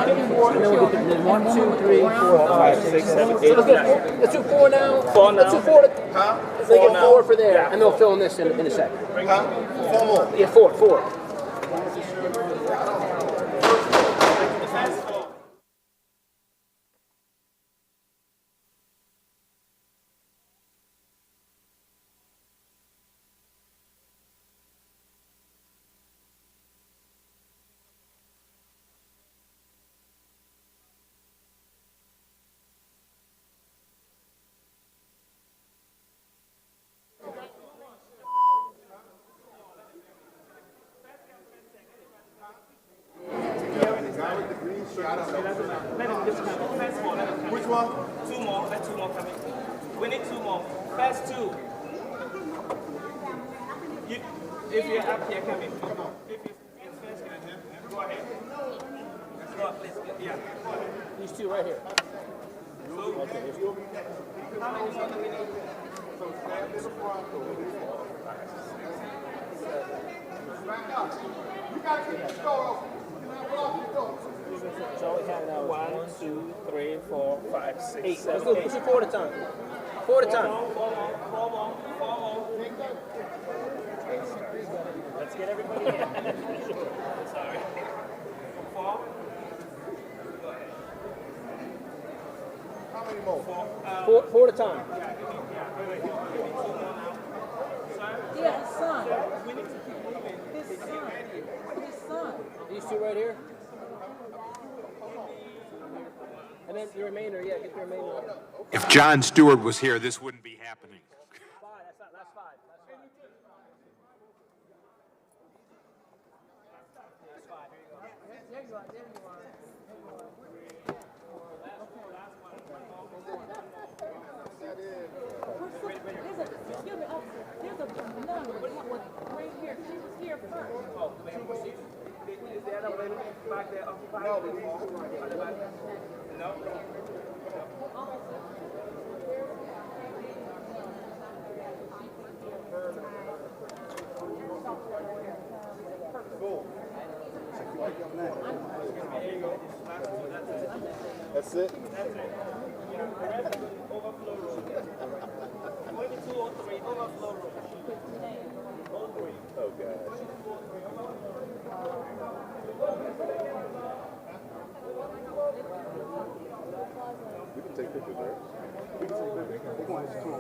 4, and then we'll get the 1, 2, 3, 4, 5, 6, 7, 8, 9. Let's do 4 now. 4 now. Let's do 4. They get 4 for there, and they'll fill in this in a second. 4 more. Yeah, 4. Which one? 2 more. Let 2 more come in. We need 2 more. First 2. If you're up here, come in. If it's first, go ahead. Go up, please. Yeah. These 2 right here. Okay. How many more do we need? So stand in the front. Back up. You got to keep the door open. You cannot block the door. So we have now 1, 2, 3, 4, 5, 6, 8. 7, Let's do 4 at a time. 4 at a time. 4 more. Let's get everybody in. Sorry. 4. Go ahead. How many more? 4 at a time. Yeah, son. We need to keep moving. His son. These 2 right here. And then the remainder, yeah, get the remainder. If John Stewart was here, this wouldn't be happening. 5, that's 5. There you are. Excuse me, officer. There's a nun right here. She was here first. Is the other lady back there occupied? No. That's it? Overflow room. Only 2 or 3 overflow room. All 3. Oh, gosh. We can take pictures, right? We can take pictures. We're going to tour.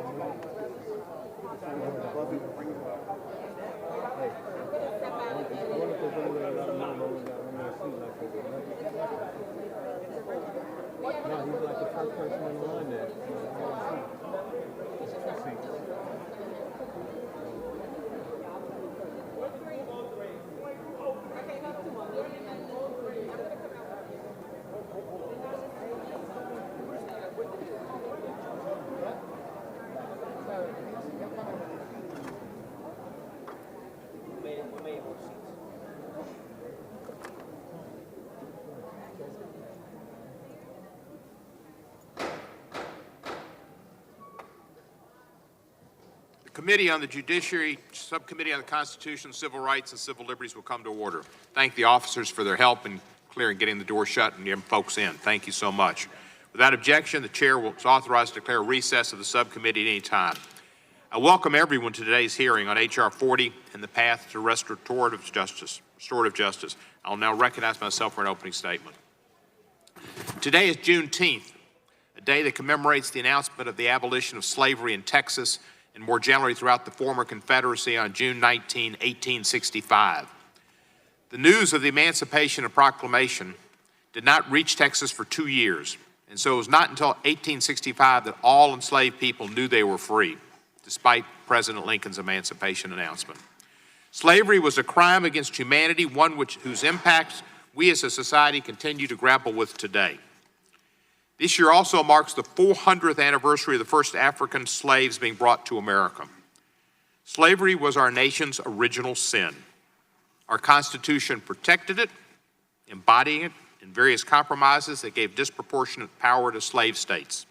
No, he's like the first person in line there. Committee on the Judiciary, Subcommittee on the Constitution, Civil Rights, and Civil Liberties will come to order. Thank the officers for their help in clearing, getting the door shut and getting folks in. Thank you so much. Without objection, the chair is authorized to declare recess of the subcommittee at any time. I welcome everyone to today's hearing on H.R. 40 and the path to restorative justice. I'll now recognize myself for an opening statement. Today is Juneteenth, a day that commemorates the announcement of the abolition of slavery in Texas and more generally throughout the former Confederacy on June 19, 1865. The news of the Emancipation Proclamation did not reach Texas for 2 years, and so it was not until 1865 that all enslaved people knew they were free, despite President Lincoln's emancipation announcement. Slavery was a crime against humanity, one whose impacts we as a society continue to grapple with today. This year also marks the 400th anniversary of the first African slaves being brought to America. Slavery was our nation's original sin. Our Constitution protected it, embodying it in various compromises that gave disproportionate power to slave states.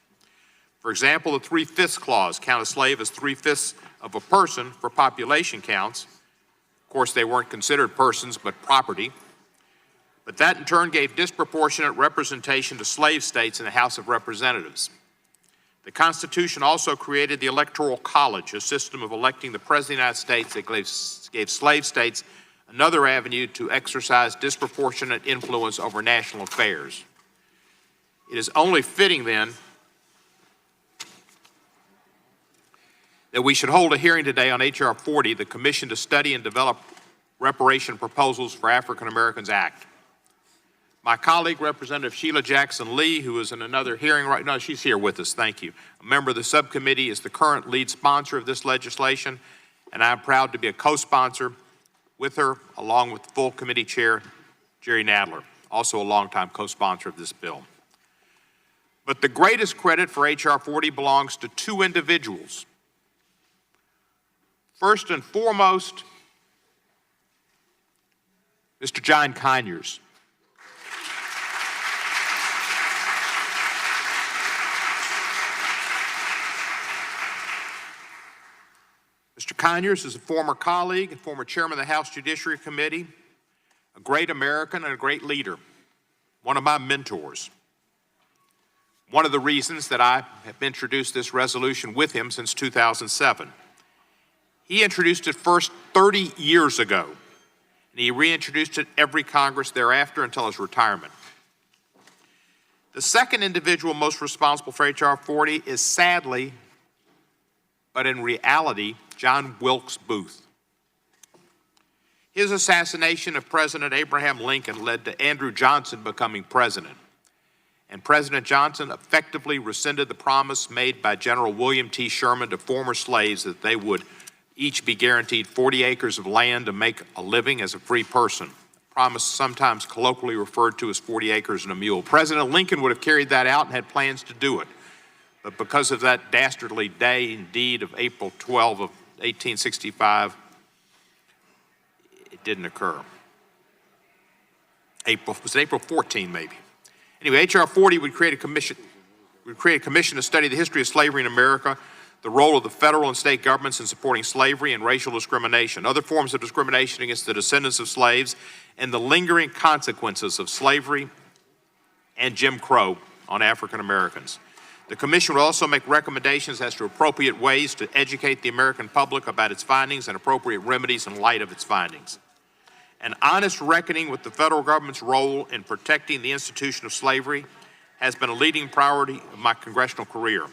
For example, the 3/5 clause counted a slave as 3/5 of a person for population counts. Of course, they weren't considered persons, but property. But that in turn gave disproportionate representation to slave states in the House of Representatives. The Constitution also created the Electoral College, a system of electing the President of the United States that gave slave states another avenue to exercise disproportionate influence over national affairs. It is only fitting then that we should hold a hearing today on H.R. 40, the Commission to Study and Develop Reparation Proposals for African Americans Act. My colleague, Representative Sheila Jackson Lee, who is in another hearing right now, she's here with us, thank you. A member of the subcommittee, is the current lead sponsor of this legislation, and I'm proud to be a co-sponsor with her, along with the full committee chair, Jerry Nadler, also a longtime co-sponsor of this bill. But the greatest credit for H.R. 40 belongs to two individuals. First and foremost, Mr. John Conyers. Mr. Conyers is a former colleague and former chairman of the House Judiciary Committee, a great American and a great leader, one of my mentors. One of the reasons that I have introduced this resolution with him since 2007. He introduced it first 30 years ago, and he reintroduced it every Congress thereafter until his retirement. The second individual most responsible for H.R. 40 is sadly, but in reality, John Wilkes Booth. His assassination of President Abraham Lincoln led to Andrew Johnson becoming president. And President Johnson effectively rescinded the promise made by General William T. Sherman to former slaves that they would each be guaranteed 40 acres of land to make a living as a free person. A promise sometimes colloquially referred to as 40 acres and a mule. President Lincoln would have carried that out and had plans to do it. But because of that dastardly day and deed of April 12 of 1865, it didn't occur. Was it April 14 maybe? Anyway, H.R. 40 would create a commission to study the history of slavery in America, the role of the federal and state governments in supporting slavery and racial discrimination, other forms of discrimination against the descendants of slaves, and the lingering consequences of slavery and Jim Crow on African Americans. The commission will also make recommendations as to appropriate ways to educate the American public about its findings and appropriate remedies in light of its findings. An honest reckoning with the federal government's role in protecting the institution of slavery has been a leading priority of my congressional career.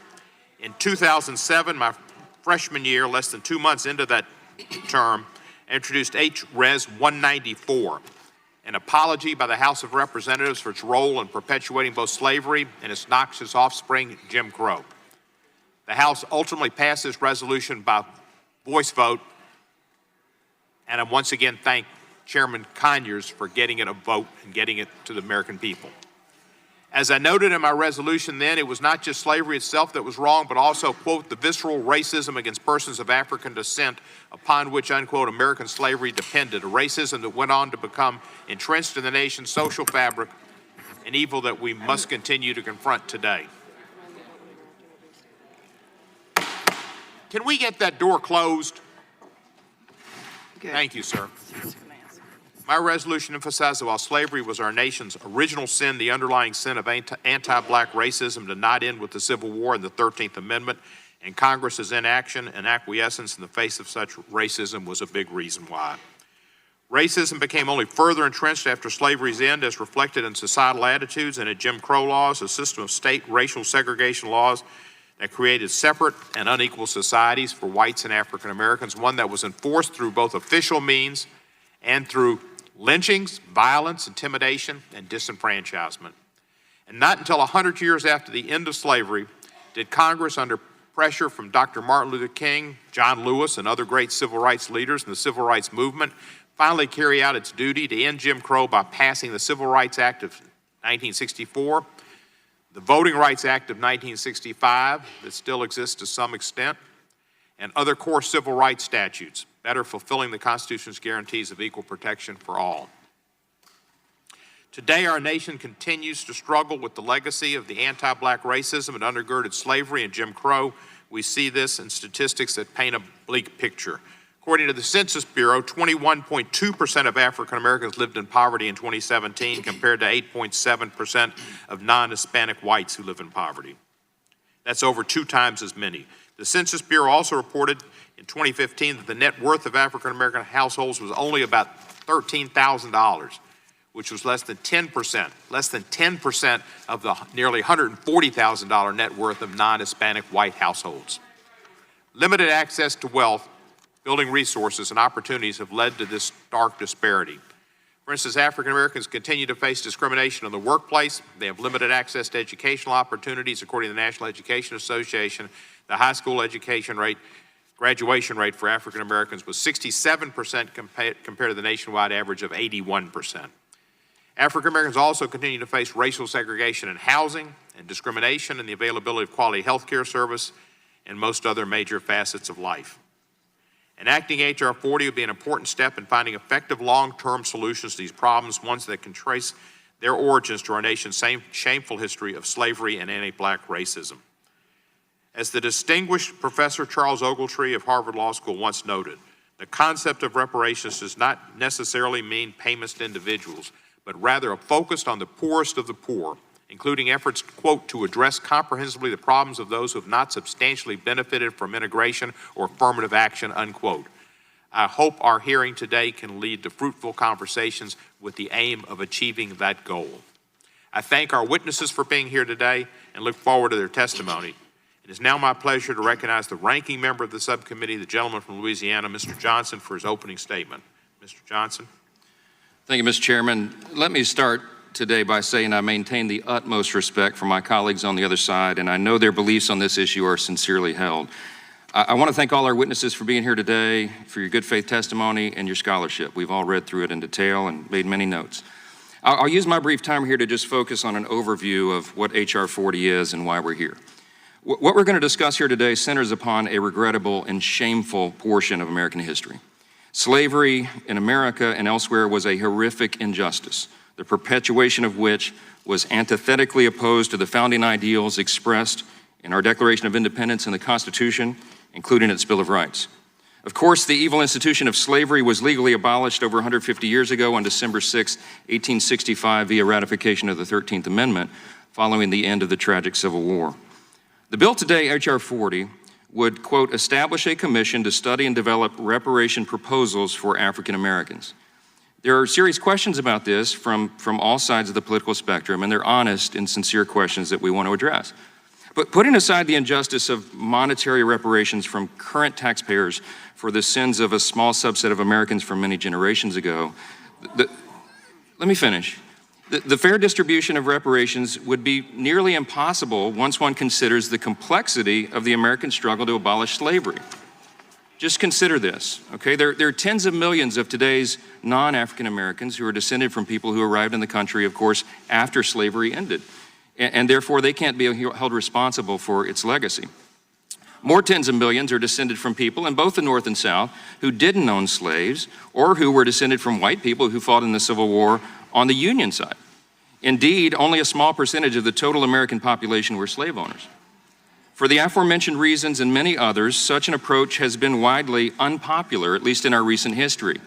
In 2007, my freshman year, less than 2 months into that term, I introduced H.Res. 194, an apology by the House of Representatives for its role in perpetuating both slavery and its noxious offspring, Jim Crow. The House ultimately passed this resolution by voice vote, and I once again thank Chairman Conyers for getting it a vote and getting it to the American people. As I noted in my resolution then, it was not just slavery itself that was wrong, but also, quote, the visceral racism against persons of African descent upon which, unquote, American slavery depended, a racism that went on to become entrenched in the nation's social fabric, an evil that we must continue to confront today. Can we get that door closed? Good. Thank you, sir. My resolution emphasized that while slavery was our nation's original sin, the underlying sin of anti-black racism did not end with the Civil War and the 13th Amendment, and Congress's inaction and acquiescence in the face of such racism was a big reason why. Racism became only further entrenched after slavery's end, as reflected in societal attitudes and in Jim Crow laws, a system of state racial segregation laws that created separate and unequal societies for whites and African Americans, one that was enforced through both official means and through lynchings, violence, intimidation, and disenfranchisement. And not until 100 years after the end of slavery did Congress, under pressure from Dr. Martin Luther King, John Lewis, and other great civil rights leaders in the civil rights movement, finally carry out its duty to end Jim Crow by passing the Civil Rights Act of 1964, the Voting Rights Act of 1965 that still exists to some extent, and other core civil rights statutes, better fulfilling the Constitution's guarantees of equal protection for all. Today, our nation continues to struggle with the legacy of the anti-black racism that undergirded slavery and Jim Crow. We see this in statistics that paint a bleak picture. According to the Census Bureau, 21.2% of African Americans lived in poverty in 2017 compared to 8.7% of non-Hispanic whites who live in poverty. That's over 2 times as many. The Census Bureau also reported in 2015 that the net worth of African American households was only about $13,000, which was less than 10% of the nearly $140,000 net worth of non-Hispanic white households. Limited access to wealth, building resources, and opportunities have led to this stark disparity. For instance, African Americans continue to face discrimination in the workplace. They have limited access to educational opportunities. According to the National Education Association, the high school graduation rate for African Americans was 67% compared to the nationwide average of 81%. African Americans also continue to face racial segregation in housing and discrimination in the availability of quality health care service and most other major facets of life. Enacting H.R. 40 would be an important step in finding effective long-term solutions to these problems, ones that can trace their origins to our nation's shameful history of slavery and anti-black racism. As the distinguished Professor Charles Ogletree of Harvard Law School once noted, the concept of reparations does not necessarily mean payments to individuals, but rather a focus on the poorest of the poor, including efforts, quote, to address comprehensively the problems of those who have not substantially benefited from integration or affirmative action, unquote. I hope our hearing today can lead to fruitful conversations with the aim of achieving that goal. I thank our witnesses for being here today and look forward to their testimony. It is now my pleasure to recognize the ranking member of the subcommittee, the gentleman from Louisiana, Mr. Johnson, for his opening statement. Mr. Johnson. Thank you, Mr. Chairman. Let me start today by saying I maintain the utmost respect for my colleagues on the other side, and I know their beliefs on this issue are sincerely held. I want to thank all our witnesses for being here today, for your good faith testimony and your scholarship. We've all read through it in detail and made many notes. I'll use my brief time here to just focus on an overview of what H.R. 40 is and why we're here. What we're going to discuss here today centers upon a regrettable and shameful portion of American history. Slavery in America and elsewhere was a horrific injustice, the perpetuation of which was antithetically opposed to the founding ideals expressed in our Declaration of Independence and the Constitution, including its Bill of Rights. Of course, the evil institution of slavery was legally abolished over 150 years ago on December 6, 1865, via ratification of the 13th Amendment, following the end of the tragic Civil War. The bill today, H.R. 40, would, quote, establish a commission to study and develop reparation proposals for African Americans. There are serious questions about this from all sides of the political spectrum, and they're honest and sincere questions that we want to address. But putting aside the injustice of monetary reparations from current taxpayers for the sins of a small subset of Americans from many generations ago, let me finish. The fair distribution of reparations would be nearly impossible once one considers the complexity of the American struggle to abolish slavery. Just consider this, okay? There are tens of millions of today's non-African Americans who are descended from people who arrived in the country, of course, after slavery ended. And therefore, they can't be held responsible for its legacy. More tens of millions are descended from people in both the North and South who didn't own slaves or who were descended from white people who fought in the Civil War on the Union side. Indeed, only a small percentage of the total American population were slave owners. For the aforementioned reasons and many others, such an approach has been widely unpopular, at least in our recent history.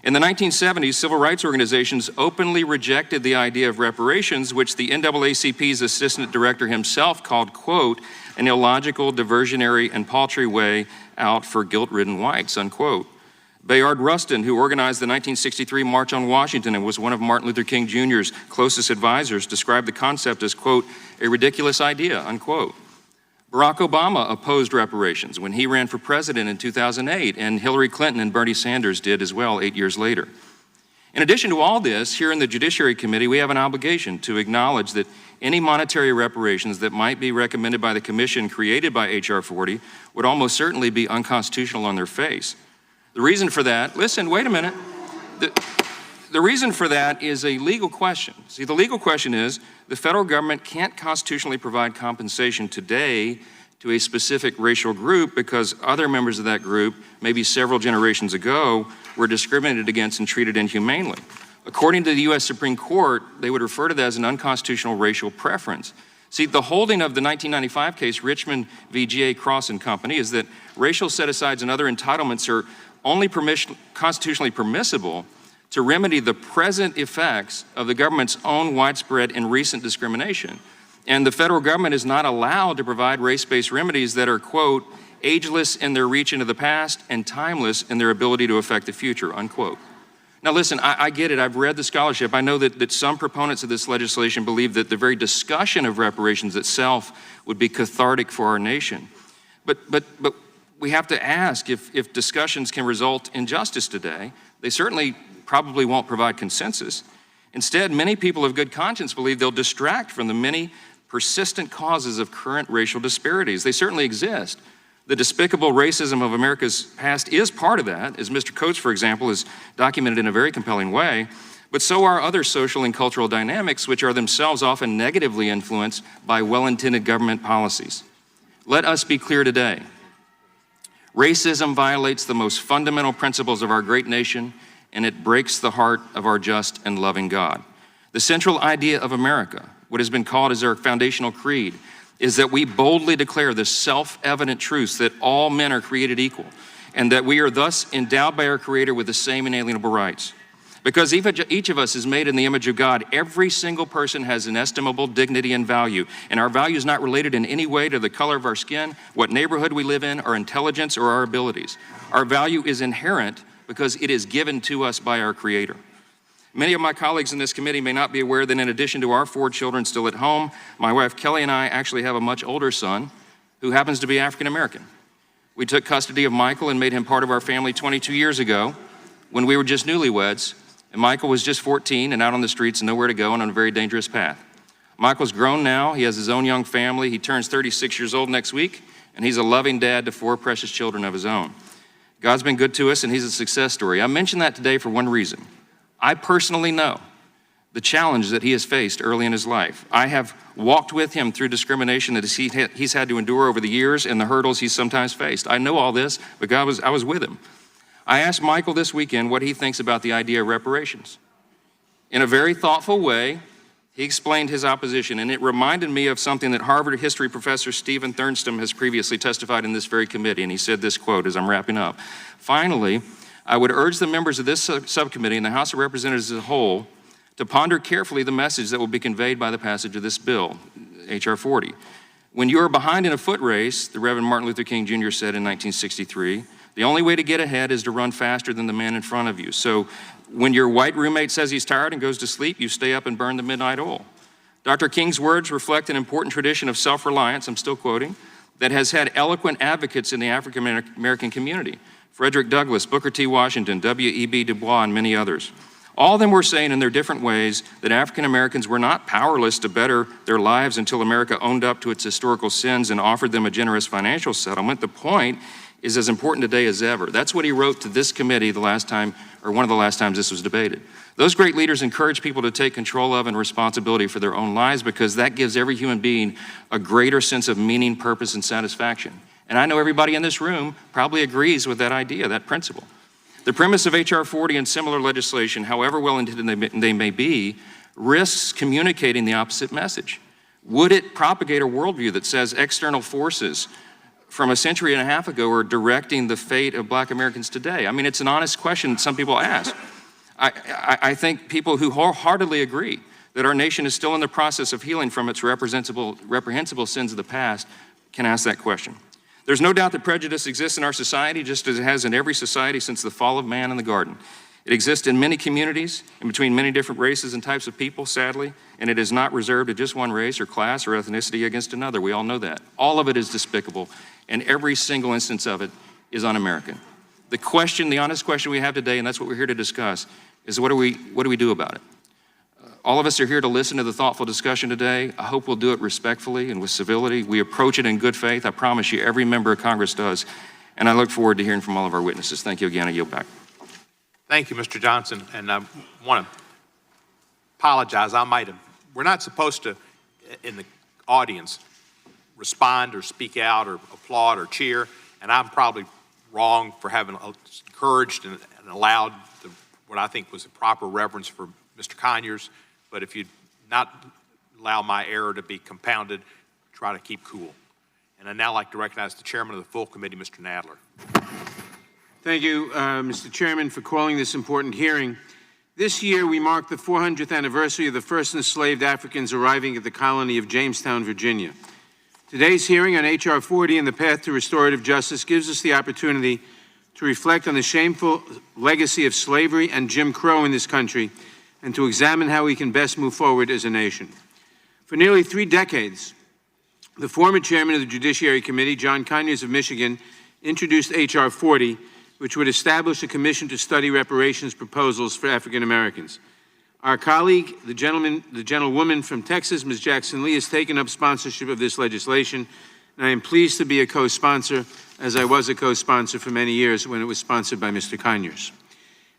In the 1970s, civil rights organizations openly rejected the idea of reparations, which the NAACP's assistant director himself called, quote, an illogical, diversionary, and paltry way out for guilt-ridden whites, unquote. Bayard Rustin, who organized the 1963 March on Washington and was one of Martin Luther King Jr.'s closest advisors, described the concept as, quote, a ridiculous idea, unquote. Barack Obama opposed reparations when he ran for president in 2008, and Hillary Clinton and Bernie Sanders did as well 8 years later. In addition to all this, here in the Judiciary Committee, we have an obligation to acknowledge that any monetary reparations that might be recommended by the commission created by H.R. 40 would almost certainly be unconstitutional on their face. The reason for that, listen, wait a minute. The reason for that is a legal question. See, the legal question is the federal government can't constitutionally provide compensation today to a specific racial group because other members of that group, maybe several generations ago, were discriminated against and treated inhumanely. According to the U.S. Supreme Court, they would refer to that as an unconstitutional racial preference. See, the holding of the 1995 case, Richmond v. G.A. Cross and Company, is that racial set-asides and other entitlements are only constitutionally permissible to remedy the present effects of the government's own widespread and recent discrimination. And the federal government is not allowed to provide race-based remedies that are, quote, ageless in their reach into the past and timeless in their ability to affect the future, unquote. Now listen, I get it, I've read the scholarship. I know that some proponents of this legislation believe that the very discussion of reparations itself would be cathartic for our nation. But we have to ask if discussions can result in justice today. They certainly probably won't provide consensus. Instead, many people of good conscience believe they'll distract from the many persistent causes of current racial disparities. They certainly exist. The despicable racism of America's past is part of that, as Mr. Coates, for example, has documented in a very compelling way, but so are other social and cultural dynamics which are themselves often negatively influenced by well-intended government policies. Let us be clear today. Racism violates the most fundamental principles of our great nation, and it breaks the heart of our just and loving God. The central idea of America, what has been called as our foundational creed, is that we boldly declare the self-evident truths that all men are created equal, and that we are thus endowed by our Creator with the same inalienable rights. Because each of us is made in the image of God, every single person has inestimable dignity and value, and our value is not related in any way to the color of our skin, what neighborhood we live in, our intelligence, or our abilities. Our value is inherent because it is given to us by our Creator. Many of my colleagues in this committee may not be aware that in addition to our 4 children still at home, my wife Kelly and I actually have a much older son who happens to be African American. We took custody of Michael and made him part of our family 22 years ago when we were just newlyweds, and Michael was just 14 and out on the streets and nowhere to go and on a very dangerous path. Michael's grown now, he has his own young family, he turns 36 years old next week, and he's a loving dad to 4 precious children of his own. God's been good to us and he's a success story. I mention that today for one reason. I personally know the challenge that he has faced early in his life. I have walked with him through discrimination that he's had to endure over the years and the hurdles he's sometimes faced. I know all this because I was with him. I asked Michael this weekend what he thinks about the idea of reparations. In a very thoughtful way, he explained his opposition, and it reminded me of something that Harvard history professor Stephen Thurnston has previously testified in this very committee, and he said this quote as I'm wrapping up. Finally, I would urge the members of this subcommittee and the House of Representatives as a whole to ponder carefully the message that will be conveyed by the passage of this bill, H.R. 40. When you are behind in a foot race, the Reverend Martin Luther King Jr. said in 1963, the only way to get ahead is to run faster than the man in front of you. So when your white roommate says he's tired and goes to sleep, you stay up and burn the midnight oil. Dr. King's words reflect an important tradition of self-reliance, I'm still quoting, that has had eloquent advocates in the African American community. Frederick Douglass, Booker T. Washington, W.E.B. Du Bois, and many others. All of them were saying in their different ways that African Americans were not powerless to better their lives until America owned up to its historical sins and offered them a generous financial settlement. The point is as important today as ever. That's what he wrote to this committee the last time, or one of the last times this was debated. Those great leaders encourage people to take control of and responsibility for their own lives because that gives every human being a greater sense of meaning, purpose, and satisfaction. And I know everybody in this room probably agrees with that idea, that principle. The premise of H.R. 40 and similar legislation, however well-intended they may be, risks communicating the opposite message. Would it propagate a worldview that says external forces from a century and a half ago are directing the fate of Black Americans today? I mean, it's an honest question some people ask. I think people who wholeheartedly agree that our nation is still in the process of healing from its reprehensible sins of the past can ask that question. There's no doubt that prejudice exists in our society just as it has in every society since the fall of man in the garden. It exists in many communities and between many different races and types of people, sadly, and it is not reserved to just one race or class or ethnicity against another. We all know that. All of it is despicable, and every single instance of it is un-American. The question, the honest question we have today, and that's what we're here to discuss, is what do we do about it? All of us are here to listen to the thoughtful discussion today. I hope we'll do it respectfully and with civility. We approach it in good faith. I promise you every member of Congress does. And I look forward to hearing from all of our witnesses. Thank you again. I yield back. Thank you, Mr. Johnson. And I want to apologize. We're not supposed to, in the audience, respond or speak out or applaud or cheer. And I'm probably wrong for having encouraged and allowed what I think was a proper reverence for Mr. Conyers. But if you'd not allow my error to be compounded, try to keep cool. And I'd now like to recognize the chairman of the full committee, Mr. Nadler. Thank you, Mr. Chairman, for calling this important hearing. This year, we mark the 400th anniversary of the first enslaved Africans arriving at the colony of Jamestown, Virginia. Today's hearing on H.R. 40 and the path to restorative justice gives us the opportunity to reflect on the shameful legacy of slavery and Jim Crow in this country and to examine how we can best move forward as a nation. For nearly 3 decades, the former chairman of the Judiciary Committee, John Conyers of Michigan, introduced H.R. 40, which would establish a commission to study reparations proposals for African Americans. Our colleague, the gentlewoman from Texas, Ms. Jackson Lee, has taken up sponsorship of this legislation, and I am pleased to be a co-sponsor, as I was a co-sponsor for many years when it was sponsored by Mr. Conyers.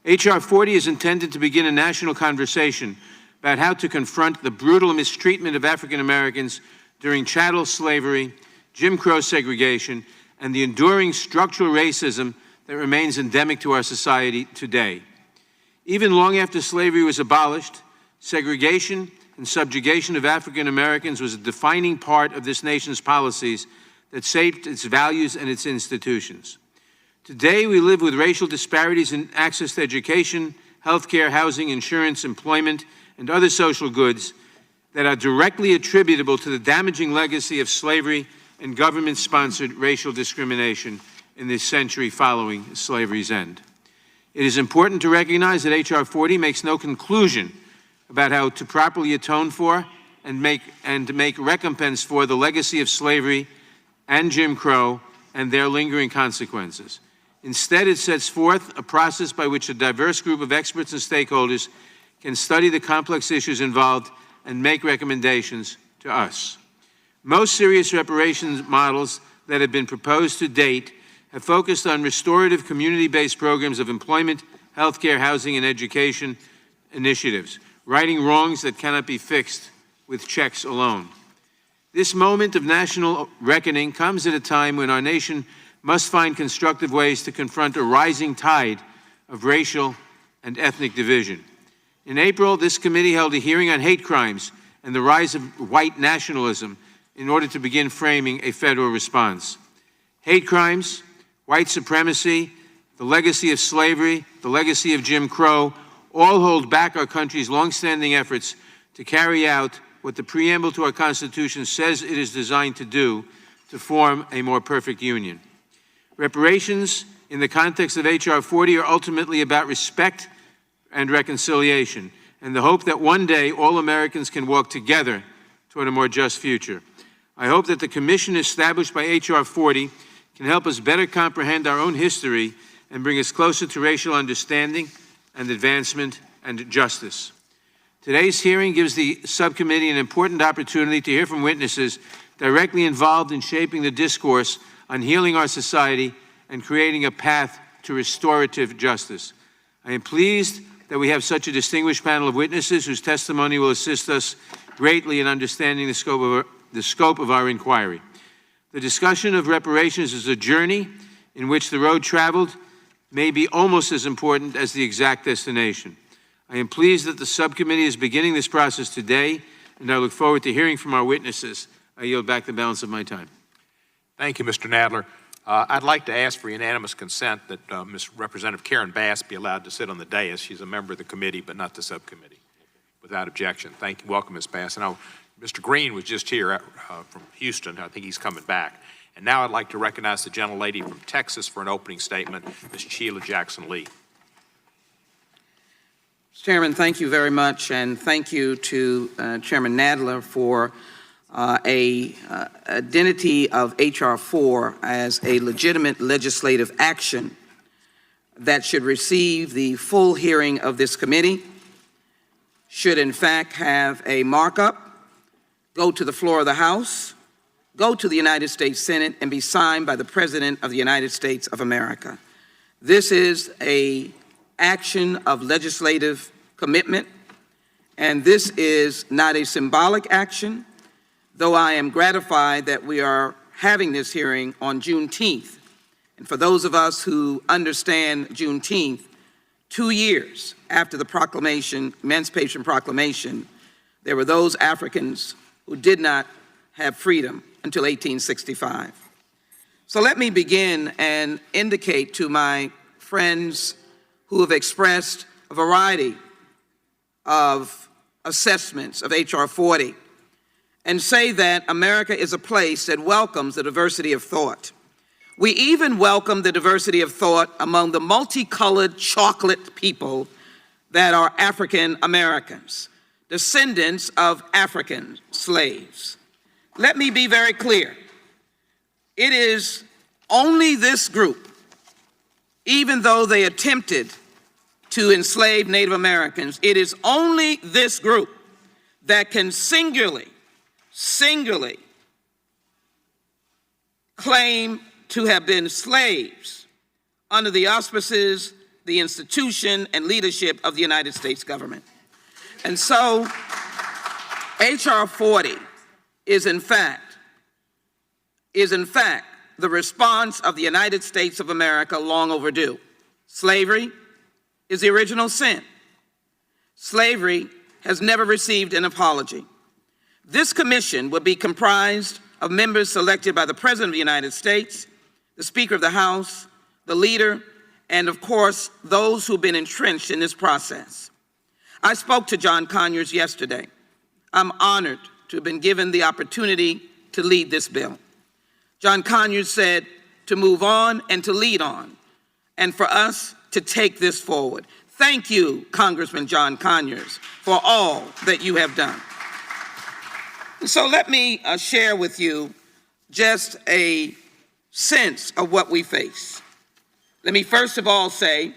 H.R. 40 is intended to begin a national conversation about how to confront the brutal mistreatment of African Americans during chattel slavery, Jim Crow segregation, and the enduring structural racism that remains endemic to our society today. Even long after slavery was abolished, segregation and subjugation of African Americans was a defining part of this nation's policies that shaped its values and its institutions. Today, we live with racial disparities in access to education, healthcare, housing, insurance, employment, and other social goods that are directly attributable to the damaging legacy of slavery and government-sponsored racial discrimination in this century following slavery's end. It is important to recognize that H.R. 40 makes no conclusion about how to properly atone for and make recompense for the legacy of slavery and Jim Crow and their lingering consequences. Instead, it sets forth a process by which a diverse group of experts and stakeholders can study the complex issues involved and make recommendations to us. Most serious reparations models that have been proposed to date have focused on restorative community-based programs of employment, healthcare, housing, and education initiatives, righting wrongs that cannot be fixed with checks alone. This moment of national reckoning comes at a time when our nation must find constructive ways to confront a rising tide of racial and ethnic division. In April, this committee held a hearing on hate crimes and the rise of white nationalism in order to begin framing a federal response. Hate crimes, white supremacy, the legacy of slavery, the legacy of Jim Crow, all hold back our country's longstanding efforts to carry out what the preamble to our Constitution says it is designed to do, to form a more perfect union. Reparations, in the context of H.R. 40, are ultimately about respect and reconciliation, and the hope that one day all Americans can walk together toward a more just future. I hope that the commission established by H.R. 40 can help us better comprehend our own history and bring us closer to racial understanding and advancement and justice. Today's hearing gives the subcommittee an important opportunity to hear from witnesses directly involved in shaping the discourse on healing our society and creating a path to restorative justice. I am pleased that we have such a distinguished panel of witnesses whose testimony will assist us greatly in understanding the scope of our inquiry. The discussion of reparations is a journey in which the road traveled may be almost as important as the exact destination. I am pleased that the subcommittee is beginning this process today, and I look forward to hearing from our witnesses. I yield back the balance of my time. Thank you, Mr. Nadler. I'd like to ask for unanimous consent that Ms. Representative Karen Bass be allowed to sit on the dais. She's a member of the committee, but not the subcommittee. Without objection. Thank you. Welcome, Ms. Bass. And Mr. Green was just here from Houston. I think he's coming back. And now I'd like to recognize the gentlelady from Texas for an opening statement, Ms. Sheila Jackson Lee. Chairman, thank you very much, and thank you to Chairman Nadler for identity of H.R. 4 as a legitimate legislative action that should receive the full hearing of this committee, should in fact have a markup, go to the floor of the House, go to the United States Senate, and be signed by the President of the United States of America. This is an action of legislative commitment, and this is not a symbolic action, though I am gratified that we are having this hearing on Juneteenth. And for those of us who understand Juneteenth, 2 years after the proclamation, Emancipation Proclamation, there were those Africans who did not have freedom until 1865. So let me begin and indicate to my friends who have expressed a variety of assessments of H.R. 40 and say that America is a place that welcomes the diversity of thought. We even welcome the diversity of thought among the multicolored chocolate people that are African Americans, descendants of African slaves. Let me be very clear. It is only this group, even though they attempted to enslave Native Americans, it is only this group that can singularly claim to have been slaves under the auspices, the institution, and leadership of the United States government. And so, H.R. 40 is in fact the response of the United States of America long overdue. Slavery is the original sin. Slavery has never received an apology. This commission would be comprised of members selected by the President of the United States, the Speaker of the House, the leader, and of course, those who've been entrenched in this process. I spoke to John Conyers yesterday. I'm honored to have been given the opportunity to lead this bill. John Conyers said to move on and to lead on, and for us to take this forward. Thank you, Congressman John Conyers, for all that you have done. And so let me share with you just a sense of what we face. Let me first of all say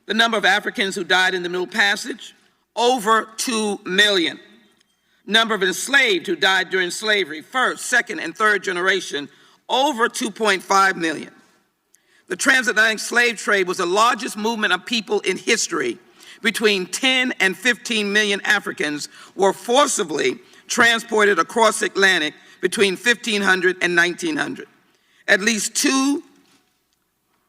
the number of Africans who died in the Middle Passage, over 2 million. Number of enslaved who died during slavery, first, second, and third generation, over 2.5 million. The transatlantic slave trade was the largest movement of people in history. Between 10 and 15 million Africans were forcibly transported across the Atlantic between 1500 and 1900. At least 2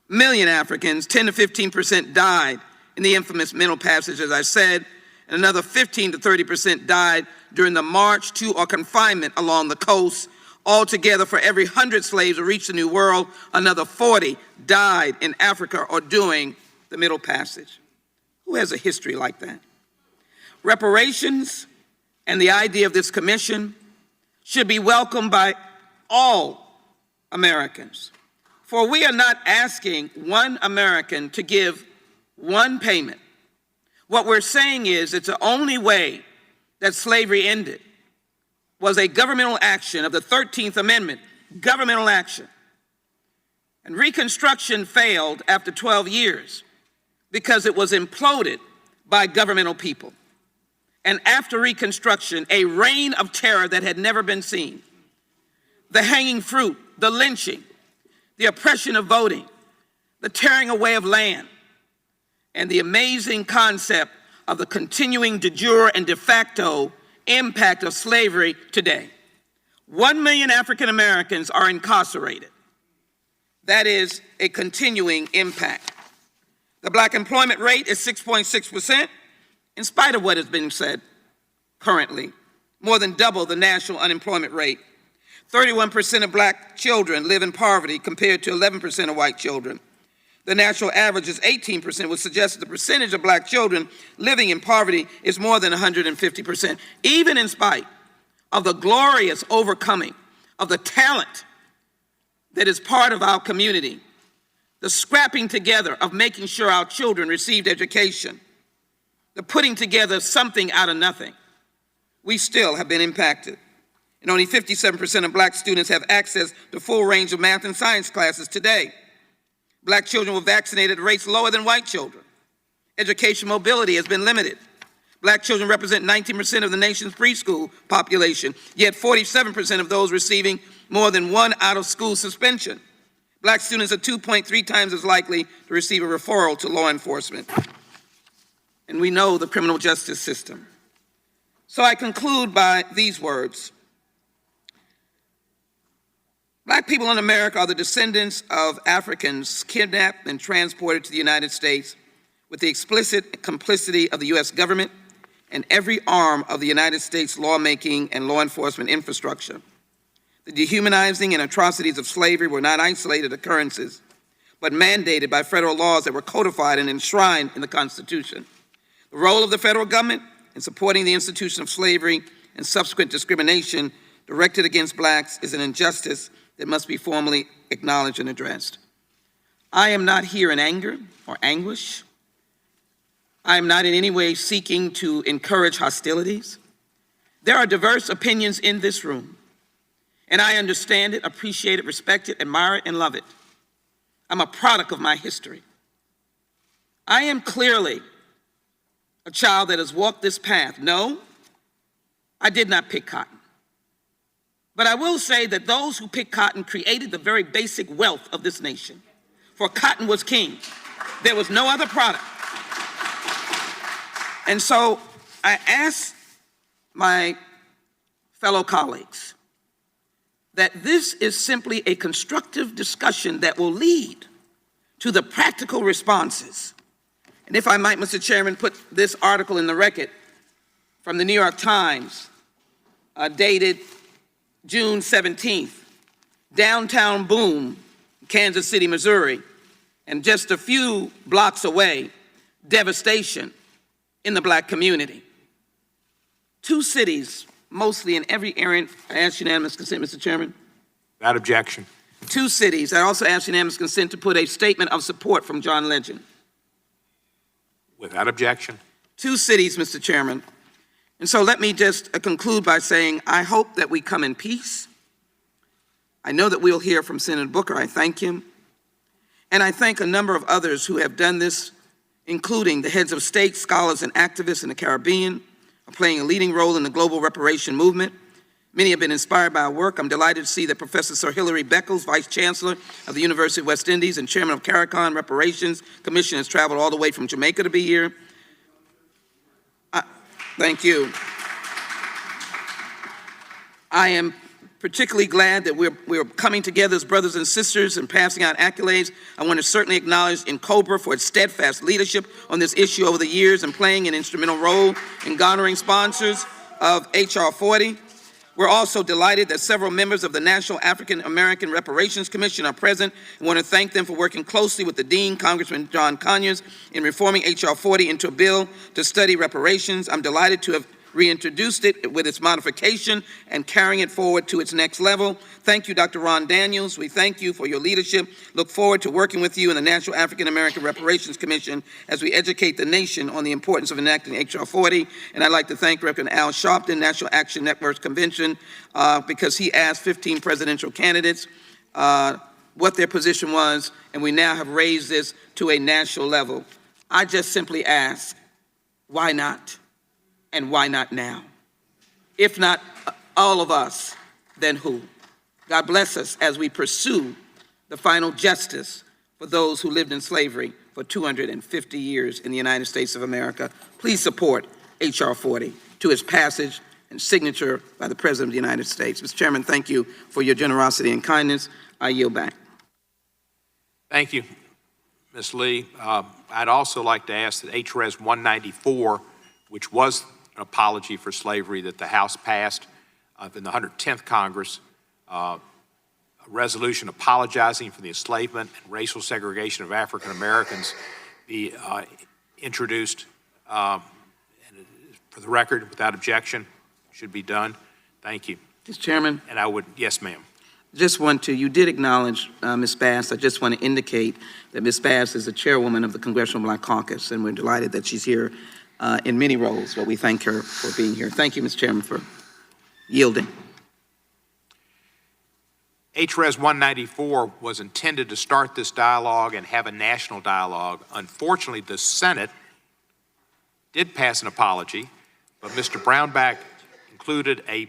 million Africans, 10 to 15%, died in the infamous Middle Passage, as I said, and another 15 to 30% died during the march to or confinement along the coast. Altogether, for every 100 slaves who reached the New World, another 40 died in Africa or during the Middle Passage. Who has a history like that? Reparations and the idea of this commission should be welcomed by all Americans. For we are not asking one American to give one payment. What we're saying is it's the only way that slavery ended was a governmental action of the 13th Amendment, governmental action. And Reconstruction failed after 12 years because it was imploded by governmental people. And after Reconstruction, a reign of terror that had never been seen. The hanging fruit, the lynching, the oppression of voting, the tearing away of land, and the amazing concept of the continuing de jure and de facto impact of slavery today. 1 million African Americans are incarcerated. That is a continuing impact. The black employment rate is 6.6%, in spite of what has been said currently, more than double the national unemployment rate. 31% of black children live in poverty compared to 11% of white children. The national average is 18%, which suggests that the percentage of black children living in poverty is more than 150%, even in spite of the glorious overcoming of the talent that is part of our community, the scrapping together of making sure our children received education, the putting together something out of nothing. We still have been impacted. And only 57% of black students have access to full range of math and science classes today. Black children were vaccinated at rates lower than white children. Education mobility has been limited. Black children represent 19% of the nation's preschool population, yet 47% of those receiving more than one out-of-school suspension. Black students are 2.3 times as likely to receive a referral to law enforcement. And we know the criminal justice system. So I conclude by these words. Black people in America are the descendants of Africans kidnapped and transported to the United States with the explicit complicity of the U.S. government and every arm of the United States lawmaking and law enforcement infrastructure. The dehumanizing and atrocities of slavery were not isolated occurrences, but mandated by federal laws that were codified and enshrined in the Constitution. The role of the federal government in supporting the institution of slavery and subsequent discrimination directed against blacks is an injustice that must be formally acknowledged and addressed. I am not here in anger or anguish. I am not in any way seeking to encourage hostilities. There are diverse opinions in this room, and I understand it, appreciate it, respect it, admire it, and love it. I'm a product of my history. I am clearly a child that has walked this path. No, I did not pick cotton. But I will say that those who picked cotton created the very basic wealth of this nation. For cotton was king. There was no other product. And so I ask my fellow colleagues that this is simply a constructive discussion that will lead to the practical responses. And if I might, Mr. Chairman, put this article in the record from the New York Times, dated June 17th, downtown boom, Kansas City, Missouri, and just a few blocks away, devastation in the black community. Two cities, mostly in every area. I ask unanimous consent, Mr. Chairman. Without objection. Two cities. I also ask unanimous consent to put a statement of support from John Legend. Without objection. Two cities, Mr. Chairman. And so let me just conclude by saying I hope that we come in peace. I know that we'll hear from Senator Booker. I thank him. And I thank a number of others who have done this, including the heads of state, scholars, and activists in the Caribbean, are playing a leading role in the global reparation movement. Many have been inspired by our work. I'm delighted to see that Professor Sir Hilary Beckles, Vice Chancellor of the University of West Indies and Chairman of CARICON Reparations Commission, has traveled all the way from Jamaica to be here. Thank you. I am particularly glad that we're coming together as brothers and sisters and passing out accolades. I want to certainly acknowledge NCOBRA for its steadfast leadership on this issue over the years and playing an instrumental role in garnering sponsors of H.R. 40. We're also delighted that several members of the National African American Reparations Commission are present. I want to thank them for working closely with the Dean, Congressman John Conyers, in reforming H.R. 40 into a bill to study reparations. I'm delighted to have reintroduced it with its modification and carrying it forward to its next level. Thank you, Dr. Ron Daniels. We thank you for your leadership. Look forward to working with you in the National African American Reparations Commission as we educate the nation on the importance of enacting H.R. 40. And I'd like to thank Reverend Al Sharpton, National Action Network's convention, because he asked 15 presidential candidates what their position was, and we now have raised this to a national level. I just simply ask, why not? And why not now? If not all of us, then who? God bless us as we pursue the final justice for those who lived in slavery for 250 years in the United States of America. Please support H.R. 40 to its passage and signature by the President of the United States. Mr. Chairman, thank you for your generosity and kindness. I yield back. Thank you, Ms. Lee. I'd also like to ask that HRS 194, which was an apology for slavery that the House passed in the 110th Congress, a resolution apologizing for the enslavement and racial segregation of African Americans, be introduced for the record without objection. Should be done. Thank you. Mr. Chairman. And I would, yes, ma'am. Just want to, you did acknowledge Ms. Bass. I just want to indicate that Ms. Bass is the chairwoman of the Congressional Black Caucus, and we're delighted that she's here in many roles, but we thank her for being here. Thank you, Mr. Chairman, for yielding. HRS 194 was intended to start this dialogue and have a national dialogue. Unfortunately, the Senate did pass an apology, but Mr. Brownback included a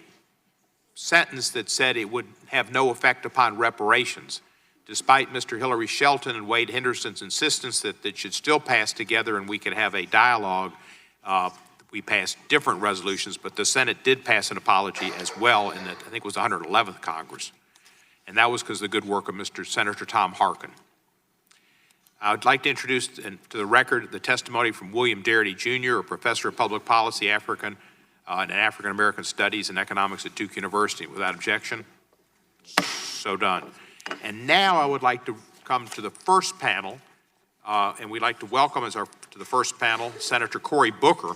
sentence that said it would have no effect upon reparations, despite Mr. Hillary Shelton and Wade Henderson's insistence that it should still pass together and we could have a dialogue. We passed different resolutions, but the Senate did pass an apology as well in the, I think it was the 111th Congress. And that was because of the good work of Mr. Senator Tom Harkin. I would like to introduce to the record the testimony from William Darity Jr., a professor of public policy, and African-American Studies and Economics at Duke University. Without objection, so done. And now I would like to come to the first panel, and we'd like to welcome to the first panel Senator Cory Booker.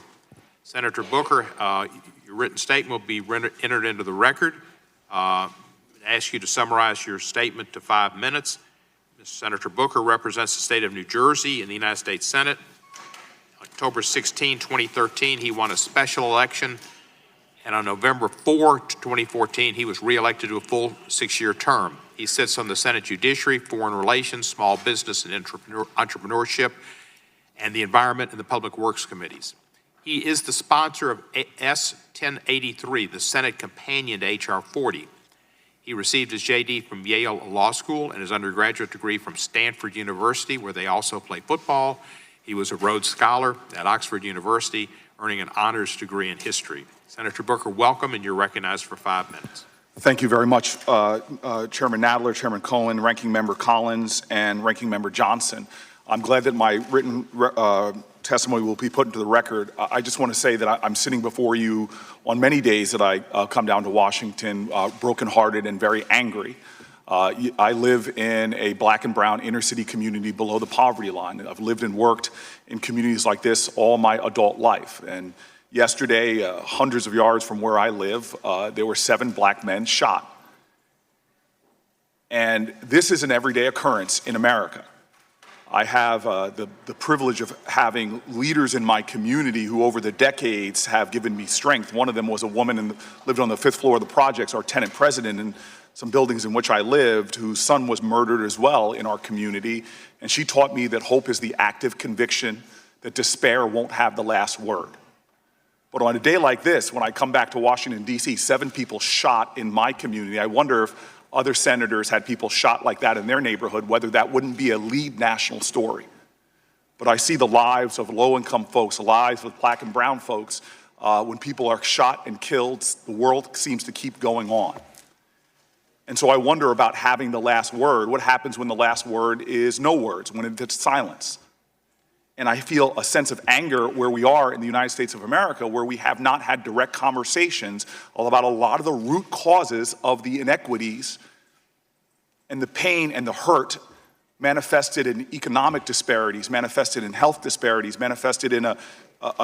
Senator Booker, your written statement will be entered into the record. I ask you to summarize your statement to 5 minutes. Senator Booker represents the state of New Jersey in the United States Senate. October 16, 2013, he won a special election, and on November 4, 2014, he was reelected to a full 6-year term. He sits on the Senate Judiciary, Foreign Relations, Small Business and Entrepreneurship, and the Environment and the Public Works Committees. He is the sponsor of S 1083, the Senate companion to H.R. 40. He received his J.D. from Yale Law School and his undergraduate degree from Stanford University, where they also play football. He was a Rhodes Scholar at Oxford University, earning an honors degree in history. Senator Booker, welcome, and you're recognized for 5 minutes. Thank you very much, Chairman Nadler, Chairman Cohen, Ranking Member Collins, and Ranking Member Johnson. I'm glad that my written testimony will be put into the record. I just want to say that I'm sitting before you on many days that I come down to Washington brokenhearted and very angry. I live in a black and brown inner city community below the poverty line. I've lived and worked in communities like this all my adult life. And yesterday, hundreds of yards from where I live, there were 7 black men shot. And this is an everyday occurrence in America. I have the privilege of having leaders in my community who over the decades have given me strength. One of them was a woman and lived on the 5th floor of the projects, our tenant president in some buildings in which I lived, whose son was murdered as well in our community. And she taught me that hope is the active conviction that despair won't have the last word. But on a day like this, when I come back to Washington, D.C., 7 people shot in my community, I wonder if other senators had people shot like that in their neighborhood, whether that wouldn't be a lead national story. But I see the lives of low-income folks, the lives of black and brown folks. When people are shot and killed, the world seems to keep going on. And so I wonder about having the last word. What happens when the last word is no words, when it's silence? And I feel a sense of anger where we are in the United States of America, where we have not had direct conversations about a lot of the root causes of the inequities and the pain and the hurt manifested in economic disparities, manifested in health disparities, manifested in a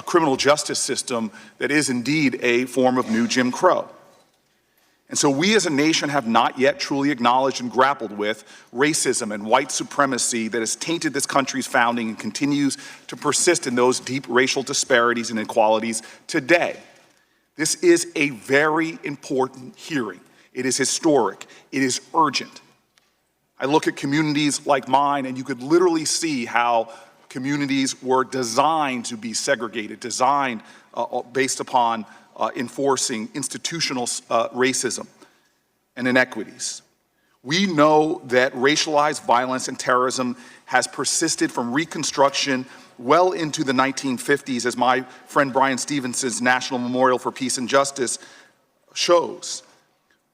criminal justice system that is indeed a form of new Jim Crow. And so we as a nation have not yet truly acknowledged and grappled with racism and white supremacy that has tainted this country's founding and continues to persist in those deep racial disparities and inequalities today. This is a very important hearing. It is historic. It is urgent. I look at communities like mine, and you could literally see how communities were designed to be segregated, designed based upon enforcing institutional racism and inequities. We know that racialized violence and terrorism has persisted from Reconstruction well into the 1950s, as my friend Brian Stevenson's National Memorial for Peace and Justice shows.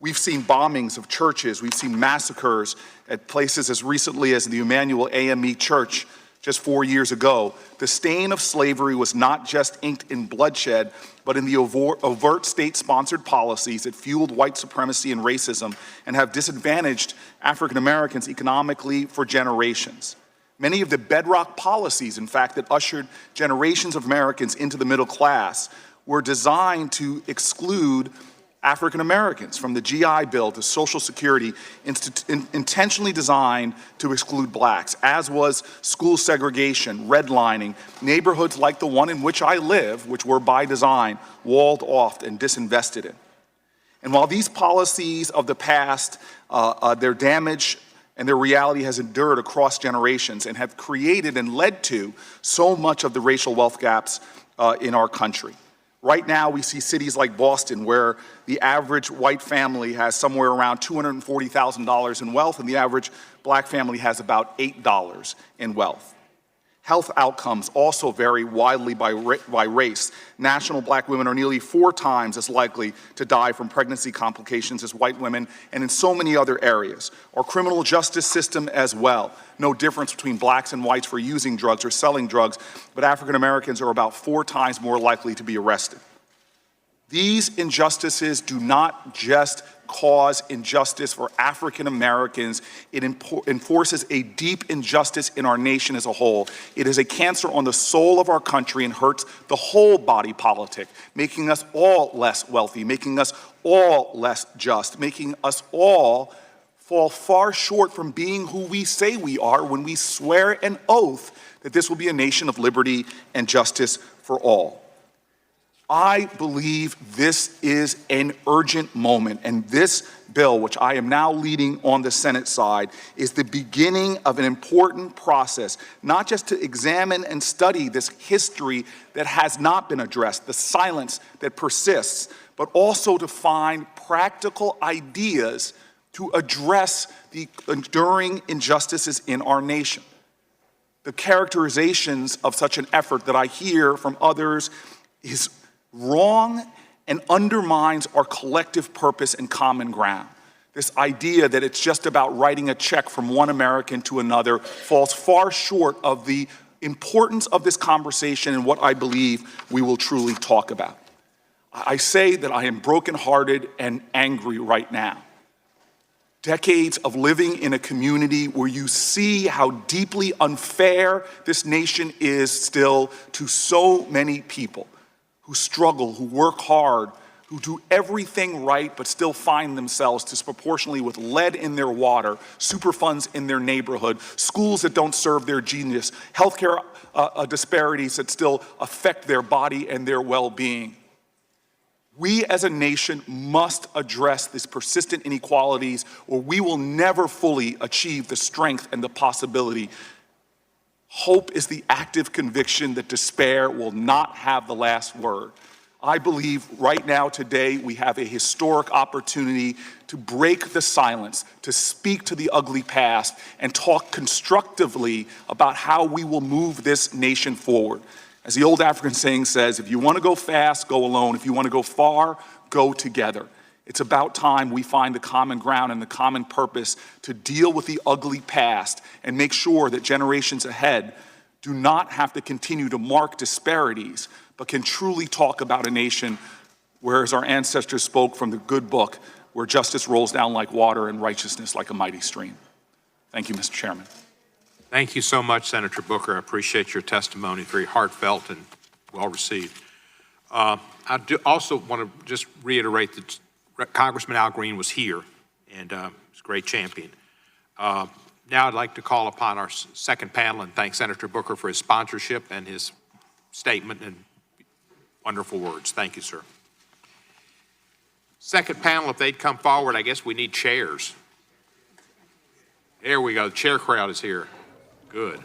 We've seen bombings of churches. We've seen massacres at places as recently as the Emmanuel AME Church just 4 years ago. The stain of slavery was not just inked in bloodshed, but in the overt state-sponsored policies that fueled white supremacy and racism and have disadvantaged African Americans economically for generations. Many of the bedrock policies, in fact, that ushered generations of Americans into the middle class were designed to exclude African Americans, from the GI Bill to Social Security, intentionally designed to exclude blacks, as was school segregation, redlining, neighborhoods like the one in which I live, which were by design walled off and disinvested in. And while these policies of the past, their damage and their reality has endured across generations and have created and led to so much of the racial wealth gaps in our country. Right now, we see cities like Boston, where the average white family has somewhere around $240,000 in wealth, and the average black family has about $8 in wealth. Health outcomes also vary widely by race. National black women are nearly 4 times as likely to die from pregnancy complications as white women, and in so many other areas. Our criminal justice system as well. No difference between blacks and whites for using drugs or selling drugs, but African Americans are about 4 times more likely to be arrested. These injustices do not just cause injustice for African Americans. It enforces a deep injustice in our nation as a whole. It is a cancer on the soul of our country and hurts the whole body politic, making us all less wealthy, making us all less just, making us all fall far short from being who we say we are when we swear an oath that this will be a nation of liberty and justice for all. I believe this is an urgent moment, and this bill, which I am now leading on the Senate side, is the beginning of an important process, not just to examine and study this history that has not been addressed, the silence that persists, but also to find practical ideas to address the enduring injustices in our nation. The characterizations of such an effort that I hear from others is wrong and undermines our collective purpose and common ground. This idea that it's just about writing a check from one American to another falls far short of the importance of this conversation and what I believe we will truly talk about. I say that I am brokenhearted and angry right now. Decades of living in a community where you see how deeply unfair this nation is still to so many people who struggle, who work hard, who do everything right but still find themselves disproportionately with lead in their water, Superfunds in their neighborhood, schools that don't serve their genius, healthcare disparities that still affect their body and their well-being. We as a nation must address these persistent inequalities or we will never fully achieve the strength and the possibility. Hope is the active conviction that despair will not have the last word. I believe right now, today, we have a historic opportunity to break the silence, to speak to the ugly past, and talk constructively about how we will move this nation forward. As the old African saying says, if you want to go fast, go alone. If you want to go far, go together. It's about time we find the common ground and the common purpose to deal with the ugly past and make sure that generations ahead do not have to continue to mark disparities, but can truly talk about a nation where, as our ancestors spoke from the good book, where justice rolls down like water and righteousness like a mighty stream. Thank you, Mr. Chairman. Thank you so much, Senator Booker. I appreciate your testimony, very heartfelt and well received. I do also want to just reiterate that Congressman Al Green was here, and he's a great champion. Now I'd like to call upon our second panel and thank Senator Booker for his sponsorship and his statement and wonderful words. Thank you, sir. Second panel, if they'd come forward, I guess we need chairs. There we go. The chair crowd is here. Good.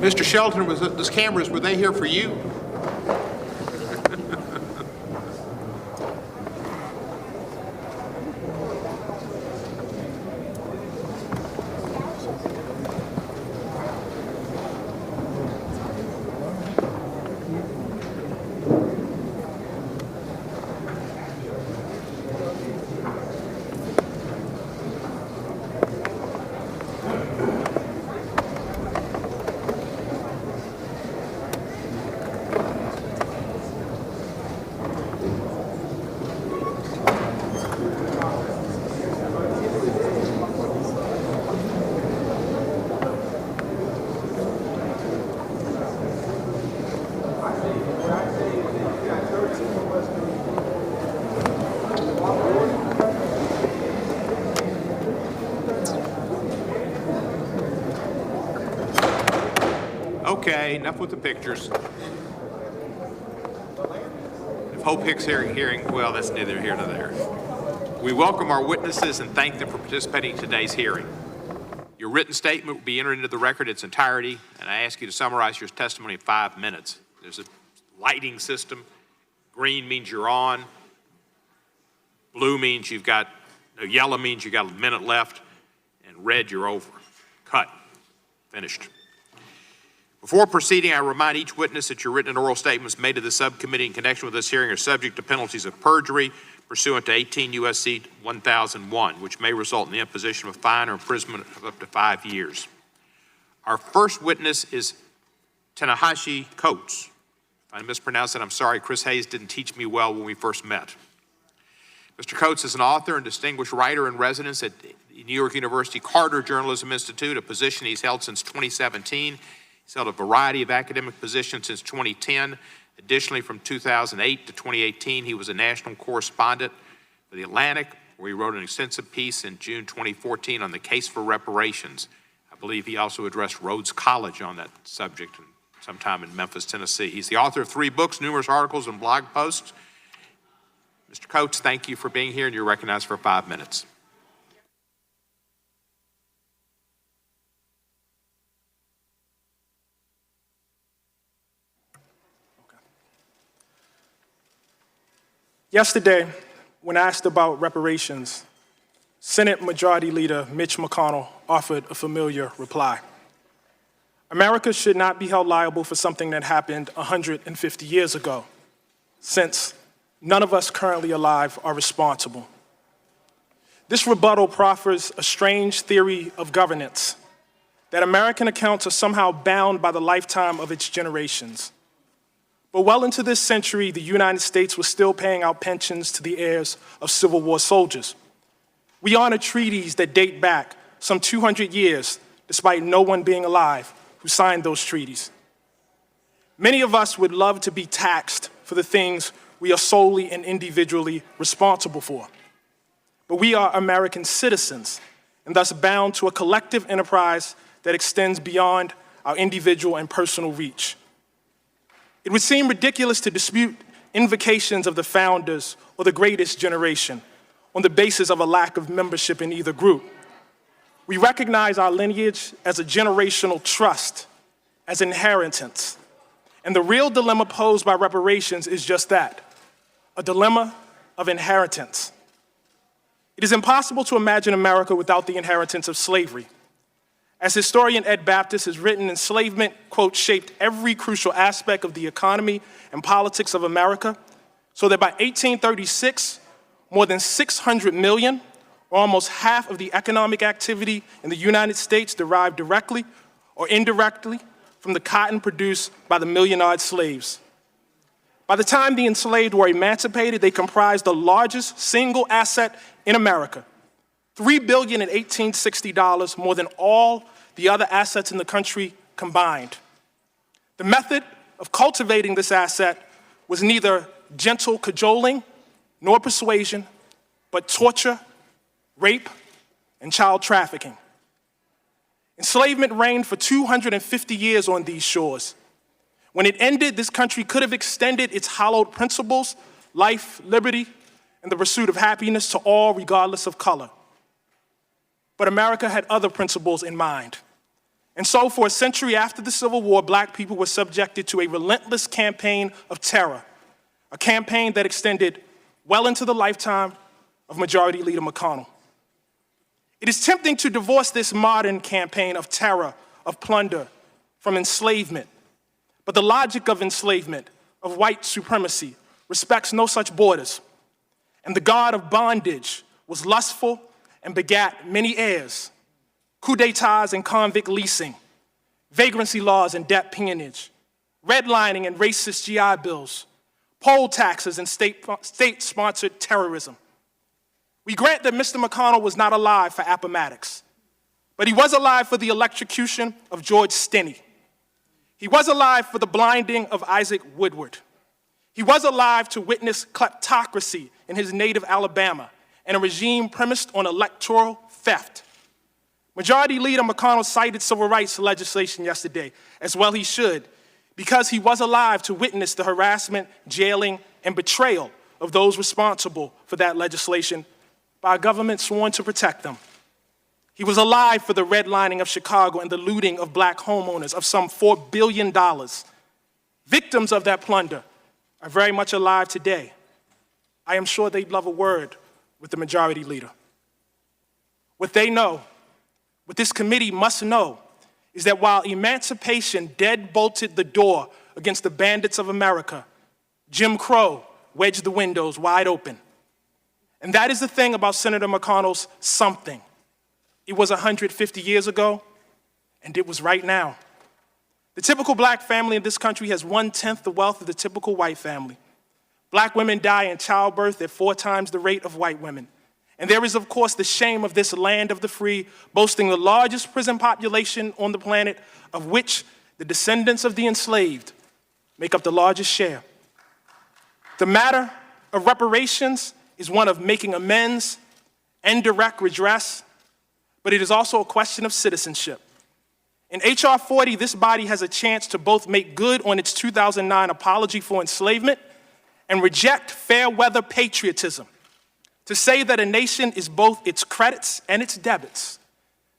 Mr. Shelton, those cameras, were they here for you? Okay, enough with the pictures. If Hope Hicks hearing, well, that's neither here nor there. We welcome our witnesses and thank them for participating in today's hearing. Your written statement will be entered into the record in its entirety, and I ask you to summarize your testimony in 5 minutes. There's a lighting system. Green means you're on. Blue means you've got, yellow means you've got a minute left, and red, you're over. Cut. Finished. Before proceeding, I remind each witness that your written and oral statements made to the subcommittee in connection with this hearing are subject to penalties of perjury pursuant to 18 U.S.C. 1001, which may result in the imposition of a fine or imprisonment of up to 5 years. Our first witness is Tanahashi Coates. If I mispronounce it, I'm sorry. Chris Hayes didn't teach me well when we first met. Mr. Coates is an author and distinguished writer in residence at the New York University Carter Journalism Institute, a position he's held since 2017. He's held a variety of academic positions since 2010. Additionally, from 2008 to 2018, he was a national correspondent for The Atlantic, where he wrote an extensive piece in June 2014 on the case for reparations. I believe he also addressed Rhodes College on that subject sometime in Memphis, Tennessee. He's the author of 3 books, numerous articles, and blog posts. Mr. Coates, thank you for being here, and you're recognized for 5 minutes. Yesterday, when asked about reparations, Senate Majority Leader Mitch McConnell offered a familiar reply. America should not be held liable for something that happened 150 years ago, since none of us currently alive are responsible. This rebuttal proffers a strange theory of governance, that American accounts are somehow bound by the lifetime of its generations. But well into this century, the United States was still paying out pensions to the heirs of Civil War soldiers. We honor treaties that date back some 200 years, despite no one being alive who signed those treaties. Many of us would love to be taxed for the things we are solely and individually responsible for. But we are American citizens, and thus bound to a collective enterprise that extends beyond our individual and personal reach. It would seem ridiculous to dispute invocations of the founders or the greatest generation on the basis of a lack of membership in either group. We recognize our lineage as a generational trust, as inheritance. And the real dilemma posed by reparations is just that, a dilemma of inheritance. It is impossible to imagine America without the inheritance of slavery. As historian Ed Baptist has written, enslavement, quote, shaped every crucial aspect of the economy and politics of America, so that by 1836, more than 600 million, or almost half of the economic activity in the United States derived directly or indirectly from the cotton produced by the million-odd slaves. By the time the enslaved were emancipated, they comprised the largest single asset in America, $3 billion in $1860, more than all the other assets in the country combined. The method of cultivating this asset was neither gentle cajoling nor persuasion, but torture, rape, and child trafficking. Enslavement reigned for 250 years on these shores. When it ended, this country could have extended its hallowed principles, life, liberty, and the pursuit of happiness to all regardless of color. But America had other principles in mind. And so for a century after the Civil War, Black people were subjected to a relentless campaign of terror, a campaign that extended well into the lifetime of Majority Leader McConnell. It is tempting to divorce this modern campaign of terror, of plunder, from enslavement. But the logic of enslavement, of white supremacy, respects no such borders. And the god of bondage was lustful and begat many heirs, coup d'etats and convict leasing, vagrancy laws and debt peonage, redlining and racist GI bills, poll taxes and state-sponsored terrorism. We grant that Mr. McConnell was not alive for Appomattox, but he was alive for the electrocution of George Stinney. He was alive for the blinding of Isaac Woodward. He was alive to witness kleptocracy in his native Alabama and a regime premised on electoral theft. Majority Leader McConnell cited civil rights legislation yesterday, as well he should, because he was alive to witness the harassment, jailing, and betrayal of those responsible for that legislation by a government sworn to protect them. He was alive for the redlining of Chicago and the looting of black homeowners of some $4 billion. Victims of that plunder are very much alive today. I am sure they'd love a word with the Majority Leader. What they know, what this committee must know, is that while emancipation deadbolted the door against the bandits of America, Jim Crow wedged the windows wide open. And that is the thing about Senator McConnell's something. It was 150 years ago, and it was right now. The typical black family in this country has 1/10 the wealth of the typical white family. Black women die in childbirth at 4 times the rate of white women. And there is, of course, the shame of this land of the free, boasting the largest prison population on the planet, of which the descendants of the enslaved make up the largest share. The matter of reparations is one of making amends and direct redress, but it is also a question of citizenship. In H.R. 40, this body has a chance to both make good on its 2009 apology for enslavement and reject fair-weather patriotism, to say that a nation is both its credits and its debits,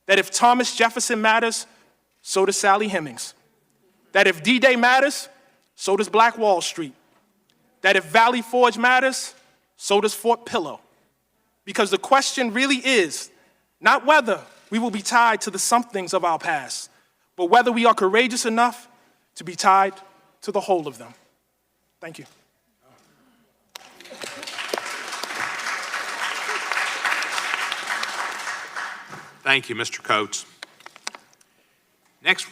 that if Thomas Jefferson matters, so does Sally Hemings, that if D-Day matters, so does Black Wall Street, that if Valley Forge matters, so does Fort Pillow. Because the question really is not whether we will be tied to the somethings of our past, but whether we are courageous enough to be tied to the whole of them. Thank you. Thank you, Mr. Coates. Next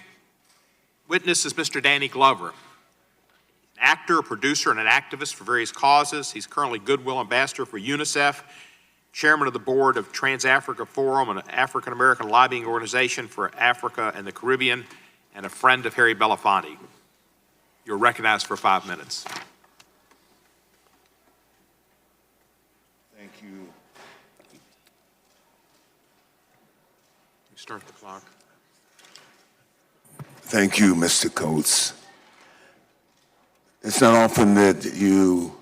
witness is Mr. Danny Glover, an actor, a producer, and an activist for various causes. He's currently Goodwill Ambassador for UNICEF, Chairman of the Board of Trans-Africa Forum, an African-American lobbying organization for Africa and the Caribbean, and a friend of Harry Belafonte. You're recognized for 5 minutes. Thank you. Start the clock. Thank you, Mr. Coates. It's not often that you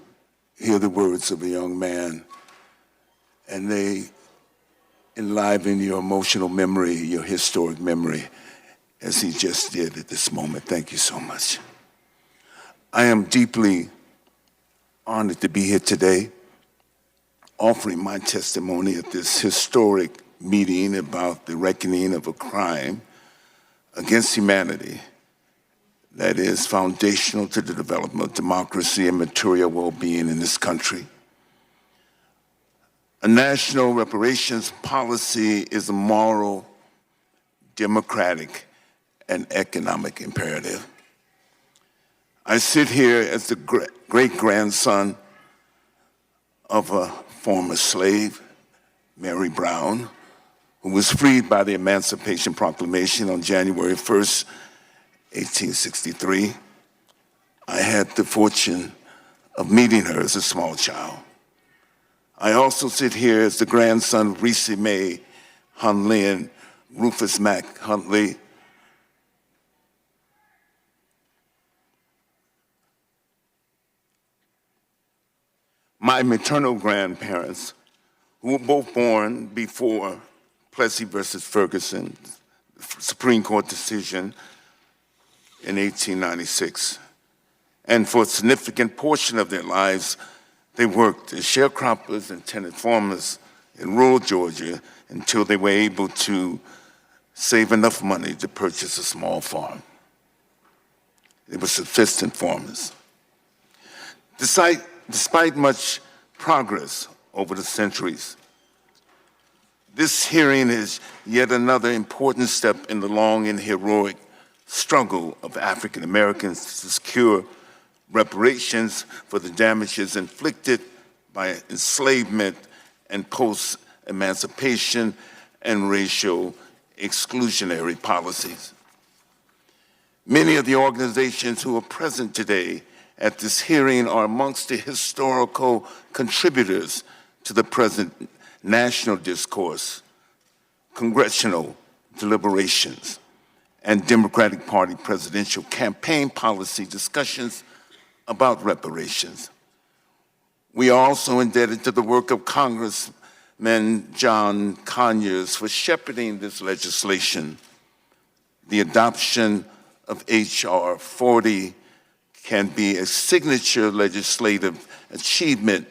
hear the words of a young man and they enliven your emotional memory, your historic memory, as he just did at this moment. Thank you so much. I am deeply honored to be here today, offering my testimony at this historic meeting about the reckoning of a crime against humanity that is foundational to the development of democracy and material well-being in this country. A national reparations policy is a moral, democratic, and economic imperative. I sit here as the great-grandson of a former slave, Mary Brown, who was freed by the Emancipation Proclamation on January 1st, 1863. I had the fortune of meeting her as a small child. I also sit here as the grandson of Reese May Huntley and Rufus Mack Huntley. My maternal grandparents, who were both born before Plessy versus Ferguson, Supreme Court decision in 1896. And for a significant portion of their lives, they worked as sharecroppers and tenant farmers in rural Georgia until they were able to save enough money to purchase a small farm. They were subsistence farmers. Despite much progress over the centuries, this hearing is yet another important step in the long and heroic struggle of African Americans to secure reparations for the damages inflicted by enslavement and post-emancipation and racial exclusionary policies. Many of the organizations who are present today at this hearing are amongst the historical contributors to the present national discourse, congressional deliberations and Democratic Party presidential campaign policy discussions about reparations. We are also indebted to the work of Congressman John Conyers for shepherding this legislation. The adoption of H.R. 40 can be a signature legislative achievement,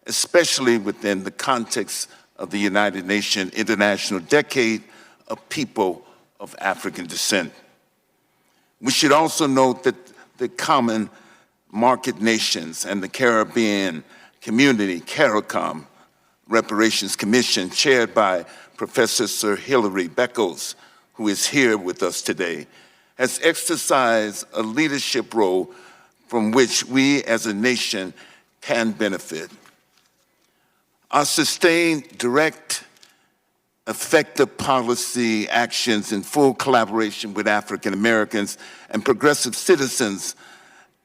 especially within the context of the United Nations International Decade of People of African Descent. We should also note that the Common Market Nations and the Caribbean Community, CARICOM, Reparations Commission, chaired by Professor Sir Hilary Beckles, who is here with us today, has exercised a leadership role from which we as a nation can benefit. Our sustained, direct, effective policy actions in full collaboration with African Americans and progressive citizens,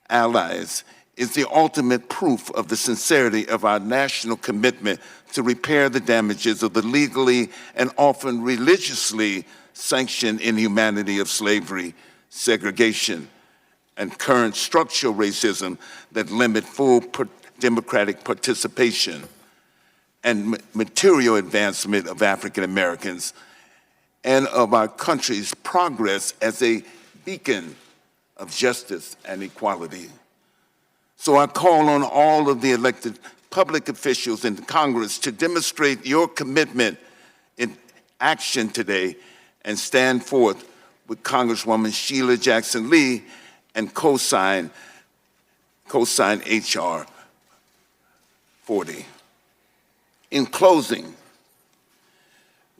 allies, is the ultimate proof of the sincerity of our national commitment to repair the damages of the legally and often religiously sanctioned inhumanity of slavery, segregation, and current structural racism that limit full democratic participation and material advancement of African Americans and of our country's progress as a beacon of justice and equality. So I call on all of the elected public officials in Congress to demonstrate your commitment in action today and stand forth with Congresswoman Sheila Jackson Lee and co-sign H.R. 40. In closing,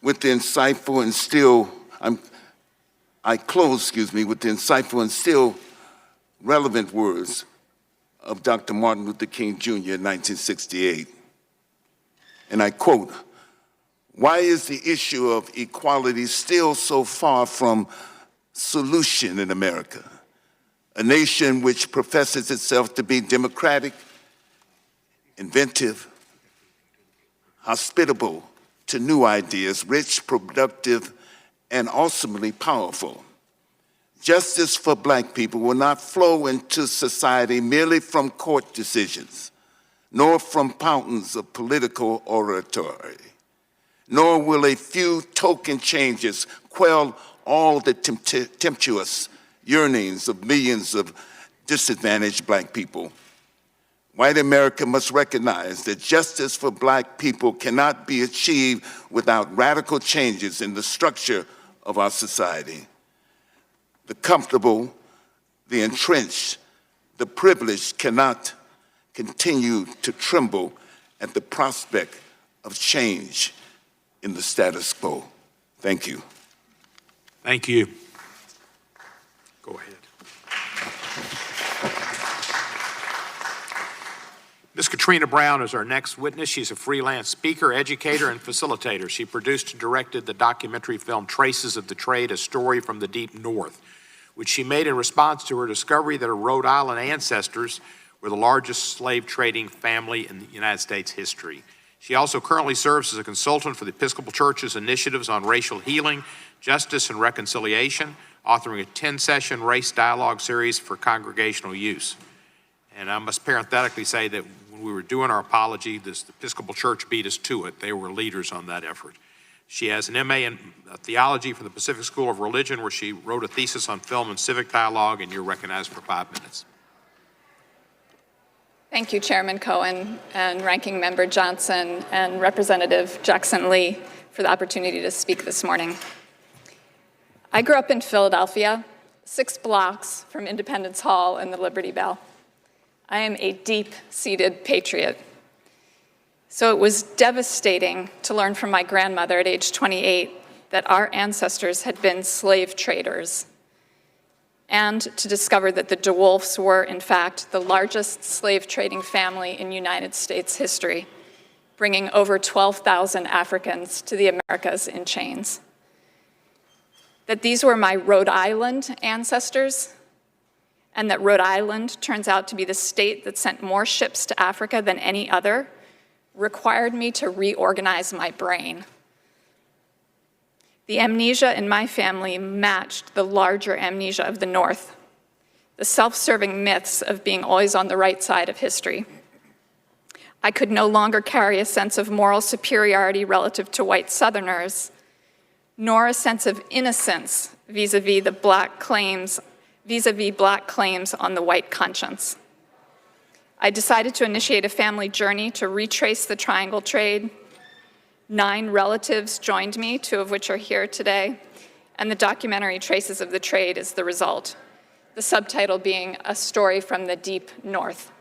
with the insightful and still, I close, with the insightful and still relevant words of Dr. Martin Luther King Jr. in 1968. And I quote, "Why is the issue of equality still so far from solution in America? A nation which professes itself to be democratic, inventive, hospitable to new ideas, rich, productive, and ultimately powerful. Justice for Black people will not flow into society merely from court decisions, nor from fountains of political oratory, nor will a few token changes quell all the tempestuous yearnings of millions of disadvantaged Black people. White America must recognize that justice for Black people cannot be achieved without radical changes in the structure of our society. The comfortable, the entrenched, the privileged cannot continue to tremble at the prospect of change in the status quo." Thank you. Thank you. Go ahead. Ms. Katrina Brown is our next witness. She's a freelance speaker, educator, and facilitator. She produced and directed the documentary film Traces of the Trade, A Story from the Deep North, which she made in response to her discovery that her Rhode Island ancestors were the largest slave trading family in the United States history. She also currently serves as a consultant for the Episcopal Church's initiatives on racial healing, justice, and reconciliation, authoring a 10-session race dialogue series for congregational use. And I must parenthetically say that when we were doing our apology, the Episcopal Church beat us to it. They were leaders on that effort. She has an MA in theology from the Pacific School of Religion, where she wrote a thesis on film and civic dialogue, and you're recognized for 5 minutes. Thank you, Chairman Cohen and Ranking Member Johnson and Representative Jackson Lee for the opportunity to speak this morning. I grew up in Philadelphia, 6 blocks from Independence Hall and the Liberty Bell. I am a deep-seated patriot. So it was devastating to learn from my grandmother at age 28 that our ancestors had been slave traders, and to discover that the DeWolfs were, in fact, the largest slave trading family in United States history, bringing over 12,000 Africans to the Americas in chains. That these were my Rhode Island ancestors, and that Rhode Island turns out to be the state that sent more ships to Africa than any other, required me to reorganize my brain. The amnesia in my family matched the larger amnesia of the North, the self-serving myths of being always on the right side of history. I could no longer carry a sense of moral superiority relative to white Southerners, nor a sense of innocence vis-a-vis black claims on the white conscience. I decided to initiate a family journey to retrace the triangle trade. 9 relatives joined me, 2 of which are here today, and the documentary Traces of the Trade is the result, the subtitle being A Story from the Deep North.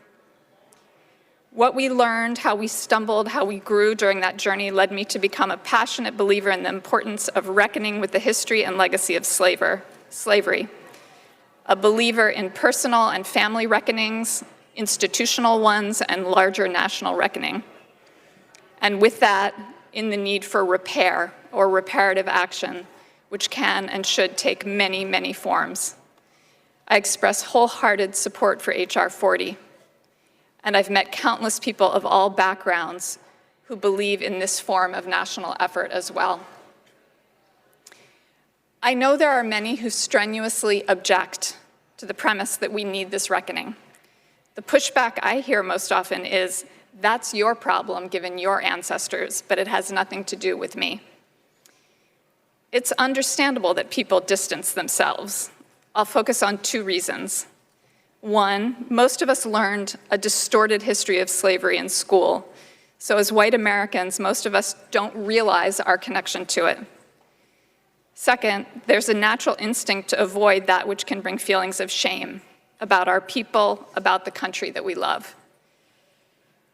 What we learned, how we stumbled, how we grew during that journey led me to become a passionate believer in the importance of reckoning with the history and legacy of slavery, a believer in personal and family reckonings, institutional ones, and larger national reckoning. And with that, in the need for repair or reparative action, which can and should take many, many forms. I express wholehearted support for H.R. 40. And I've met countless people of all backgrounds who believe in this form of national effort as well. I know there are many who strenuously object to the premise that we need this reckoning. The pushback I hear most often is, that's your problem given your ancestors, but it has nothing to do with me. It's understandable that people distance themselves. I'll focus on 2 reasons. 1, most of us learned a distorted history of slavery in school. So as white Americans, most of us don't realize our connection to it. Second, there's a natural instinct to avoid that which can bring feelings of shame about our people, about the country that we love.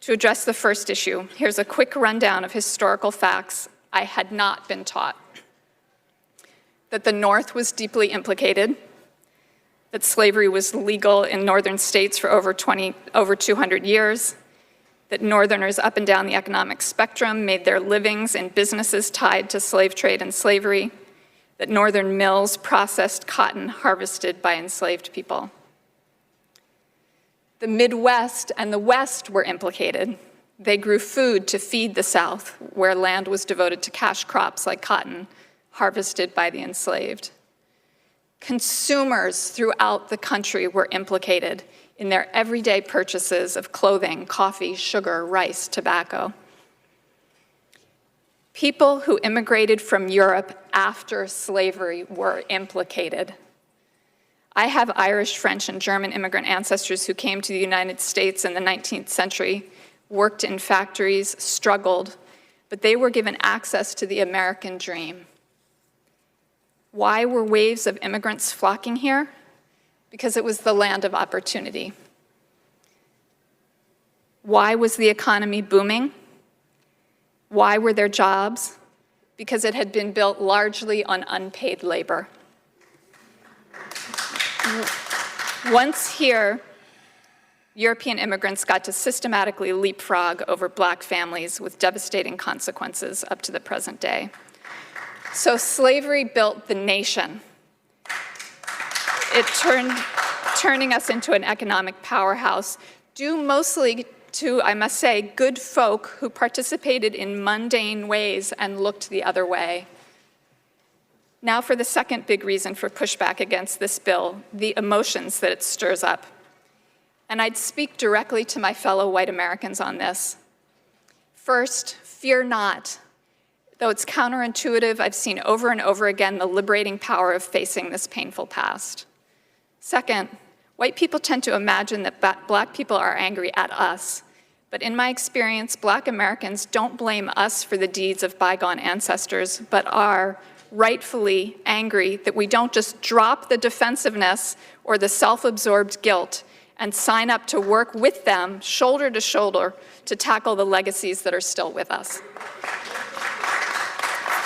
To address the first issue, here's a quick rundown of historical facts I had not been taught. That the North was deeply implicated, that slavery was legal in northern states for over 200 years, that Northerners up and down the economic spectrum made their livings in businesses tied to slave trade and slavery, that Northern mills processed cotton harvested by enslaved people. The Midwest and the West were implicated. They grew food to feed the South, where land was devoted to cash crops like cotton, harvested by the enslaved. Consumers throughout the country were implicated in their everyday purchases of clothing, coffee, sugar, rice, tobacco. People who immigrated from Europe after slavery were implicated. I have Irish, French, and German immigrant ancestors who came to the United States in the 19th century, worked in factories, struggled, but they were given access to the American dream. Why were waves of immigrants flocking here? Because it was the land of opportunity. Why was the economy booming? Why were there jobs? Because it had been built largely on unpaid labor. Once here, European immigrants got to systematically leapfrog over Black families with devastating consequences up to the present day. So slavery built the nation. It turning us into an economic powerhouse, due mostly to, I must say, good folk who participated in mundane ways and looked the other way. Now for the second big reason for pushback against this bill, the emotions that it stirs up. And I'd speak directly to my fellow white Americans on this. First, fear not. Though it's counterintuitive, I've seen over and over again the liberating power of facing this painful past. Second, white people tend to imagine that Black people are angry at us. But in my experience, Black Americans don't blame us for the deeds of bygone ancestors, but are rightfully angry that we don't just drop the defensiveness or the self-absorbed guilt and sign up to work with them, shoulder to shoulder, to tackle the legacies that are still with us.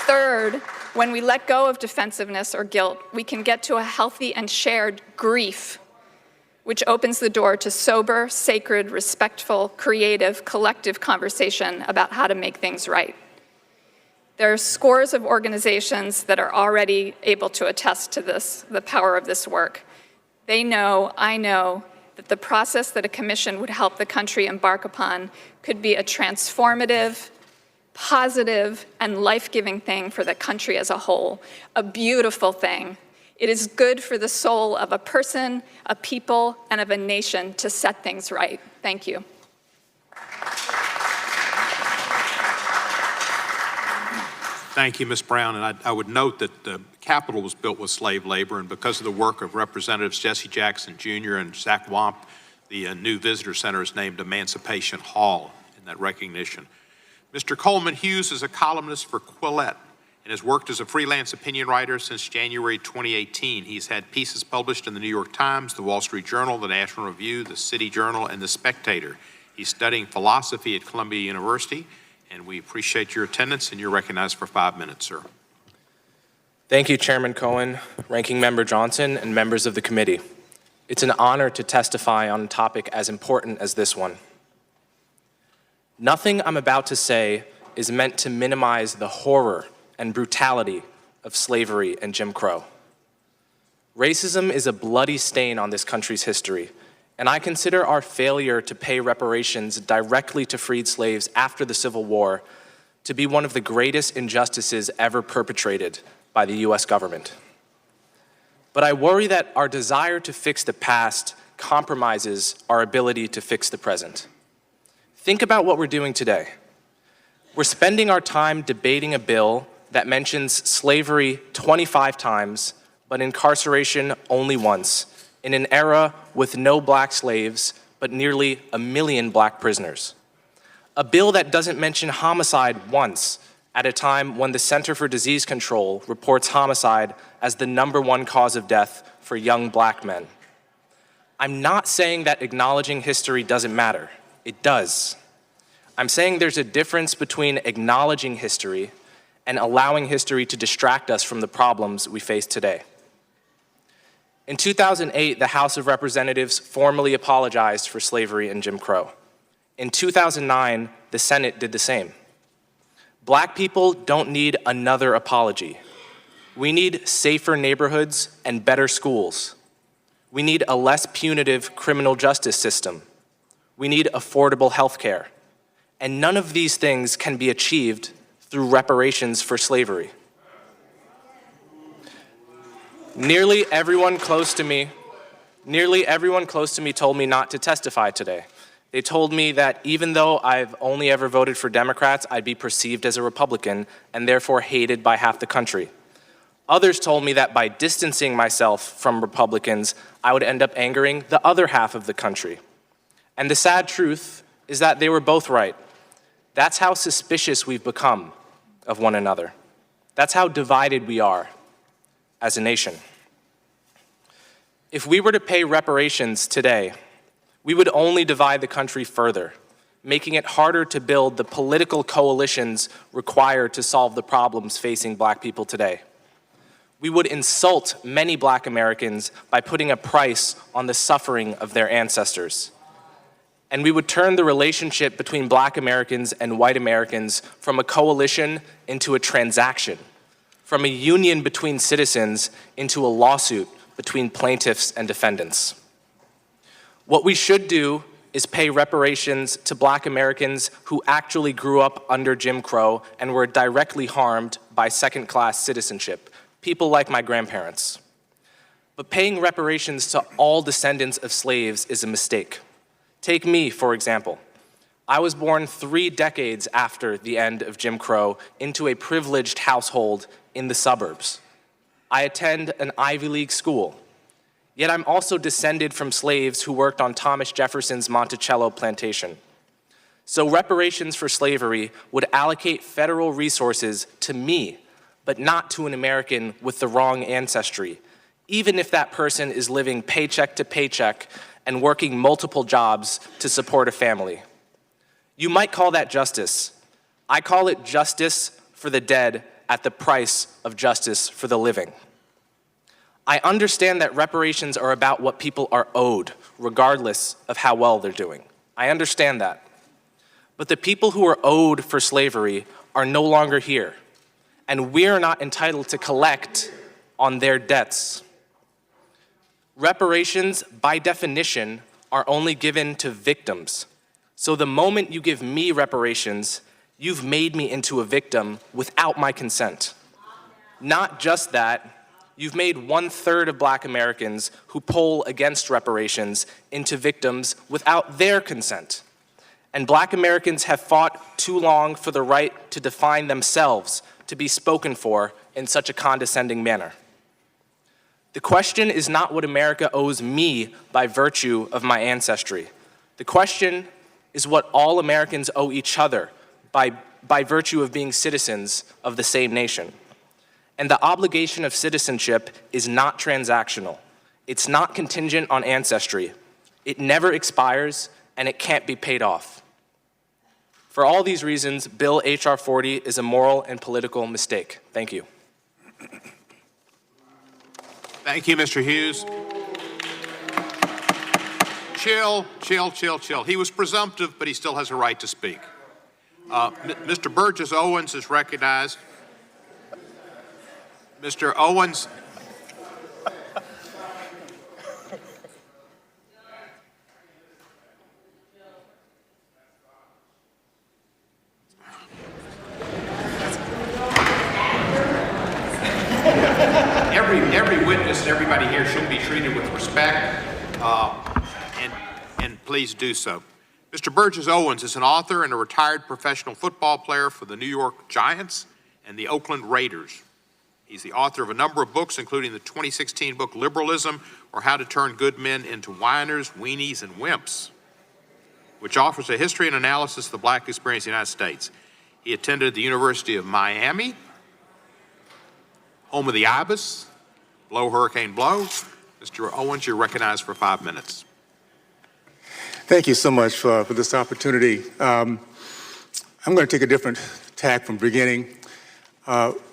Third, when we let go of defensiveness or guilt, we can get to a healthy and shared grief, which opens the door to sober, sacred, respectful, creative, collective conversation about how to make things right. There are scores of organizations that are already able to attest to this, the power of this work. They know, I know, that the process that a commission would help the country embark upon could be a transformative, positive and life-giving thing for the country as a whole, a beautiful thing. It is good for the soul of a person, a people, and of a nation to set things right. Thank you. Thank you, Ms. Brown. And I would note that the Capitol was built with slave labor, and because of the work of Representatives Jesse Jackson Jr. and Zach Wamp, the new visitor center is named Emancipation Hall in that recognition. Mr. Coleman Hughes is a columnist for Quillette and has worked as a freelance opinion writer since January 2018. He's had pieces published in the New York Times, the Wall Street Journal, the National Review, the City Journal, and the Spectator. He's studying philosophy at Columbia University, and we appreciate your attendance, and you're recognized for 5 minutes, sir. Thank you, Chairman Cohen, Ranking Member Johnson, and members of the committee. It's an honor to testify on a topic as important as this one. Nothing I'm about to say is meant to minimize the horror and brutality of slavery and Jim Crow. Racism is a bloody stain on this country's history, and I consider our failure to pay reparations directly to freed slaves after the Civil War to be one of the greatest injustices ever perpetrated by the U.S. government. But I worry that our desire to fix the past compromises our ability to fix the present. Think about what we're doing today. We're spending our time debating a bill that mentions slavery 25 times, but incarceration only once, in an era with no black slaves, but nearly 1 million black prisoners. A bill that doesn't mention homicide once, at a time when the Center for Disease Control reports homicide as the #1 cause of death for young black men. I'm not saying that acknowledging history doesn't matter. It does. I'm saying there's a difference between acknowledging history and allowing history to distract us from the problems we face today. In 2008, the House of Representatives formally apologized for slavery and Jim Crow. In 2009, the Senate did the same. Black people don't need another apology. We need safer neighborhoods and better schools. We need a less punitive criminal justice system. We need affordable health care. And none of these things can be achieved through reparations for slavery. Nearly everyone close to me told me not to testify today. They told me that even though I've only ever voted for Democrats, I'd be perceived as a Republican and therefore hated by half the country. Others told me that by distancing myself from Republicans, I would end up angering the other half of the country. And the sad truth is that they were both right. That's how suspicious we've become of one another. That's how divided we are as a nation. If we were to pay reparations today, we would only divide the country further, making it harder to build the political coalitions required to solve the problems facing black people today. We would insult many black Americans by putting a price on the suffering of their ancestors. And we would turn the relationship between black Americans and white Americans from a coalition into a transaction, from a union between citizens into a lawsuit between plaintiffs and defendants. What we should do is pay reparations to black Americans who actually grew up under Jim Crow and were directly harmed by second-class citizenship, people like my grandparents. But paying reparations to all descendants of slaves is a mistake. Take me, for example. I was born 3 decades after the end of Jim Crow into a privileged household in the suburbs. I attend an Ivy League school. Yet I'm also descended from slaves who worked on Thomas Jefferson's Monticello plantation. So reparations for slavery would allocate federal resources to me, but not to an American with the wrong ancestry, even if that person is living paycheck to paycheck and working multiple jobs to support a family. You might call that justice. I call it justice for the dead at the price of justice for the living. I understand that reparations are about what people are owed, regardless of how well they're doing. I understand that. But the people who are owed for slavery are no longer here, and we're not entitled to collect on their debts. Reparations, by definition, are only given to victims. So the moment you give me reparations, You've made me into a victim without my consent. Not just that, you've made 1/3 of Black Americans who poll against reparations into victims without their consent. And Black Americans have fought too long for the right to define themselves, to be spoken for in such a condescending manner. The question is not what America owes me by virtue of my ancestry. The question is what all Americans owe each other by virtue of being citizens of the same nation. And the obligation of citizenship is not transactional. It's not contingent on ancestry. It never expires, and it can't be paid off. For all these reasons, Bill H.R. 40 is a moral and political mistake. Thank you. Thank you, Mr. Hughes. Chill, chill, chill, chill. He was presumptive, but he still has a right to speak. Mr. Burgess Owens is recognized. Mr. Owens. Every witness and everybody here should be treated with respect, and please do so. Mr. Burgess Owens is an author and a retired professional football player for the New York Giants and the Oakland Raiders. He's the author of a number of books, including the 2016 book Liberalism, or How to Turn Good Men into Whiners, Weenies, and Wimps, which offers a history and analysis of the Black experience in the United States. He attended the University of Miami, home of the Ibis, blow hurricane blow. Mr. Owens, you're recognized for 5 minutes. Thank you so much for this opportunity. I'm going to take a different tack from the beginning.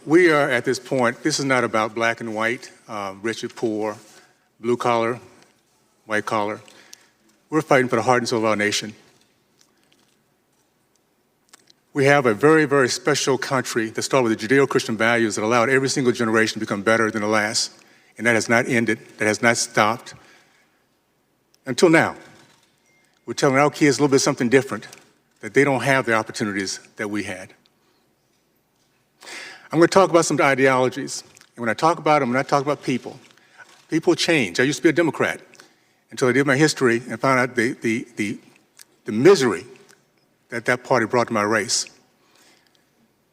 We are at this point, this is not about black and white, rich or poor, blue collar, white collar. We're fighting for the heart and soul of our nation. We have a very, very special country that started with the Judeo-Christian values that allowed every single generation to become better than the last. And that has not ended, that has not stopped until now. We're telling our kids a little bit something different, that they don't have the opportunities that we had. I'm going to talk about some ideologies. And when I talk about them, I'm not talking about people. People change. I used to be a Democrat until I did my history and found out the misery that that party brought to my race.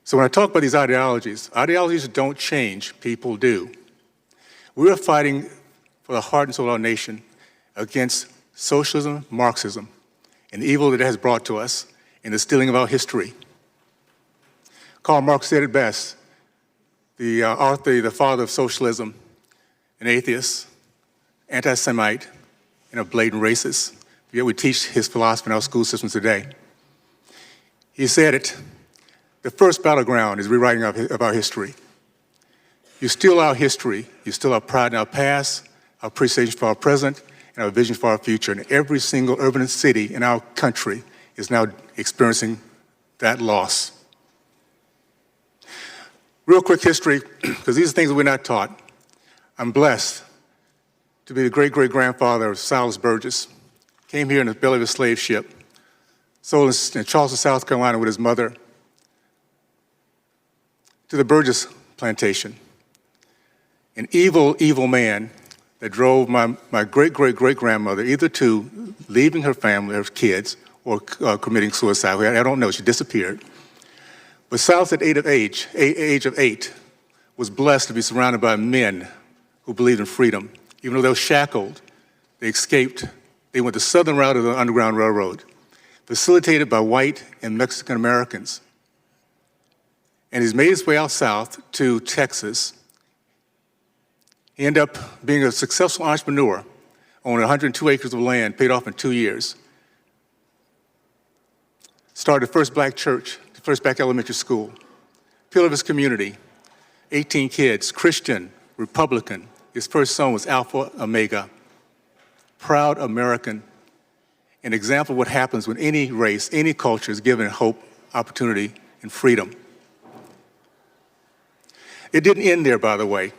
So when I talk about these ideologies don't change, people do. We're fighting for the heart and soul of our nation against socialism, Marxism, and the evil that it has brought to us and the stealing of our history. Karl Marx said it best, the father of socialism, an atheist, anti-Semite, and a blatant racist. Yet we teach his philosophy in our school systems today. He said it, the first battleground is rewriting of our history. You steal our history, you steal our pride in our past, our appreciation for our present, and our vision for our future. And every single urban city in our country is now experiencing that loss. Real quick history, because these are things that we're not taught. I'm blessed to be the great-great-grandfather of Silas Burgess. Came here in the belly of a slave ship, sold in Charleston, South Carolina with his mother to the Burgess plantation. An evil, evil man that drove my great-great-great-grandmother either to leaving her family, her kids, or committing suicide. I don't know, she disappeared. But Silas at age of 8, was blessed to be surrounded by men who believed in freedom. Even though they were shackled, they escaped. They went the southern route of the Underground Railroad, facilitated by white and Mexican Americans. And he's made his way out south to Texas. He ended up being a successful entrepreneur, owned 102 acres of land, paid off in 2 years. Started the first black church, the first black elementary school. Pillar of his community, 18 kids, Christian, Republican. His first son was Alpha Omega. Proud American, an example of what happens when any race, any culture is given hope, opportunity, and freedom. It didn't end there, by the way.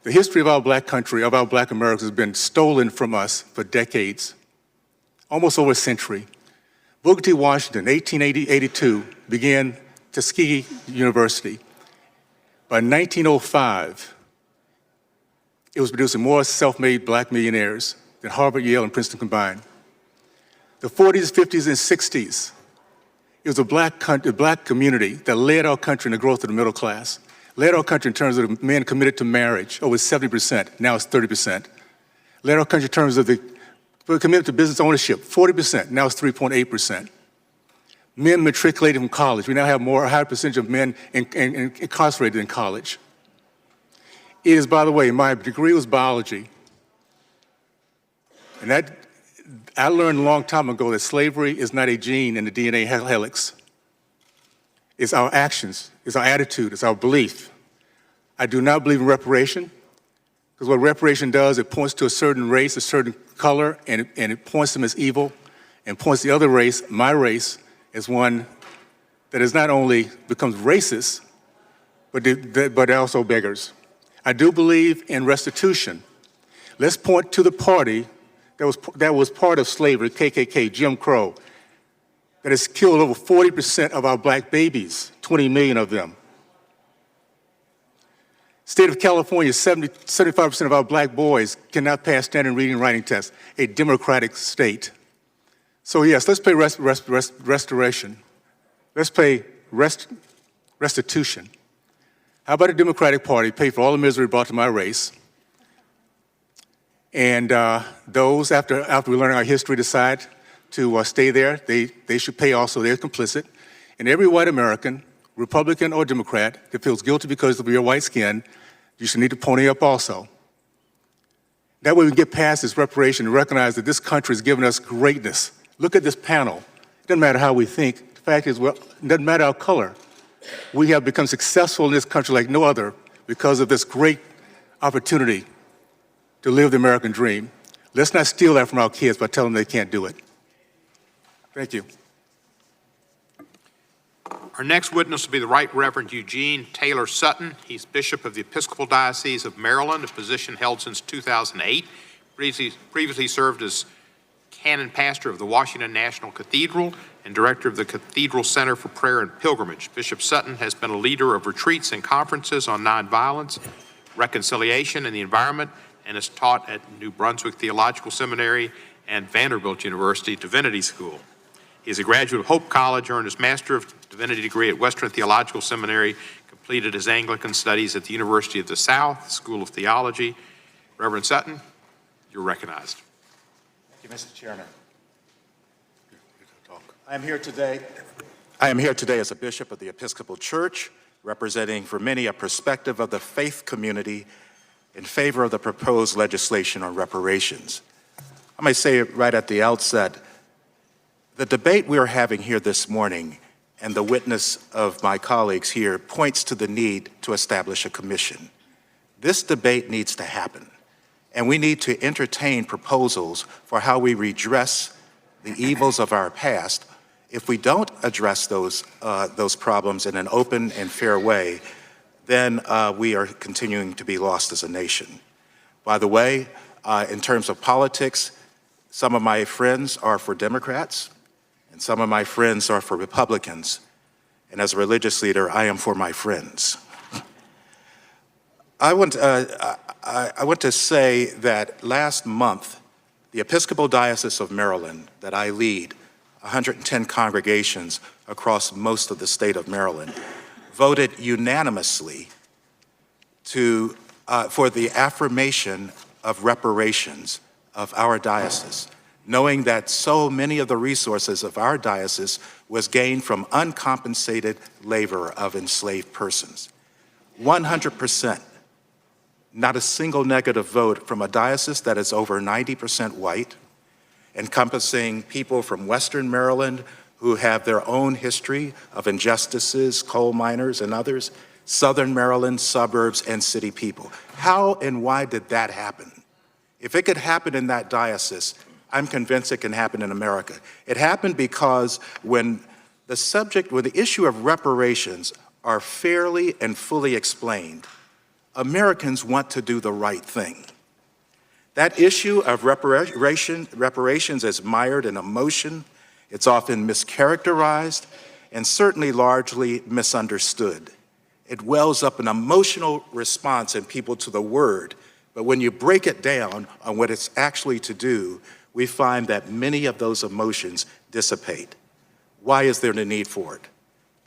The history of our black country, of our black Americans, has been stolen from us for decades, almost over a century. Booker T. Washington, 1882, began Tuskegee University. By 1905, it was producing more self-made black millionaires than Harvard, Yale, and Princeton combined. The 40s, 50s, and 60s, it was a black community that led our country in the growth of the middle class, led our country in terms of the men committed to marriage, over 70%, now it's 30%. Led our country in terms of the committed to business ownership, 40%, now it's 3.8%. Men matriculated from college. We now have a higher percentage of men incarcerated in college. It is, by the way, my degree was biology. And I learned a long time ago that slavery is not a gene in the DNA helix. It's our actions, it's our attitude, it's our belief. I do not believe in reparation, because what reparation does, it points to a certain race, a certain color, and it points them as evil, and points the other race, my race, as one that is not only becomes racist, but also beggars. I do believe in restitution. Let's point to the party that was part of slavery, KKK, Jim Crow, that has killed over 40% of our black babies, 20 million of them. State of California, 75% of our black boys cannot pass standard reading and writing tests, a democratic state. So yes, let's pay restoration. Let's pay restitution. How about a Democratic Party pay for all the misery brought to my race? And those, after we learn our history, decide to stay there, they should pay also. They're complicit. And every white American, Republican or Democrat, that feels guilty because of your white skin, you should need to pony up also. That way we can get past this reparation and recognize that this country has given us greatness. Look at this panel. It doesn't matter how we think. The fact is, well, it doesn't matter our color. We have become successful in this country like no other because of this great opportunity to live the American dream. Let's not steal that from our kids by telling them they can't do it. Thank you. Our next witness will be the Right Reverend Eugene Taylor Sutton. He's Bishop of the Episcopal Diocese of Maryland, a position held since 2008. Previously served as Canon Pastor of the Washington National Cathedral and Director of the Cathedral Center for Prayer and Pilgrimage. Bishop Sutton has been a leader of retreats and conferences on nonviolence, reconciliation, and the environment, and has taught at New Brunswick Theological Seminary and Vanderbilt University Divinity School. He is a graduate of Hope College, earned his Master of Divinity degree at Western Theological Seminary, completed his Anglican studies at the University of the South School of Theology. Reverend Sutton, you're recognized. Thank you, Mr. Chairman. I am here today as a bishop of the Episcopal Church, representing for many a perspective of the faith community in favor of the proposed legislation on reparations. I might say right at the outset, the debate we are having here this morning and the witness of my colleagues here points to the need to establish a commission. This debate needs to happen, and we need to entertain proposals for how we redress the evils of our past. If we don't address those problems in an open and fair way, then we are continuing to be lost as a nation. By the way, in terms of politics, some of my friends are for Democrats, and some of my friends are for Republicans. And as a religious leader, I am for my friends. I want to say that last month, the Episcopal Diocese of Maryland that I lead, 110 congregations across most of the state of Maryland, voted unanimously for the affirmation of reparations of our diocese, knowing that so many of the resources of our diocese was gained from uncompensated labor of enslaved persons. 100%, not a single negative vote from a diocese that is over 90% white, encompassing people from Western Maryland who have their own history of injustices, coal miners and others, Southern Maryland, suburbs, and city people. How and why did that happen? If it could happen in that diocese, I'm convinced it can happen in America. It happened because when the issue of reparations are fairly and fully explained, Americans want to do the right thing. That issue of reparations is mired in emotion. It's often mischaracterized, and certainly largely misunderstood. It wells up an emotional response in people to the word, but when you break it down on what it's actually to do, we find that many of those emotions dissipate. Why is there the need for it?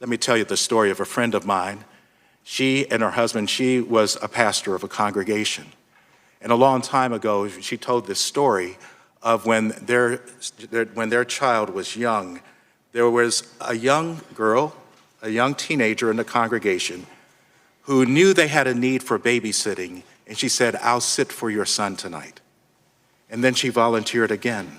Let me tell you the story of a friend of mine. She and her husband, she was a pastor of a congregation. And a long time ago, she told this story of when their child was young. There was a young girl, a young teenager in the congregation who knew they had a need for babysitting, and she said, "I'll sit for your son tonight." And then she volunteered again.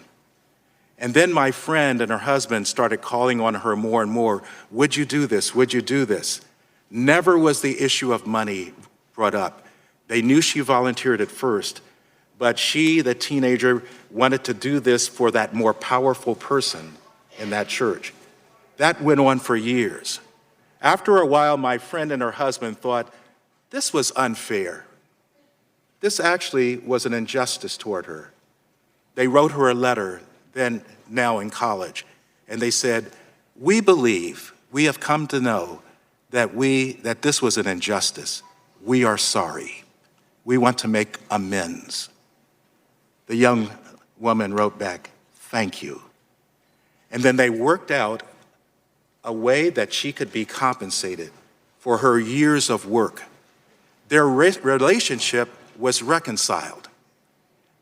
And then my friend and her husband started calling on her more and more. "Would you do this? Would you do this?" Never was the issue of money brought up. They knew she volunteered at first, but she, the teenager, wanted to do this for that more powerful person in that church. That went on for years. After a while, my friend and her husband thought, this was unfair. This actually was an injustice toward her. They wrote her a letter, now in college, and they said, "We believe, we have come to know that this was an injustice. We are sorry. We want to make amends." The young woman wrote back, "Thank you." And then they worked out a way that she could be compensated for her years of work. Their relationship was reconciled.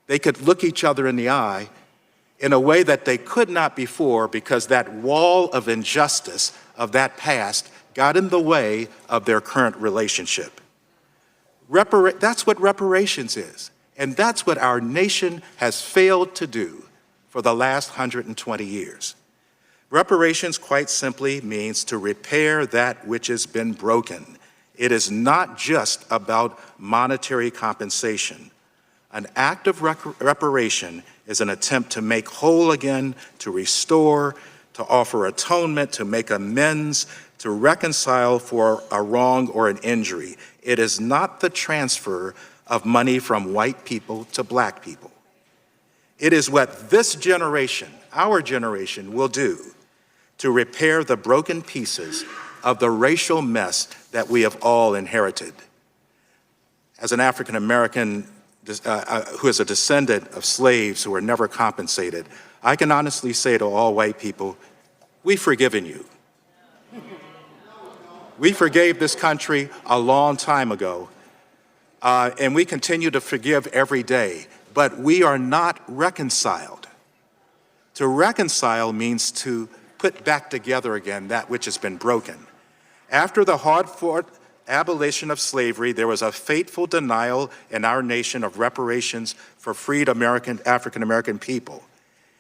They could look each other in the eye in a way that they could not before, because that wall of injustice of that past got in the way of their current relationship. That's what reparations is. And that's what our nation has failed to do for the last 120 years. Reparations, quite simply, means to repair that which has been broken. It is not just about monetary compensation. An act of reparation is an attempt to make whole again, to restore, to offer atonement, to make amends, to reconcile for a wrong or an injury. It is not the transfer of money from white people to black people. It is what this generation, our generation, will do to repair the broken pieces of the racial mess that we have all inherited. As an African American who is a descendant of slaves who were never compensated, I can honestly say to all white people, we've forgiven you. We forgave this country a long time ago, and we continue to forgive every day, but we are not reconciled. To reconcile means to put back together again that which has been broken. After the hard-fought abolition of slavery, there was a fateful denial in our nation of reparations for freed African American people,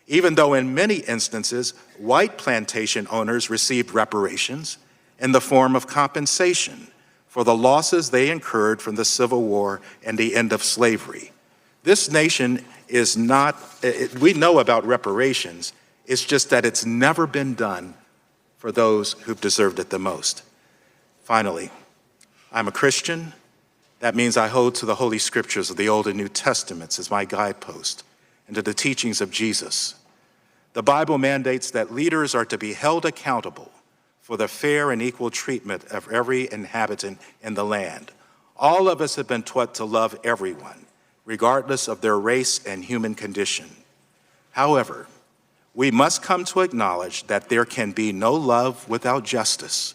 even though in many instances, white plantation owners received reparations in the form of compensation for the losses they incurred from the Civil War and the end of slavery. This nation is not, we know about reparations, it's just that it's never been done for those who've deserved it the most. Finally, I'm a Christian. That means I hold to the Holy Scriptures of the Old and New Testaments as my guidepost and to the teachings of Jesus. The Bible mandates that leaders are to be held accountable for the fair and equal treatment of every inhabitant in the land. All of us have been taught to love everyone, regardless of their race and human condition. However, we must come to acknowledge that there can be no love without justice,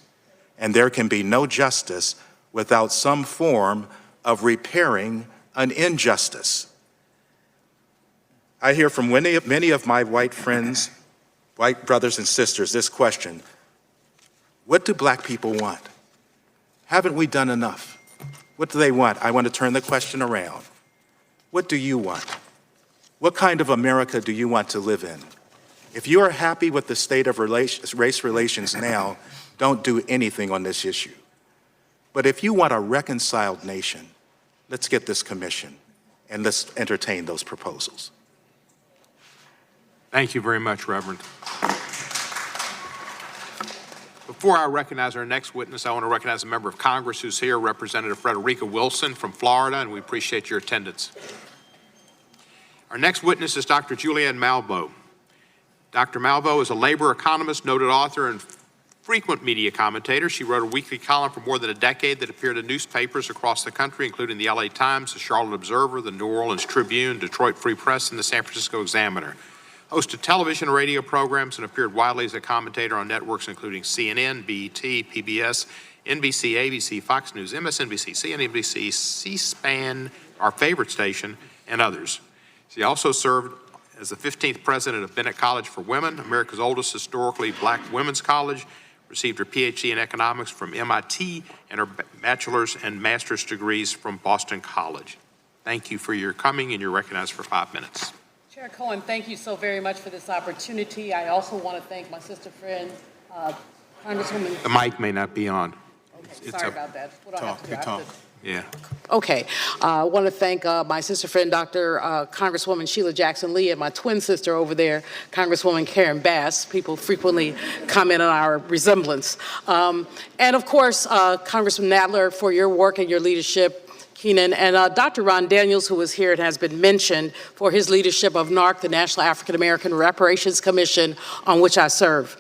and there can be no justice without some form of repairing an injustice. I hear from many of my white friends, white brothers and sisters, this question: what do black people want? Haven't we done enough? What do they want? I want to turn the question around. What do you want? What kind of America do you want to live in? If you are happy with the state of race relations now, don't do anything on this issue. But if you want a reconciled nation, let's get this commission and let's entertain those proposals. Thank you very much, Reverend. Before I recognize our next witness, I want to recognize a member of Congress who's here, Representative Frederica Wilson from Florida, and we appreciate your attendance. Our next witness is Dr. Julianne Malveaux. Dr. Malveaux is a labor economist, noted author, and frequent media commentator. She wrote a weekly column for more than a decade that appeared in newspapers across the country, including the LA Times, the Charlotte Observer, the New Orleans Tribune, Detroit Free Press, and the San Francisco Examiner. Hosted television and radio programs and appeared widely as a commentator on networks including CNN, BET, PBS, NBC, ABC, Fox News, MSNBC, CNBC, C-SPAN, our favorite station, and others. She also served as the 15th president of Bennett College for Women, America's oldest historically black women's college, received her PhD in economics from MIT and her bachelor's and master's degrees from Boston College. Thank you for your coming, and you're recognized for 5 minutes. Chair Cohen, thank you so very much for this opportunity. I also want to thank my sister friend, Congresswoman. The mic may not be on. Okay, sorry about that. What do I have to do? I have to- Yeah. Okay, I want to thank my sister friend, Dr. Congresswoman Sheila Jackson Lee, and my twin sister over there, Congresswoman Karen Bass. People frequently comment on our resemblance. And of course, Congressman Nadler, for your work and your leadership, Keenan, and Dr. Ron Daniels, who was here and has been mentioned for his leadership of NARC, the National African American Reparations Commission, on which I serve.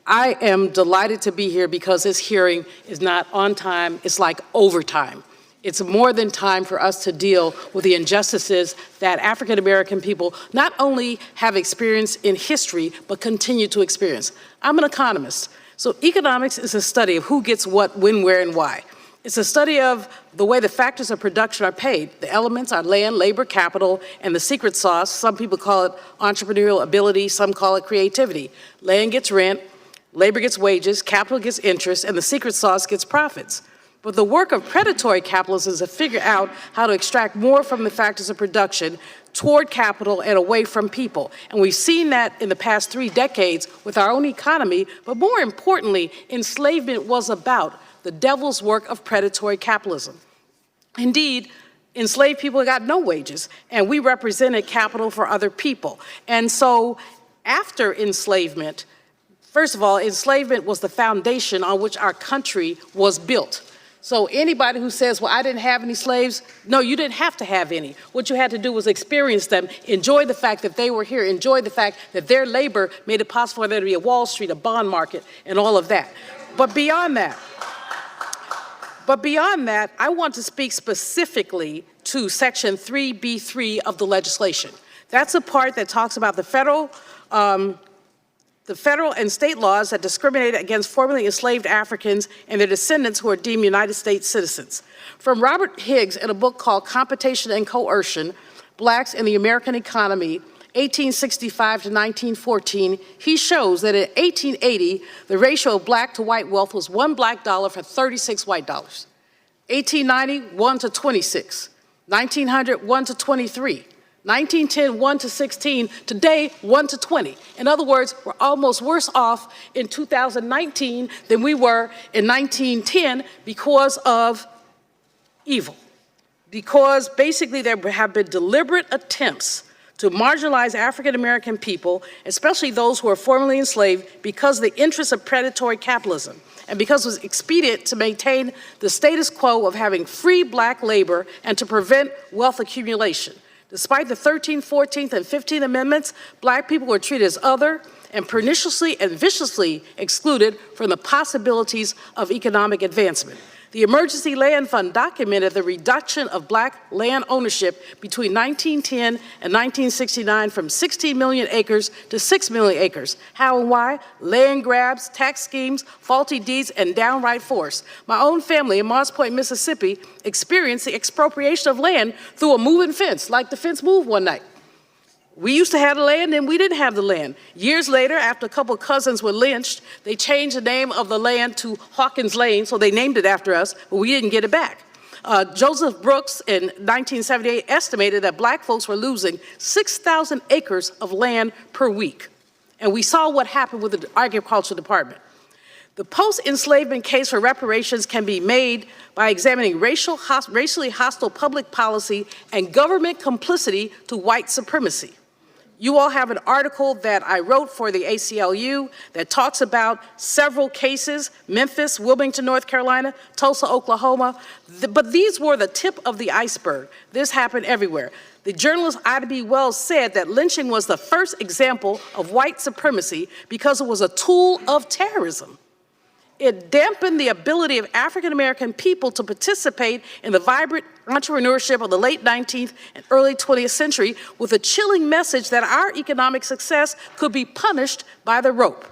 I am delighted to be here because this hearing is not on time, it's like overtime. It's more than time for us to deal with the injustices that African American people not only have experienced in history, but continue to experience. I'm an economist, so economics is a study of who gets what, when, where, and why. It's a study of the way the factors of production are paid. The elements are land, labor, capital, and the secret sauce. Some people call it entrepreneurial ability, some call it creativity. Land gets rent, labor gets wages, capital gets interest, and the secret sauce gets profits. But the work of predatory capitalism is to figure out how to extract more from the factors of production toward capital and away from people. And we've seen that in the past 3 decades with our own economy, but more importantly, enslavement was about the devil's work of predatory capitalism. Indeed, enslaved people got no wages, and we represented capital for other people. And so after enslavement, first of all, enslavement was the foundation on which our country was built. So anybody who says, well, I didn't have any slaves, no, you didn't have to have any. What you had to do was experience them, enjoy the fact that they were here, enjoy the fact that their labor made it possible for there to be a Wall Street, a bond market, and all of that. But beyond that, I want to speak specifically to Section 3B3 of the legislation. That's a part that talks about the federal and state laws that discriminate against formerly enslaved Africans and their descendants who are deemed United States citizens. From Robert Higgs in a book called Competition and Coercion, Blacks in the American Economy, 1865 to 1914, he shows that in 1880, the ratio of black to white wealth was $1 black dollar for 36 white dollars. 1890, 1 to 26. 1900, 1 to 23. 1910, 1 to 16. Today, 1 to 20. In other words, we're almost worse off in 2019 than we were in 1910 because of evil. Because basically there have been deliberate attempts to marginalize African American people, especially those who are formerly enslaved, because of the interests of predatory capitalism, and because it was expedient to maintain the status quo of having free black labor and to prevent wealth accumulation. Despite the 13th, 14th, and 15th Amendments, black people were treated as other and perniciously and viciously excluded from the possibilities of economic advancement. The Emergency Land Fund documented the reduction of black land ownership between 1910 and 1969 from 16 million acres to 6 million acres. How and why? Land grabs, tax schemes, faulty deeds, and downright force. My own family in Moss Point, Mississippi experienced the expropriation of land through a moving fence, like the fence moved one night. We used to have the land, and we didn't have the land. Years later, after a couple of cousins were lynched, they changed the name of the land to Hawkins Lane, so they named it after us, but we didn't get it back. Joseph Brooks in 1978 estimated that black folks were losing 6,000 acres of land per week. And we saw what happened with the Agriculture Department. The post-enslavement case for reparations can be made by examining racially hostile public policy and government complicity to white supremacy. You all have an article that I wrote for the ACLU that talks about several cases, Memphis, Wilmington, North Carolina, Tulsa, Oklahoma, but these were the tip of the iceberg. This happened everywhere. The journalist Ida B. Wells said that lynching was the first example of white supremacy because it was a tool of terrorism. It dampened the ability of African American people to participate in the vibrant entrepreneurship of the late 19th and early 20th century with a chilling message that our economic success could be punished by the rope.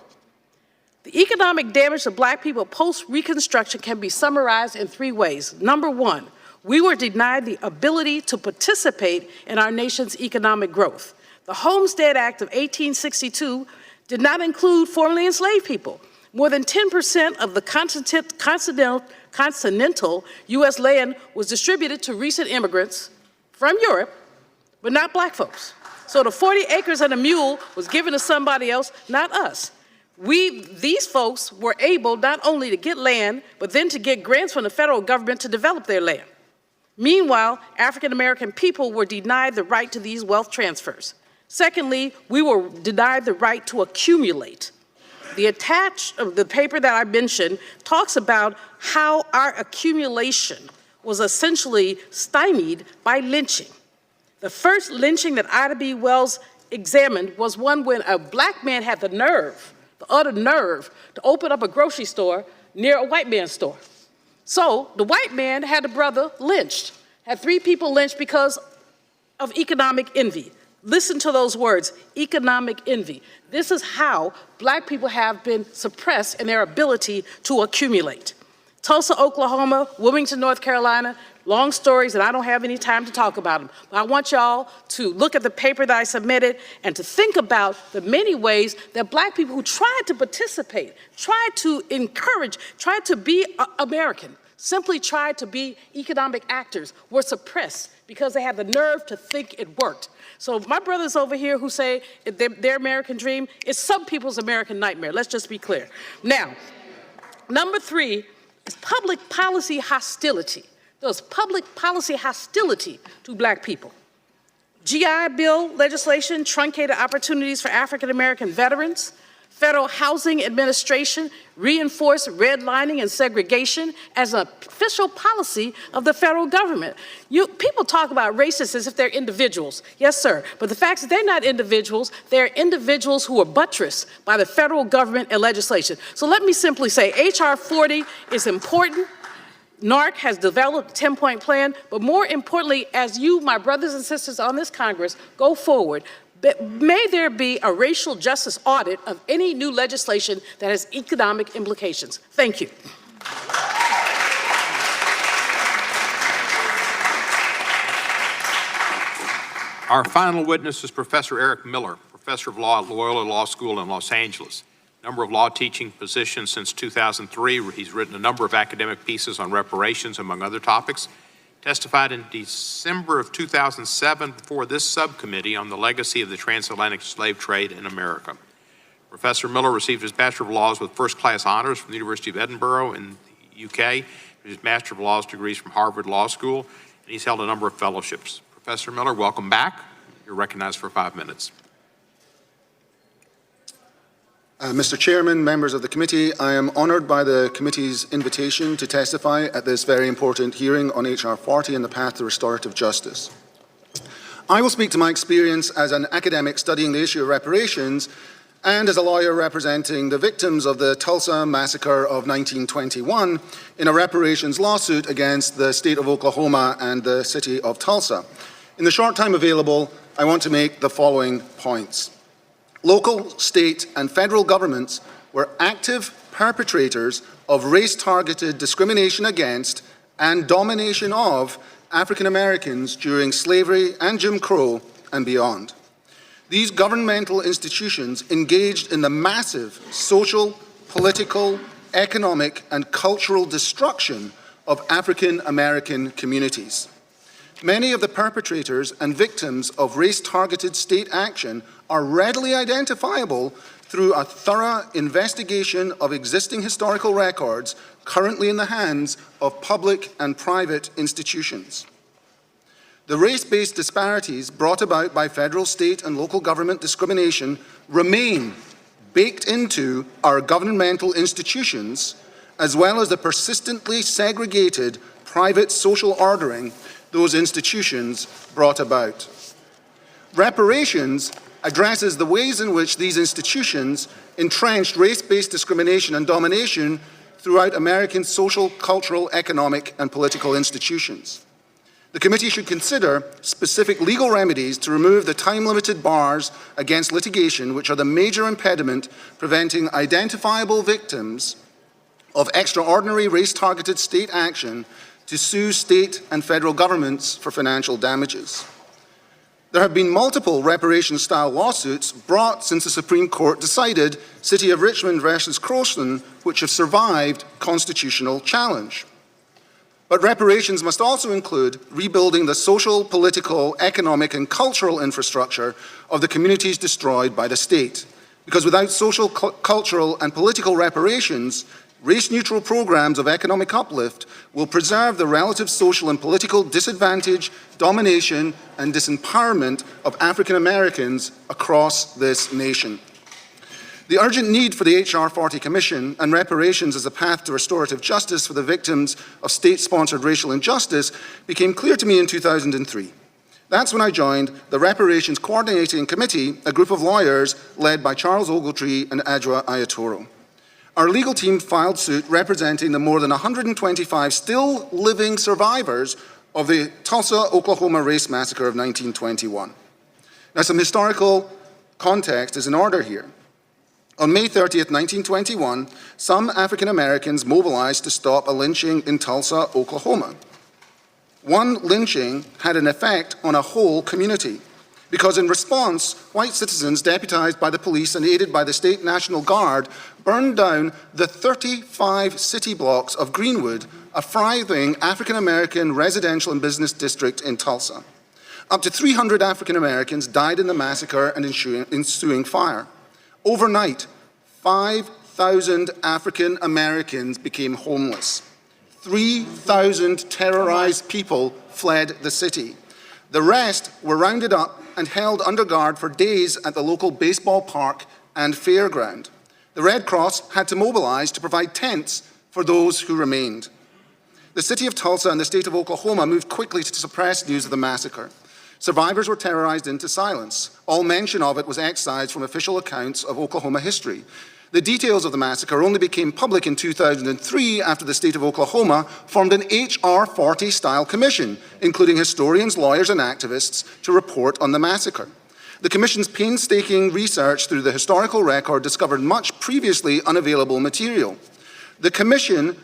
The economic damage to Black people post-Reconstruction can be summarized in 3 ways. Number 1, we were denied the ability to participate in our nation's economic growth. The Homestead Act of 1862 did not include formerly enslaved people. More than 10% of the continental U.S. land was distributed to recent immigrants from Europe, but not Black folks. So the 40 acres and a mule was given to somebody else, not us. These folks were able not only to get land, but then to get grants from the federal government to develop their land. Meanwhile, African American people were denied the right to these wealth transfers. Secondly, we were denied the right to accumulate. The paper that I mentioned talks about how our accumulation was essentially stymied by lynching. The first lynching that Ida B. Wells examined was one when a Black man had the utter nerve to open up a grocery store near a white man's store. So the white man had a brother lynched, had 3 people lynched because of economic envy. Listen to those words, economic envy. This is how Black people have been suppressed in their ability to accumulate. Tulsa, Oklahoma, Wilmington, North Carolina, long stories, and I don't have any time to talk about them. But I want y'all to look at the paper that I submitted and to think about the many ways that Black people who tried to participate, tried to encourage, tried to be American, simply tried to be economic actors, were suppressed because they had the nerve to think it worked. So my brothers over here who say their American dream is some people's American nightmare. Let's just be clear. Now, number 3 is public policy hostility. There's public policy hostility to Black people. GI Bill legislation truncated opportunities for African American veterans. Federal Housing Administration reinforced redlining and segregation as an official policy of the federal government. People talk about racists as if they're individuals. Yes, sir. But the fact is they're not individuals. They're individuals who are buttressed by the federal government and legislation. So let me simply say, H.R. 40 is important. NARC has developed a 10-point plan, but more importantly, as you, my brothers and sisters on this Congress, go forward, may there be a racial justice audit of any new legislation that has economic implications. Thank you. Our final witness is Professor Eric Miller, Professor of Law at Loyola Law School in Los Angeles. Number of law teaching positions since 2003. He's written a number of academic pieces on reparations, among other topics. Testified in December of 2007 before this subcommittee on the legacy of the transatlantic slave trade in America. Professor Miller received his Bachelor of Laws with first-class honors from the University of Edinburgh in the UK, his Master of Laws degrees from Harvard Law School, and he's held a number of fellowships. Professor Miller, welcome back. You're recognized for 5 minutes. Mr. Chairman, members of the committee, I am honoured by the committee's invitation to testify at this very important hearing on H.R. 40 and the path to restorative justice. I will speak to my experience as an academic studying the issue of reparations and as a lawyer representing the victims of the Tulsa Massacre of 1921 in a reparations lawsuit against the state of Oklahoma and the city of Tulsa. In the short time available, I want to make the following points. Local, state, and federal governments were active perpetrators of race-targeted discrimination against and domination of African Americans during slavery and Jim Crow and beyond. These governmental institutions engaged in the massive social, political, economic, and cultural destruction of African American communities. Many of the perpetrators and victims of race-targeted state action are readily identifiable through a thorough investigation of existing historical records currently in the hands of public and private institutions. The race-based disparities brought about by federal, state, and local government discrimination remain baked into our governmental institutions, as well as the persistently segregated private social ordering those institutions brought about. Reparations addresses the ways in which these institutions entrenched race-based discrimination and domination throughout American social, cultural, economic, and political institutions. The committee should consider specific legal remedies to remove the time-limited bars against litigation, which are the major impediment preventing identifiable victims of extraordinary race-targeted state action to sue state and federal governments for financial damages. There have been multiple reparations-style lawsuits brought since the Supreme Court decided City of Richmond versus Croston, which have survived constitutional challenge. But reparations must also include rebuilding the social, political, economic, and cultural infrastructure of the communities destroyed by the state. Because without social, cultural, and political reparations, race-neutral programs of economic uplift will preserve the relative social and political disadvantage, domination, and disempowerment of African Americans across this nation. The urgent need for the H.R. 40 Commission and reparations as a path to restorative justice for the victims of state-sponsored racial injustice became clear to me in 2003. That's when I joined the Reparations Coordinating Committee, a group of lawyers led by Charles Ogletree and Adjoa Ayatoro. Our legal team filed suit representing the more than 125 still living survivors of the Tulsa, Oklahoma race massacre of 1921. Now, some historical context is in order here. On May 30th, 1921, some African Americans mobilized to stop a lynching in Tulsa, Oklahoma. One lynching had an effect on a whole community, because in response, white citizens deputized by the police and aided by the State National Guard burned down the 35 city blocks of Greenwood, a thriving African American residential and business district in Tulsa. Up to 300 African Americans died in the massacre and ensuing fire. Overnight, 5,000 African Americans became homeless. 3,000 terrorized people fled the city. The rest were rounded up and held under guard for days at the local baseball park and fairground. The Red Cross had to mobilize to provide tents for those who remained. The city of Tulsa and the state of Oklahoma moved quickly to suppress news of the massacre. Survivors were terrorized into silence. All mention of it was excised from official accounts of Oklahoma history. The details of the massacre only became public in 2003 after the state of Oklahoma formed an H.R. 40-style commission, including historians, lawyers, and activists, to report on the massacre. The commission's painstaking research through the historical record discovered much previously unavailable material. The commission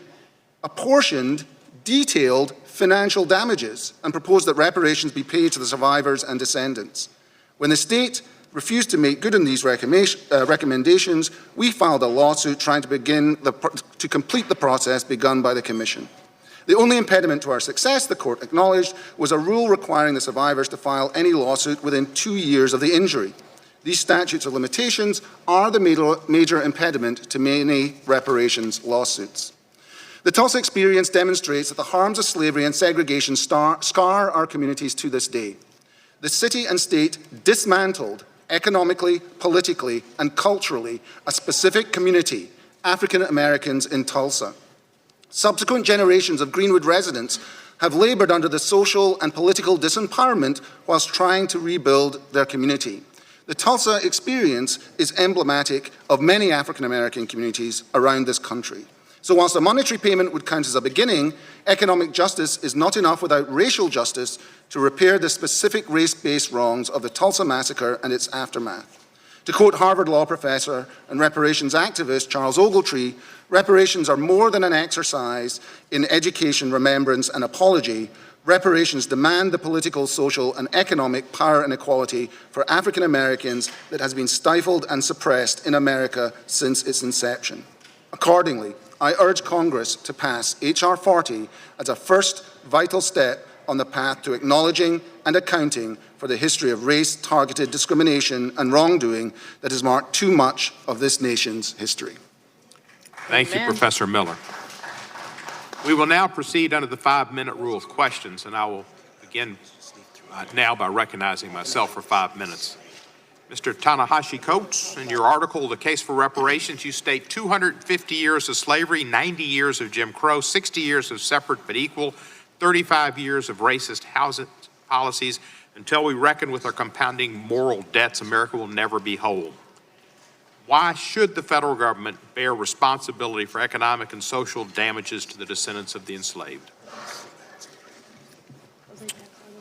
apportioned detailed financial damages and proposed that reparations be paid to the survivors and descendants. When the state refused to make good on these recommendations, we filed a lawsuit trying to complete the process begun by the Commission. The only impediment to our success, the court acknowledged, was a rule requiring the survivors to file any lawsuit within 2 years of the injury. These statutes of limitations are the major impediment to many reparations lawsuits. The Tulsa experience demonstrates that the harms of slavery and segregation scar our communities to this day. The city and state dismantled economically, politically, and culturally a specific community, African Americans in Tulsa. Subsequent generations of Greenwood residents have labored under the social and political disempowerment whilst trying to rebuild their community. The Tulsa experience is emblematic of many African American communities around this country. So whilst a monetary payment would count as a beginning, economic justice is not enough without racial justice to repair the specific race-based wrongs of the Tulsa massacre and its aftermath. To quote Harvard law professor and reparations activist Charles Ogletree, reparations are more than an exercise in education, remembrance, and apology. Reparations demand the political, social, and economic power and equality for African Americans that has been stifled and suppressed in America since its inception. Accordingly, I urge Congress to pass H.R. 40 as a first vital step on the path to acknowledging and accounting for the history of race-targeted discrimination and wrongdoing that has marked too much of this nation's history. Thank you, Professor Miller. We will now proceed under the 5-minute rule of questions, and I will begin now by recognizing myself for 5 minutes. Mr. Tanahashi Coates, in your article, The Case for Reparations, you state 250 years of slavery, 90 years of Jim Crow, 60 years of separate but equal, 35 years of racist housing policies. Until we reckon with our compounding moral debts, America will never be whole. Why should the federal government bear responsibility for economic and social damages to the descendants of the enslaved?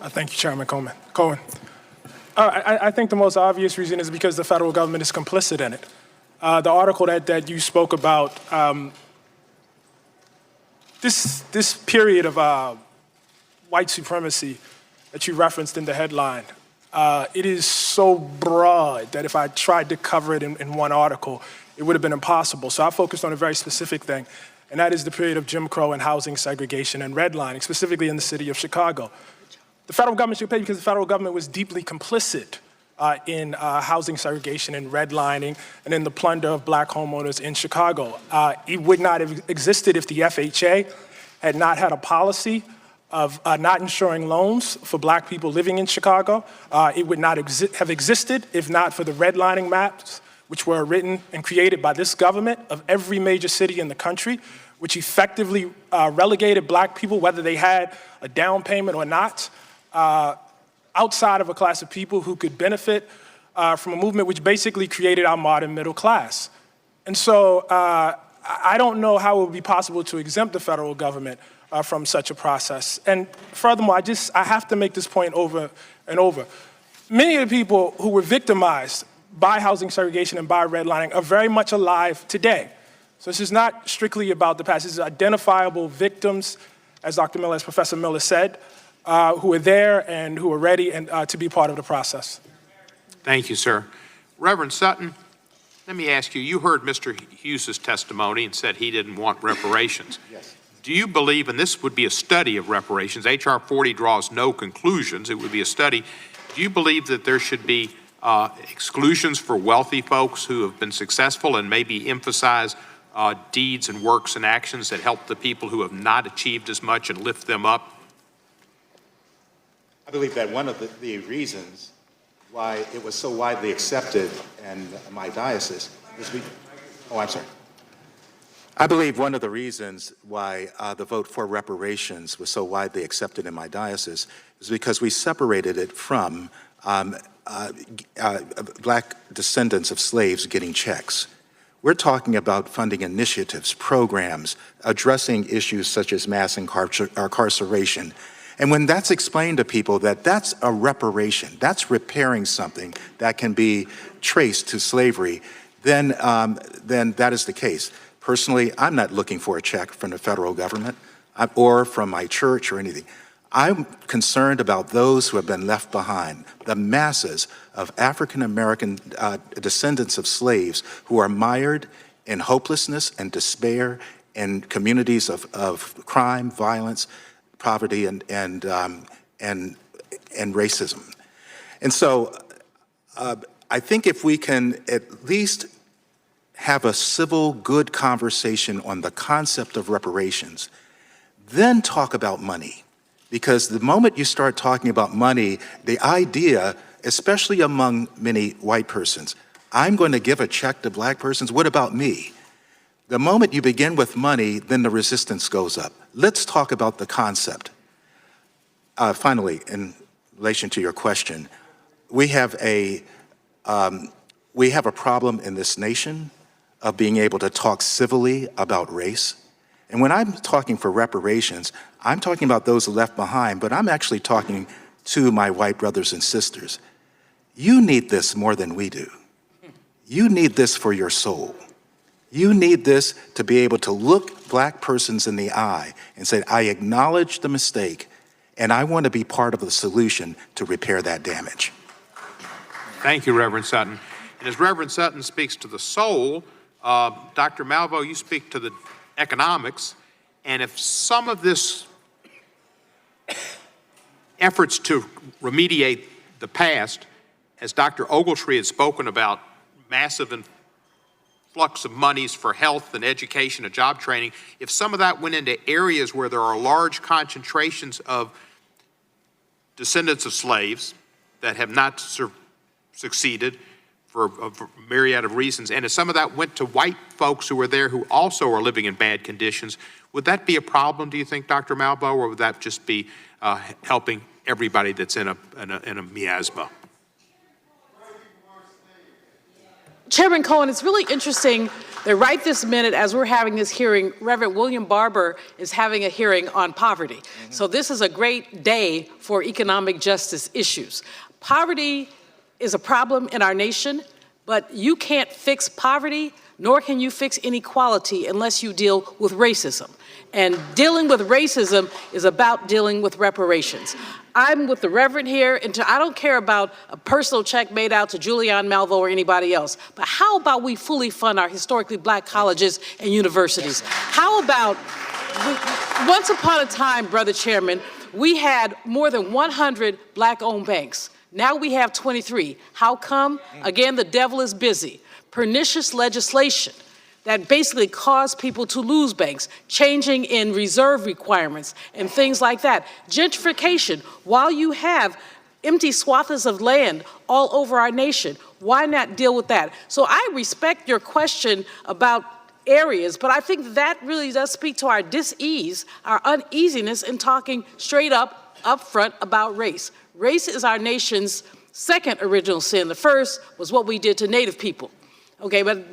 Thank you, Chairman Cohen. I think the most obvious reason is because the federal government is complicit in it. The article that you spoke about, this period of white supremacy that you referenced in the headline, it is so broad that if I tried to cover it in one article, it would have been impossible. So I focused on a very specific thing, and that is the period of Jim Crow and housing segregation and redlining, specifically in the city of Chicago. The federal government should pay because the federal government was deeply complicit in housing segregation and redlining and in the plunder of black homeowners in Chicago. It would not have existed if the FHA had not had a policy of not insuring loans for black people living in Chicago. It would not have existed if not for the redlining maps, which were written and created by this government of every major city in the country, which effectively relegated black people, whether they had a down payment or not, outside of a class of people who could benefit from a movement which basically created our modern middle class. And so I don't know how it would be possible to exempt the federal government from such a process. And furthermore, I have to make this point over and over. Many of the people who were victimized by housing segregation and by redlining are very much alive today. So this is not strictly about the past. This is identifiable victims, as Dr. Miller, as Professor Miller said, who are there and who are ready to be part of the process. Thank you, sir. Reverend Sutton, let me ask you, you heard Mr. Hughes' testimony and said he didn't want reparations. Yes. Do you believe, and this would be a study of reparations, H.R. 40 draws no conclusions, it would be a study, do you believe that there should be exclusions for wealthy folks who have been successful and maybe emphasize deeds and works and actions that help the people who have not achieved as much and lift them up? I believe that one of the reasons why it was so widely accepted in my diocese is I believe one of the reasons why the vote for reparations was so widely accepted in my diocese is because we separated it from black descendants of slaves getting checks. We're talking about funding initiatives, programs, addressing issues such as mass incarceration. And when that's explained to people that that's a reparation, that's repairing something that can be traced to slavery, then that is the case. Personally, I'm not looking for a check from the federal government or from my church or anything. I'm concerned about those who have been left behind, the masses of African-American descendants of slaves who are mired in hopelessness and despair in communities of crime, violence, poverty, and racism. And so I think if we can at least have a civil, good conversation on the concept of reparations, then talk about money. Because the moment you start talking about money, the idea, especially among many white persons, I'm going to give a check to black persons, what about me? The moment you begin with money, then the resistance goes up. Let's talk about the concept. Finally, in relation to your question, we have a problem in this nation of being able to talk civilly about race. And when I'm talking for reparations, I'm talking about those left behind, but I'm actually talking to my white brothers and sisters. You need this more than we do. You need this for your soul. You need this to be able to look black persons in the eye and say, I acknowledge the mistake, and I want to be part of the solution to repair that damage. Thank you, Reverend Sutton. And as Reverend Sutton speaks to the soul, Dr. Malvo, you speak to the economics, and if some of this efforts to remediate the past, as Dr. Ogletree had spoken about, massive influx of monies for health and education and job training, if some of that went into areas where there are large concentrations of descendants of slaves that have not succeeded for a myriad of reasons, and if some of that went to white folks who are there who also are living in bad conditions, would that be a problem, do you think, Dr. Malvo, or would that just be helping everybody that's in a miasma? Chairman Cohen, it's really interesting that right this minute, as we're having this hearing, Reverend William Barber is having a hearing on poverty. So this is a great day for economic justice issues. Poverty is a problem in our nation, but you can't fix poverty, nor can you fix inequality unless you deal with racism. And dealing with racism is about dealing with reparations. I'm with the Reverend here, and I don't care about a personal check made out to Julianne Malveaux or anybody else, but how about we fully fund our historically black colleges and universities? How about, once upon a time, Brother Chairman, we had more than 100 black-owned banks. Now we have 23. How come? Again, the devil is busy. Pernicious legislation that basically caused people to lose banks, changing in reserve requirements and things like that. Gentrification, while you have empty swaths of land all over our nation, why not deal with that? So I respect your question about areas, but I think that really does speak to our dis-ease, our uneasiness in talking straight up front about race. Race is our nation's second original sin. The first was what we did to Native people. Okay, but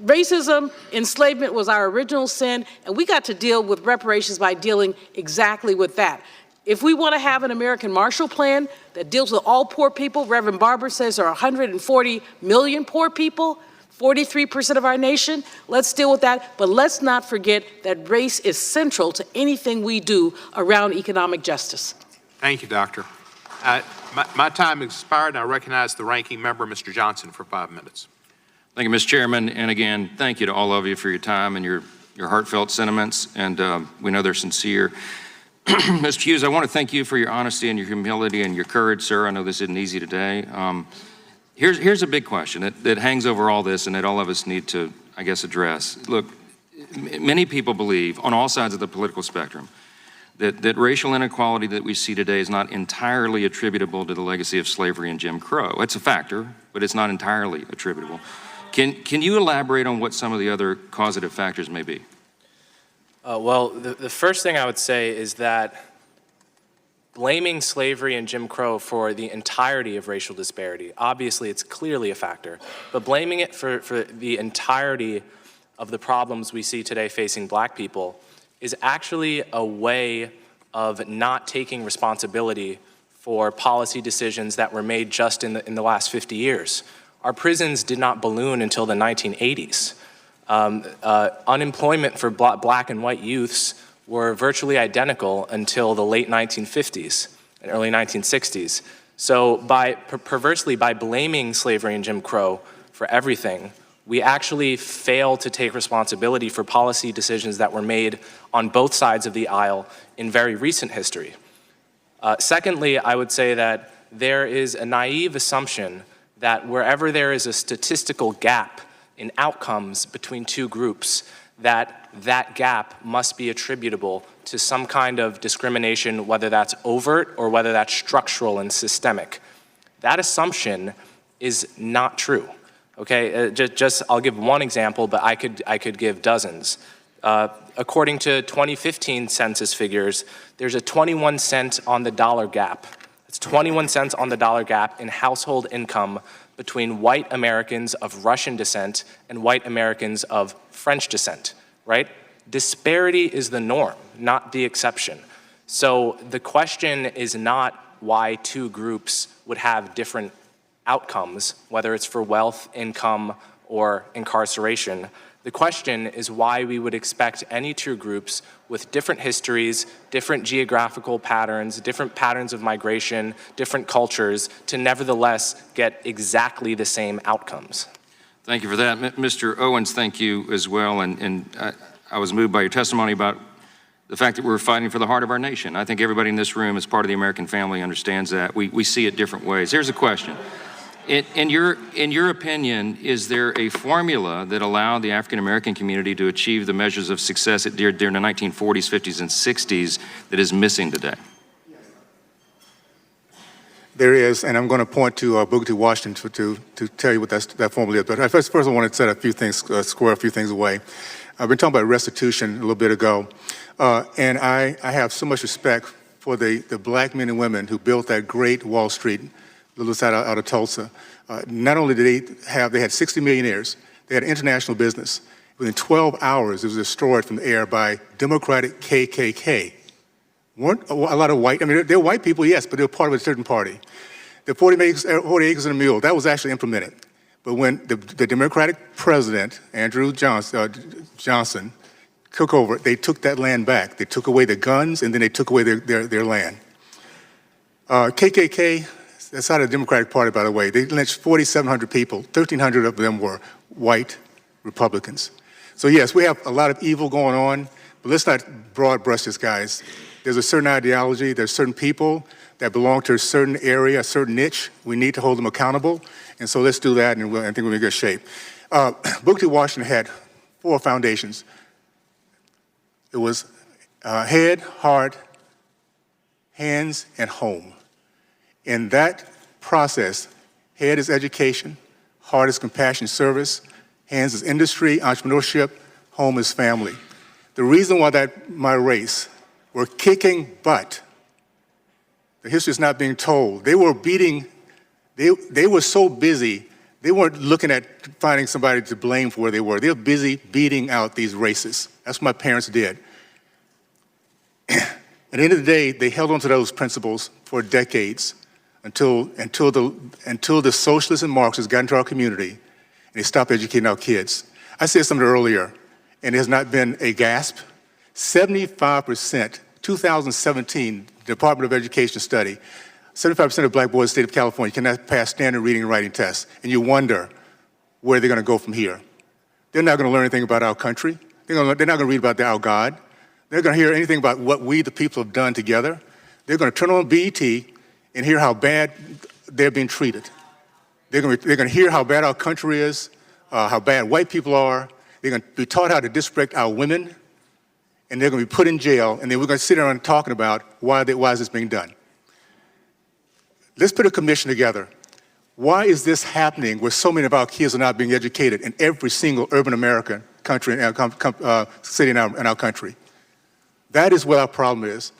racism, enslavement was our original sin, and we got to deal with reparations by dealing exactly with that. If we want to have an American Marshall Plan that deals with all poor people, Reverend Barber says there are 140 million poor people, 43% of our nation, let's deal with that, but let's not forget that race is central to anything we do around economic justice. Thank you, Doctor. My time expired, and I recognize the ranking member, Mr. Johnson, for 5 minutes. Thank you, Mr. Chairman, and again, thank you to all of you for your time and your heartfelt sentiments, and we know they're sincere. Mr. Hughes, I want to thank you for your honesty and your humility and your courage, sir. I know this isn't easy today. Here's a big question that hangs over all this and that all of us need to, I guess, address. Look, many people believe, on all sides of the political spectrum, that racial inequality that we see today is not entirely attributable to the legacy of slavery and Jim Crow. It's a factor, but it's not entirely attributable. Can you elaborate on what some of the other causative factors may be? Well, the first thing I would say is that blaming slavery and Jim Crow for the entirety of racial disparity, obviously it's clearly a factor, but blaming it for the entirety of the problems we see today facing black people is actually a way of not taking responsibility for policy decisions that were made just in the last 50 years. Our prisons did not balloon until the 1980s. Unemployment for black and white youths were virtually identical until the late 1950s and early 1960s. So perversely, by blaming slavery and Jim Crow for everything, we actually fail to take responsibility for policy decisions that were made on both sides of the aisle in very recent history. Secondly, I would say that there is a naive assumption that wherever there is a statistical gap in outcomes between two groups, that gap must be attributable to some kind of discrimination, whether that's overt or whether that's structural and systemic. That assumption is not true. Okay, I'll give one example, but I could give dozens. According to 2015 census figures, there's a 21 cent on the dollar gap. It's 21 cents on the dollar gap in household income between white Americans of Russian descent and white Americans of French descent, right? Disparity is the norm, not the exception. So the question is not why two groups would have different outcomes, whether it's for wealth, income, or incarceration. The question is why we would expect any two groups with different histories, different geographical patterns, different patterns of migration, different cultures, to nevertheless get exactly the same outcomes. Thank you for that. Mr. Owens, thank you as well. And I was moved by your testimony about the fact that we're fighting for the heart of our nation. I think everybody in this room, as part of the American family, understands that. We see it different ways. Here's a question. In your opinion, is there a formula that allowed the African-American community to achieve the measures of success during the 1940s, 50s, and 60s that is missing today? There is, and I'm going to point to Booker T. Washington to tell you what that formula is. But first I want to set a few things, square a few things away. I've been talking about restitution a little bit ago, and I have so much respect for the black men and women who built that great Wall Street little side out of Tulsa. Not only did they had 60 millionaires, they had international business. Within 12 hours, it was destroyed from the air by Democratic KKK. Weren't a lot of white, I mean, they're white people, yes, but they're part of a certain party. The 40 acres and a mule, that was actually implemented. But when the Democratic president, Andrew Johnson, took over, they took that land back. They took away the guns, and then they took away their land. KKK, that's not a Democratic Party, by the way. They lynched 4,700 people. 1,300 of them were white Republicans. So yes, we have a lot of evil going on, but let's not broad brush this, guys. There's a certain ideology, there's certain people that belong to a certain area, a certain niche. We need to hold them accountable, and so let's do that, and I think we'll be in good shape. Booker T. Washington had 4 foundations. It was head, heart, hands, and home. In that process, head is education, heart is compassion service, hands is industry, entrepreneurship, home is family. The reason why my race were kicking butt, the history is not being told. They were beating, they were so busy, they weren't looking at finding somebody to blame for where they were. They were busy beating out these racists. That's what my parents did. At the end of the day, they held on to those principles for decades until the socialists and Marxists got into our community and they stopped educating our kids. I said something earlier, and it has not been a gasp. 75%, 2017, Department of Education study, 75% of black boys in the state of California cannot pass standard reading and writing tests, and you wonder where they're going to go from here. They're not going to learn anything about our country. They're not going to read about our God. They're going to hear anything about what we, the people, have done together. They're going to turn on BET and hear how bad they're being treated. They're going to hear how bad our country is, how bad white people are. They're going to be taught how to disrespect our women, and they're going to be put in jail, and then we're going to sit around talking about why is this being done. Let's put a commission together. Why is this happening where so many of our kids are not being educated in every single urban American country, city in our country? That is what our problem is.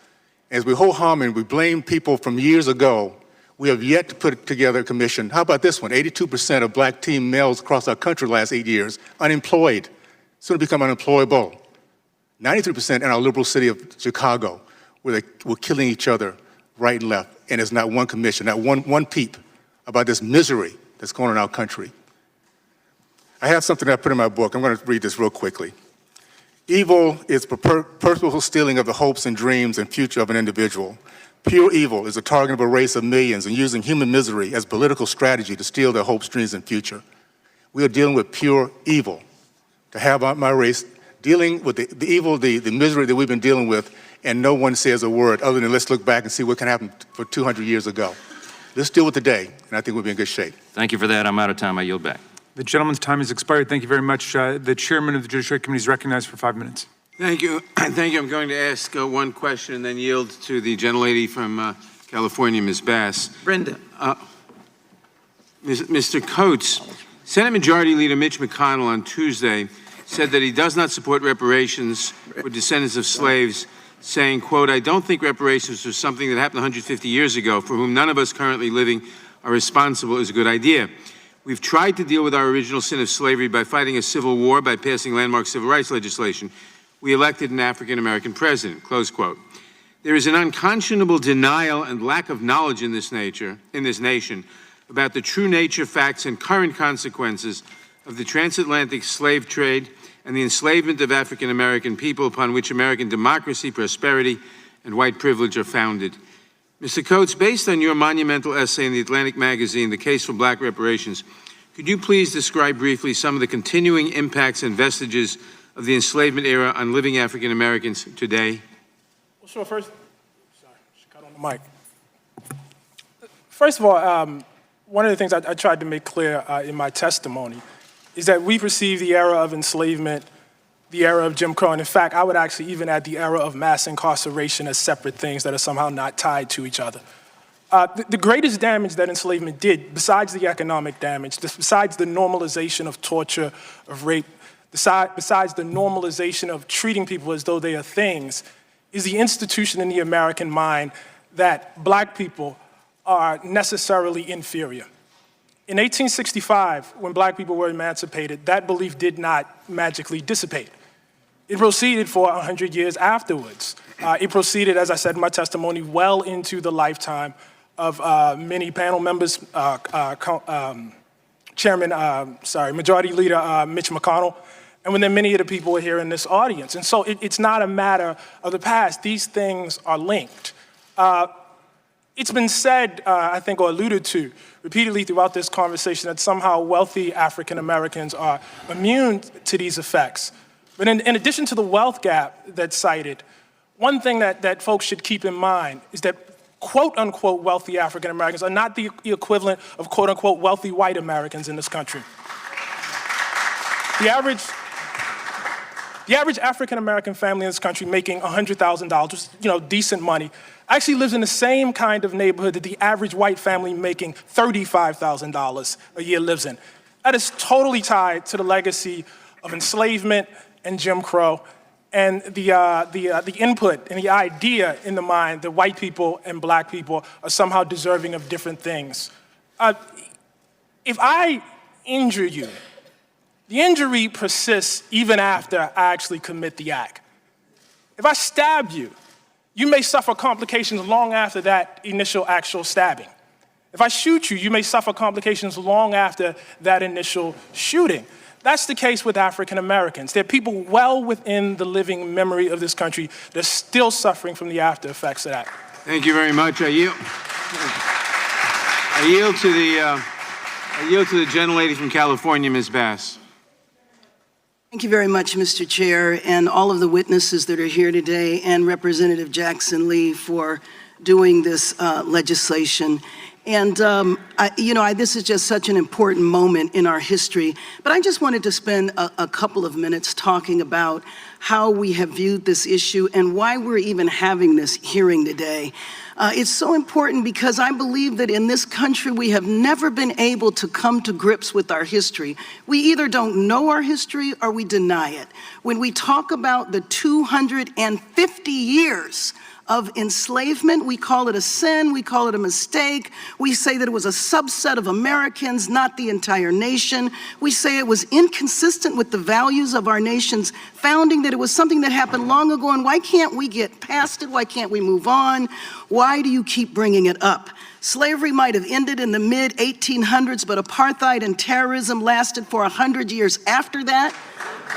As we hold harm and we blame people from years ago, we have yet to put together a commission. How about this one? 82% of black teen males across our country the last 8 years, unemployed, soon to become unemployable. 93% in our liberal city of Chicago, where we're killing each other right and left, and there's not one commission, not one peep about this misery that's going on in our country. I have something that I put in my book. I'm going to read this real quickly. Evil is purposeful stealing of the hopes and dreams and future of an individual. Pure evil is the target of a race of millions and using human misery as political strategy to steal their hopes, dreams, and future. We are dealing with pure evil. To have my race dealing with the evil, the misery that we've been dealing with, and no one says a word other than let's look back and see what can happen for 200 years ago. Let's deal with today, and I think we'll be in good shape. Thank you for that. I'm out of time. I yield back. The gentleman's time has expired. Thank you very much. The chairman of the Judiciary Committee is recognized for 5 minutes. Thank you. Thank you. I'm going to ask one question and then yield to the gentlelady from California, Ms. Bass. Brenda. Mr. Coates, Senate Majority Leader Mitch McConnell on Tuesday said that he does not support reparations for descendants of slaves, saying, quote, "I don't think reparations for something that happened 150 years ago, for whom none of us currently living are responsible, is a good idea. We've tried to deal with our original sin of slavery by fighting a civil war, by passing landmark civil rights legislation. We elected an African-American president," close quote. There is an unconscionable denial and lack of knowledge in this nation about the true nature, facts, and current consequences of the transatlantic slave trade and the enslavement of African-American people upon which American democracy, prosperity, and white privilege are founded. Mr. Coates, based on your monumental essay in the Atlantic magazine, The Case for Black Reparations, could you please describe briefly some of the continuing impacts and vestiges of the enslavement era on living African Americans today? Well, sure. First, sorry, just cut on the mic. First of all, one of the things I tried to make clear in my testimony is that we perceive the era of enslavement, the era of Jim Crow, and in fact, I would actually even add the era of mass incarceration as separate things that are somehow not tied to each other. The greatest damage that enslavement did, besides the economic damage, besides the normalization of torture, of rape, besides the normalization of treating people as though they are things, is the institution in the American mind that black people are necessarily inferior. In 1865, when black people were emancipated, that belief did not magically dissipate. It proceeded for 100 years afterwards. It proceeded, as I said in my testimony, well into the lifetime of many panel members, Majority Leader Mitch McConnell, and then many of the people here in this audience. And so it's not a matter of the past. These things are linked. It's been said, I think, or alluded to repeatedly throughout this conversation that somehow wealthy African Americans are immune to these effects. But in addition to the wealth gap that's cited, one thing that folks should keep in mind is that quote-unquote wealthy African Americans are not the equivalent of quote-unquote wealthy white Americans in this country. The average African American family in this country making $100,000, which is, decent money, actually lives in the same kind of neighborhood that the average white family making $35,000 a year lives in. That is totally tied to the legacy of enslavement and Jim Crow, and the input and the idea in the mind that white people and black people are somehow deserving of different things. If I injure you, the injury persists even after I actually commit the act. If I stab you, you may suffer complications long after that initial actual stabbing. If I shoot you, you may suffer complications long after that initial shooting. That's the case with African Americans. There are people well within the living memory of this country that are still suffering from the after effects of that. Thank you very much. I yield to the gentlelady from California, Ms. Bass. Thank you very much, Mr. Chair, and all of the witnesses that are here today, and Representative Jackson Lee for doing this legislation. And, this is just such an important moment in our history. But I just wanted to spend a couple of minutes talking about how we have viewed this issue and why we're even having this hearing today. It's so important because I believe that in this country we have never been able to come to grips with our history. We either don't know our history or we deny it. When we talk about the 250 years of enslavement, we call it a sin, we call it a mistake. We say that it was a subset of Americans, not the entire nation. We say it was inconsistent with the values of our nation's founding, that it was something that happened long ago, and why can't we get past it? Why can't we move on? Why do you keep bringing it up? Slavery might have ended in the mid-1800s, but apartheid and terrorism lasted for 100 years after that.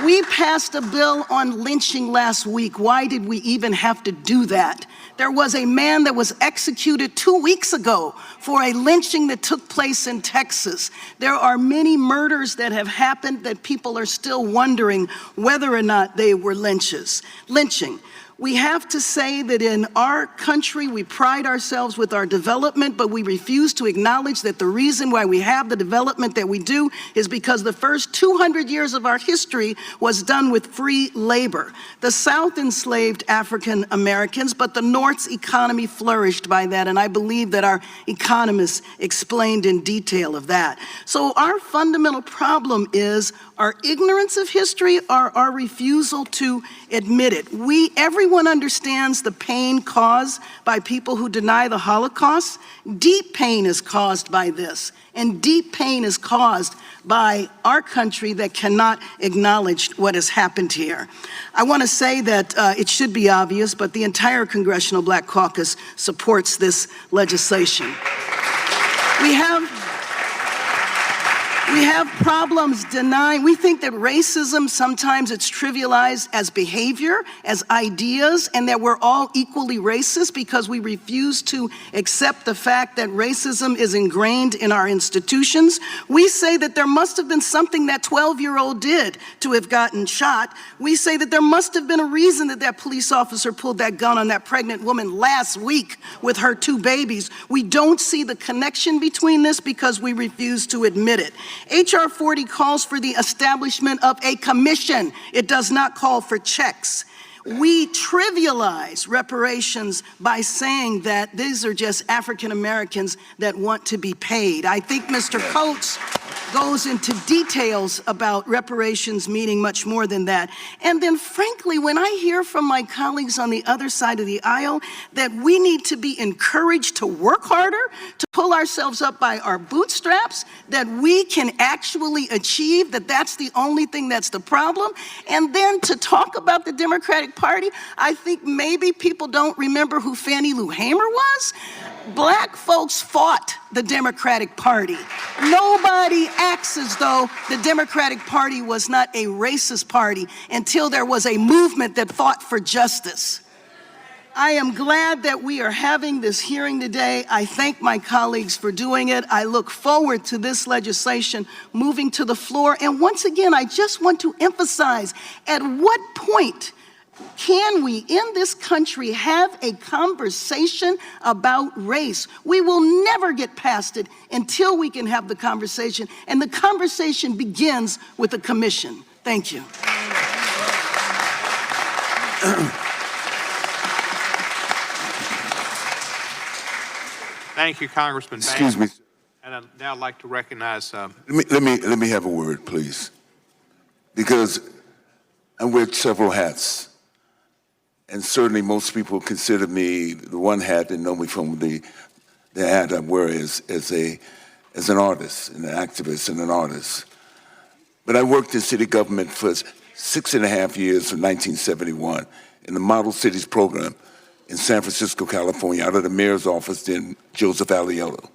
We passed a bill on lynching last week. Why did we even have to do that? There was a man that was executed 2 weeks ago for a lynching that took place in Texas. There are many murders that have happened that people are still wondering whether or not they were lynching. We have to say that in our country, we pride ourselves with our development, but we refuse to acknowledge that the reason why we have the development that we do is because the first 200 years of our history was done with free labor. The South enslaved African Americans, but the North's economy flourished by that, and I believe that our economists explained in detail of that. So our fundamental problem is our ignorance of history or our refusal to admit it. Everyone understands the pain caused by people who deny the Holocaust. Deep pain is caused by this, and deep pain is caused by our country that cannot acknowledge what has happened here. I want to say that it should be obvious, but the entire Congressional Black Caucus supports this legislation. We have problems denying. We think that racism, sometimes it's trivialized as behavior, as ideas, and that we're all equally racist because we refuse to accept the fact that racism is ingrained in our institutions. We say that there must have been something that 12-year-old did to have gotten shot. We say that there must have been a reason that that police officer pulled that gun on that pregnant woman last week with her 2 babies. We don't see the connection between this because we refuse to admit it. H.R. 40 calls for the establishment of a commission. It does not call for checks. We trivialize reparations by saying that these are just African Americans that want to be paid. I think Mr. Coates goes into details about reparations, meaning much more than that. And then frankly, when I hear from my colleagues on the other side of the aisle that we need to be encouraged to work harder, to pull ourselves up by our bootstraps, that we can actually achieve, that that's the only thing that's the problem, and then to talk about the Democratic Party, I think maybe people don't remember who Fannie Lou Hamer was. Black folks fought the Democratic Party. Nobody acts as though the Democratic Party was not a racist party until there was a movement that fought for justice. I am glad that we are having this hearing today. I thank my colleagues for doing it. I look forward to this legislation moving to the floor. And once again, I just want to emphasize, at what point can we in this country have a conversation about race? We will never get past it until we can have the conversation, and the conversation begins with the commission. Thank you. Thank you, Congressman. Excuse me. And I'd now like to recognize. Let me have a word, please, because I wear several hats. And certainly most people consider me the one hat and know me from the hat I wear as an artist, an activist and an artist. But I worked in city government for 6.5 years from 1971 in the Model Cities program in San Francisco, California, out of the mayor's office in Joseph Aliello.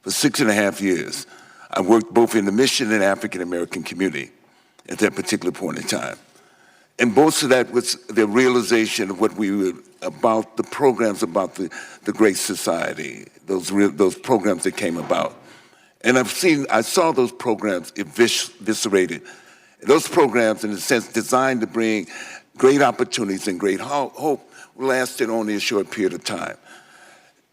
For 6.5 years, I worked both in the mission and African American community at that particular point in time. And most of that was the realization of what we were about, the programs about the Great Society, those programs that came about. And I saw those programs eviscerated. Those programs, in a sense, designed to bring great opportunities and great hope, lasted only a short period of time.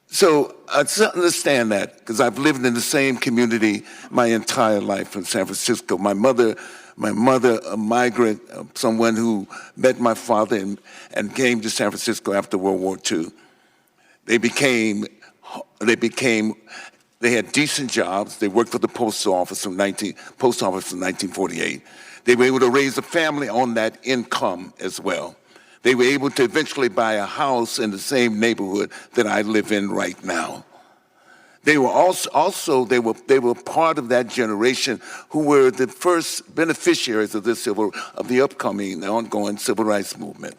So I understand that, because I've lived in the same community my entire life from San Francisco. My mother, a migrant, someone who met my father and came to San Francisco after World War II. They had decent jobs. They worked for the post office from 1948. They were able to raise a family on that income as well. They were able to eventually buy a house in the same neighborhood that I live in right now. They were also part of that generation who were the first beneficiaries of the upcoming, ongoing civil rights movement.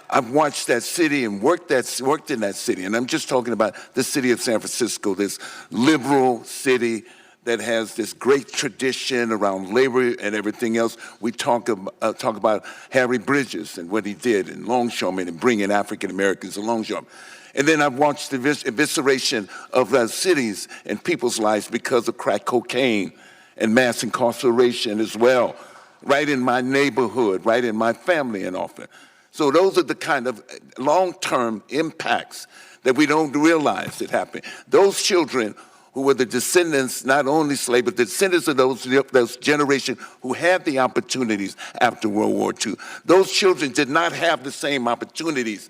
I've watched that city and worked in that city, and I'm just talking about the city of San Francisco, this liberal city that has this great tradition around labor and everything else. We talk about Harry Bridges and what he did in longshoremen and bringing African Americans to longshoremen. And then I've watched the evisceration of the cities and people's lives because of crack cocaine and mass incarceration as well, right in my neighborhood, right in my family and often. So those are the kind of long-term impacts that we don't realize that happen. Those children who were the descendants, not only slaves, but the descendants of those generation who had the opportunities after World War II. Those children did not have the same opportunities.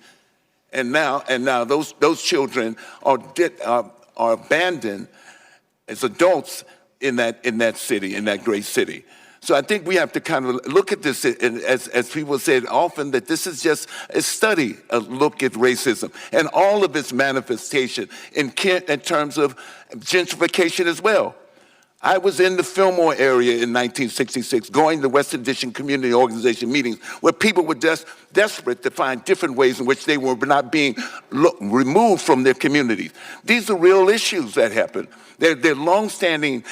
And now those children are abandoned as adults in that city, in that great city. So I think we have to kind of look at this, and as people said often, that this is just a study, a look at racism and all of its manifestation in terms of gentrification as well. I was in the Fillmore area in 1966, going to West Addition Community Organization meetings where people were desperate to find different ways in which they were not being removed from their communities. These are real issues that happen. They're long-standing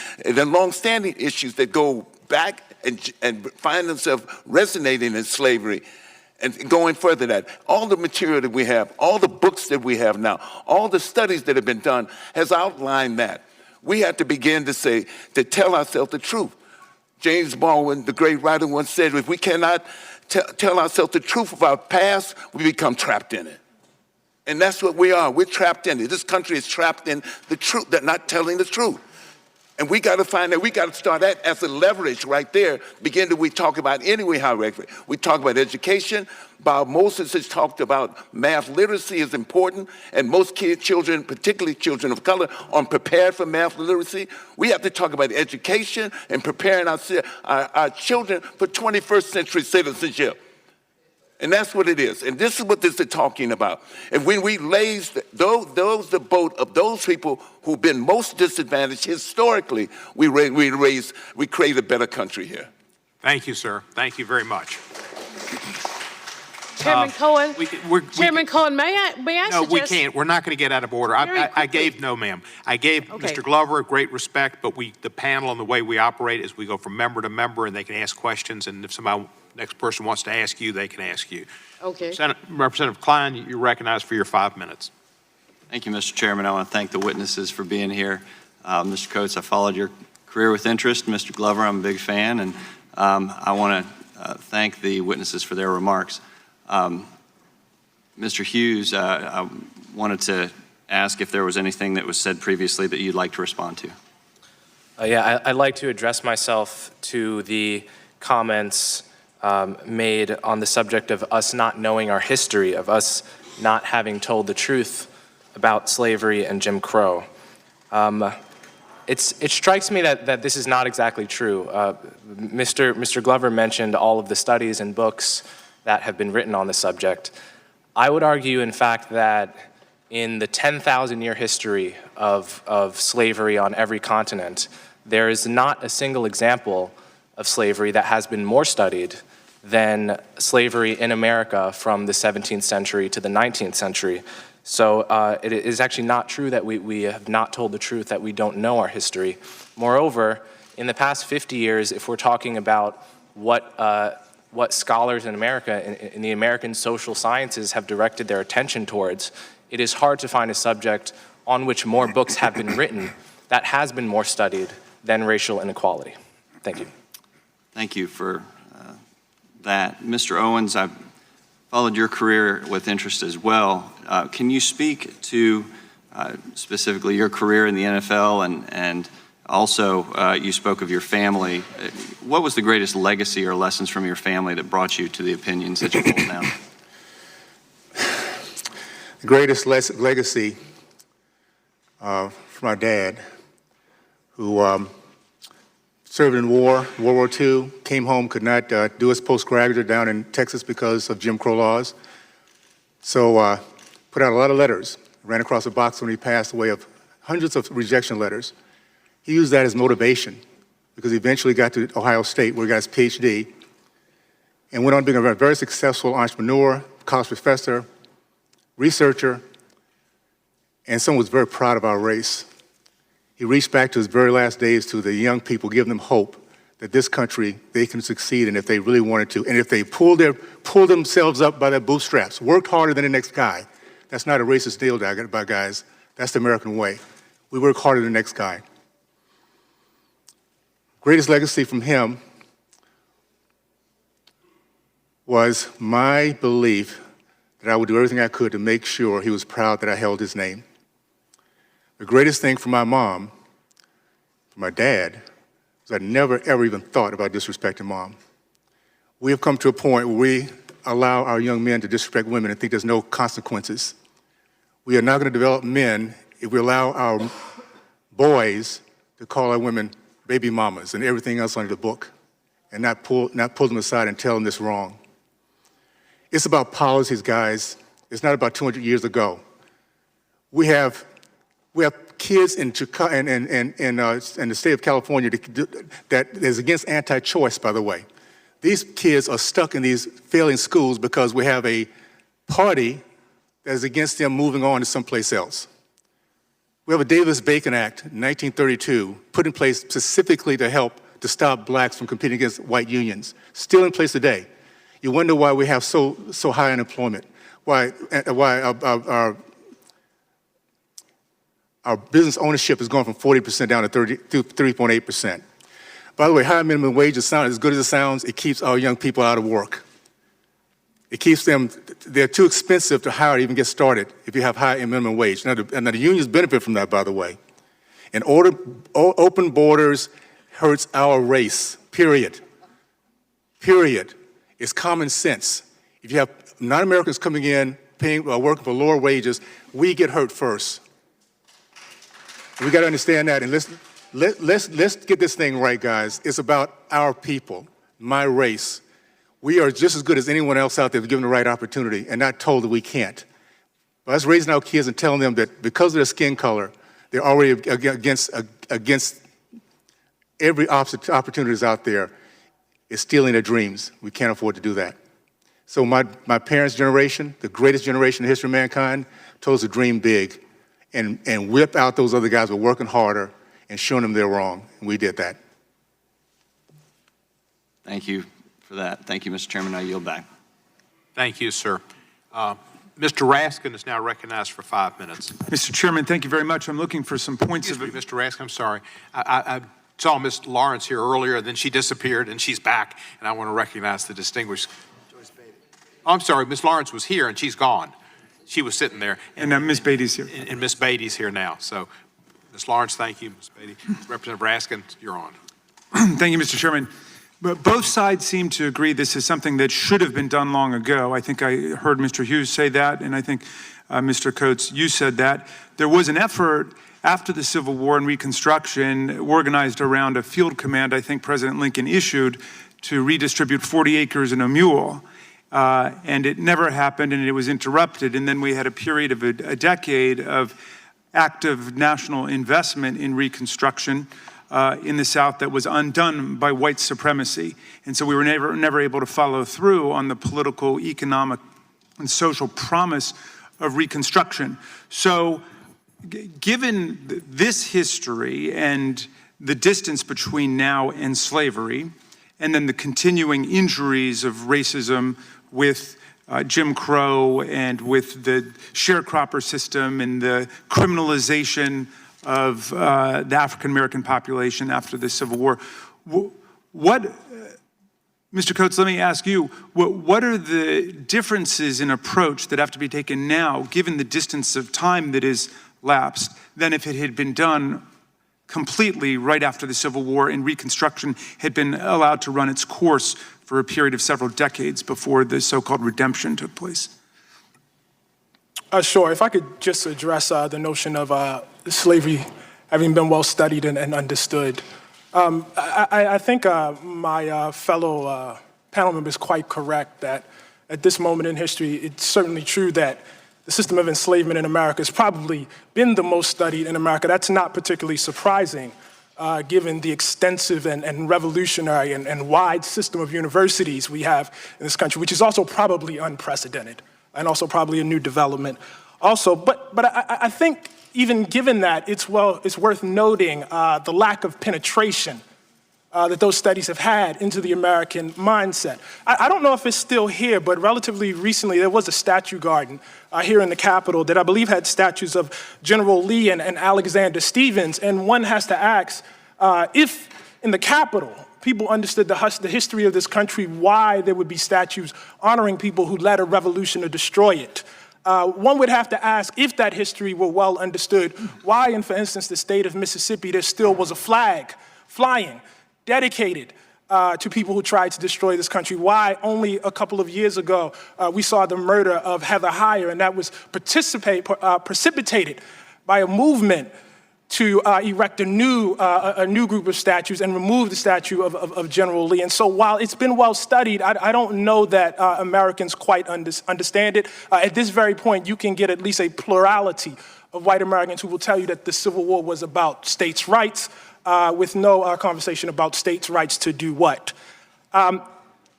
issues that go back and find themselves resonating in slavery and going further than that. All the material that we have, all the books that we have now, all the studies that have been done has outlined that. We have to begin to tell ourselves the truth. James Baldwin, the great writer, once said, if we cannot tell ourselves the truth of our past, we become trapped in it. And that's what we are. We're trapped in it. This country is trapped in the truth, not telling the truth. And we got to find that. We got to start that as a leverage right there. Begin to we talk about anyway how we talk about education. Bob Moses has talked about math literacy is important, and most children, particularly children of color, aren't prepared for math literacy. We have to talk about education and preparing our children for 21st century citizenship. And that's what it is. And this is what this is talking about. And when we raise the boat of those people who've been most disadvantaged historically, we create a better country here. Thank you, sir. Thank you very much. Chairman Cohen, Chairman Cohen, may I No, suggest? we can't. We're not going to get out of order. I gave Mr. Glover great respect, but the panel and the way we operate is we go from member to member, and they can ask questions, and if next person wants to ask you, they can ask you. Okay. Representative Klein, you're recognized for your 5 minutes. Thank you, Mr. Chairman. I want to thank the witnesses for being here. Mr. Coates, I followed your career with interest. Mr. Glover, I'm a big fan, and I want to thank the witnesses for their remarks. Mr. Hughes, I wanted to ask if there was anything that was said previously that you'd like to respond to. Yeah, I'd like to address myself to the comments made on the subject of us not knowing our history, of us not having told the truth about slavery and Jim Crow. It strikes me that this is not exactly true. Mr. Glover mentioned all of the studies and books that have been written on the subject. I would argue, in fact, that in the 10,000-year history of slavery on every continent, there is not a single example of slavery that has been more studied than slavery in America from the 17th century to the 19th century. So it is actually not true that we have not told the truth, that we don't know our history. Moreover, in the past 50 years, if we're talking about what scholars in America, in the American social sciences, have directed their attention towards, it is hard to find a subject on which more books have been written that has been more studied than racial inequality. Thank you. Thank you for that. Mr. Owens, I've followed your career with interest as well. Can you speak to specifically your career in the NFL and also you spoke of your family. What was the greatest legacy or lessons from your family that brought you to the opinions that you hold now? The greatest legacy from my dad, who served in World War II, came home, could not do his postgraduate down in Texas because of Jim Crow laws. So put out a lot of letters, ran across a box when he passed away of hundreds of rejection letters. He used that as motivation because he eventually got to Ohio State where he got his PhD and went on being a very successful entrepreneur, college professor, researcher, and someone was very proud of our race. He reached back to his very last days to the young people, giving them hope that this country, they can succeed, and if they really wanted to, and if they pull themselves up by their bootstraps, worked harder than the next guy. That's not a racist deal, guys. That's the American way. We work harder than the next guy. Greatest legacy from him was my belief that I would do everything I could to make sure he was proud that I held his name. The greatest thing for my mom, for my dad, was I never, ever even thought about disrespecting mom. We have come to a point where we allow our young men to disrespect women and think there's no consequences. We are not going to develop men if we allow our boys to call our women baby mamas and everything else under the book and not pull them aside and tell them this wrong. It's about policies, guys. It's not about 200 years ago. We have kids in the state of California that is against anti-choice, by the way. These kids are stuck in these failing schools because we have a party that is against them moving on to someplace else. We have a Davis-Bacon Act, 1932, put in place specifically to stop blacks from competing against white unions, still in place today. You wonder why we have so high unemployment, why our business ownership has gone from 40% down to 3.8%. By the way, high minimum wage is as good as it sounds, it keeps our young people out of work. It keeps them, they're too expensive to hire to even get started if you have high minimum wage. Now the unions benefit from that, by the way. And open borders hurts our race, period. Period. It's common sense. If you have non-Americans coming in, working for lower wages, we get hurt first. We got to understand that, and let's get this thing right, guys. It's about our people, my race. We are just as good as anyone else out there if given the right opportunity and not told that we can't. But us raising our kids and telling them that because of their skin color, they're already against every opportunities out there is stealing their dreams. We can't afford to do that. So my parents' generation, the greatest generation in the history of mankind, told us to dream big and whip out those other guys who are working harder and showing them they're wrong. And we did that. Thank you for that. Thank you, Mr. Chairman. I yield back. Thank you, sir. Mr. Raskin is now recognized for 5 minutes. Mr. Chairman, thank you very much. I'm looking for some points of... Mr. Raskin, I'm sorry. I saw Ms. Lawrence here earlier, then she disappeared, and she's back, and I want to recognize the distinguished... Oh, I'm sorry, Ms. Lawrence was here, and she's gone. She was sitting there. And Ms. Beatty's here. And Ms. Beatty's here now. So, Ms. Lawrence, thank you. Ms. Beatty. Representative Raskin, you're on. Thank you, Mr. Chairman. But both sides seem to agree this is something that should have been done long ago. I think I heard Mr. Hughes say that, and I think Mr. Coates, you said that. There was an effort after the Civil War and Reconstruction organized around a field command I think President Lincoln issued to redistribute 40 acres and a mule. And it never happened, and it was interrupted. And then we had a period of a decade of active national investment in Reconstruction in the South that was undone by white supremacy. And so we were never able to follow through on the political, economic, and social promise of Reconstruction. So given this history and the distance between now and slavery, and then the continuing injuries of racism with Jim Crow and with the sharecropper system and the criminalization of the African-American population after the Civil War. Mr. Coates, let me ask you, what are the differences in approach that have to be taken now, given the distance of time that is lapsed, than if it had been done completely right after the Civil War and Reconstruction had been allowed to run its course for a period of several decades before the so-called redemption took place? Sure. If I could just address the notion of slavery having been well studied and understood. I think my fellow panel member is quite correct that at this moment in history, it's certainly true that the system of enslavement in America has probably been the most studied in America. That's not particularly surprising, given the extensive and revolutionary and wide system of universities we have in this country, which is also probably unprecedented and also probably a new development also. But I think even given that, it's worth noting the lack of penetration that those studies have had into the American mindset. I don't know if it's still here, but relatively recently there was a statue garden here in the Capitol that I believe had statues of General Lee and Alexander Stephens, and one has to ask if in the Capitol people understood the history of this country, why there would be statues honoring people who led a revolution or destroy it. One would have to ask, if that history were well understood, why in, for instance, the state of Mississippi, there still was a flag flying dedicated to people who tried to destroy this country. Why only a couple of years ago we saw the murder of Heather Heyer, and that was precipitated by a movement to erect a new group of statues and remove the statue of General Lee. And so while it's been well studied, I don't know that Americans quite understand it. At this very point, you can get at least a plurality of white Americans who will tell you that the Civil War was about states' rights, with no conversation about states' rights to do what.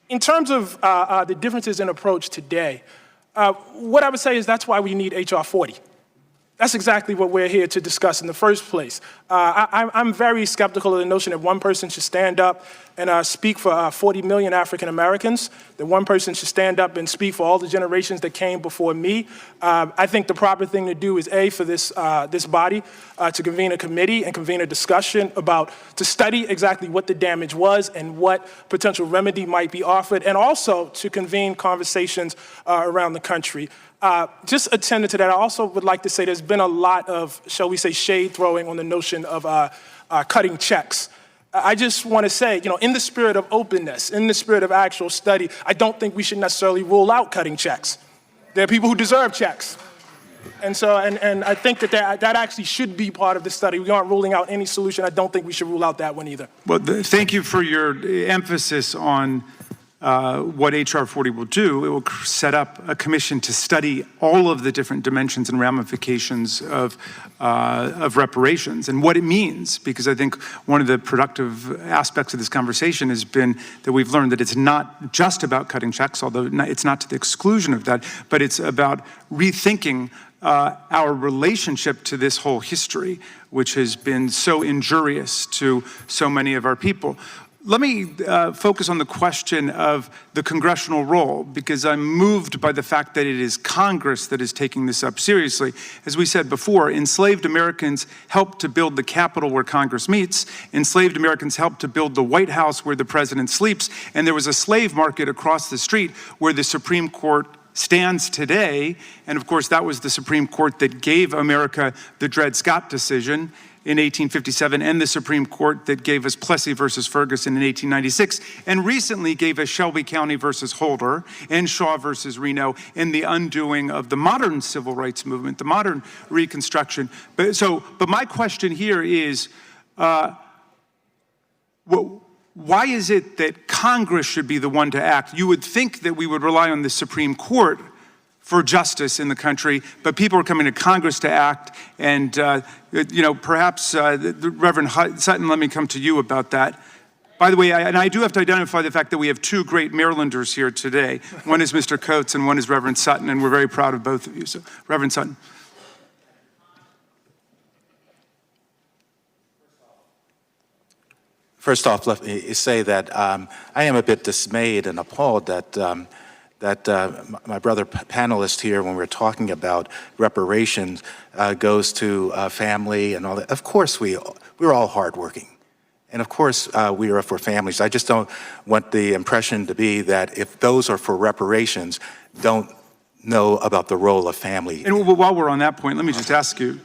In terms of the differences in approach today, what I would say is that's why we need H.R. 40. That's exactly what we're here to discuss in the first place. I'm very skeptical of the notion that one person should stand up and speak for 40 million African Americans, that one person should stand up and speak for all the generations that came before me. I think the proper thing to do is, A, for this body to convene a committee and convene a discussion to study exactly what the damage was and what potential remedy might be offered, and also to convene conversations around the country. Just attending to that, I also would like to say there's been a lot of, shall we say, shade throwing on the notion of cutting checks. I just want to say, in the spirit of openness, in the spirit of actual study, I don't think we should necessarily rule out cutting checks. There are people who deserve checks. And so, and I think that actually should be part of the study. We aren't ruling out any solution. I don't think we should rule out that one either. Well, thank you for your emphasis on what H.R. 40 will do. It will set up a commission to study all of the different dimensions and ramifications of reparations and what it means, because I think one of the productive aspects of this conversation has been that we've learned that it's not just about cutting checks, although it's not to the exclusion of that, but it's about rethinking our relationship to this whole history, which has been so injurious to so many of our people. Let me focus on the question of the congressional role, because I'm moved by the fact that it is Congress that is taking this up seriously. As we said before, enslaved Americans helped to build the Capitol where Congress meets. Enslaved Americans helped to build the White House where the president sleeps. And there was a slave market across the street where the Supreme Court stands today. And of course, that was the Supreme Court that gave America the Dred Scott decision in 1857, and the Supreme Court that gave us Plessy versus Ferguson in 1896, and recently gave us Shelby County versus Holder and Shaw versus Reno in the undoing of the modern civil rights movement, the modern Reconstruction. But my question here is, why is it that Congress should be the one to act? You would think that we would rely on the Supreme Court for justice in the country, but people are coming to Congress to act, and perhaps the Reverend Sutton, let me come to you about that. By the way, I do have to identify the fact that we have two great Marylanders here today. One is Mr. Coates and one is Reverend Sutton, and we're very proud of both of you. So, Reverend Sutton. First off, let me say that I am a bit dismayed and appalled that my brother panelist here, when we're talking about reparations, goes to family and all that. Of course, we're all hardworking. And of course, we are for families. I just don't want the impression to be that if those are for reparations, don't know about the role of family. And while we're on that point, let me just ask you.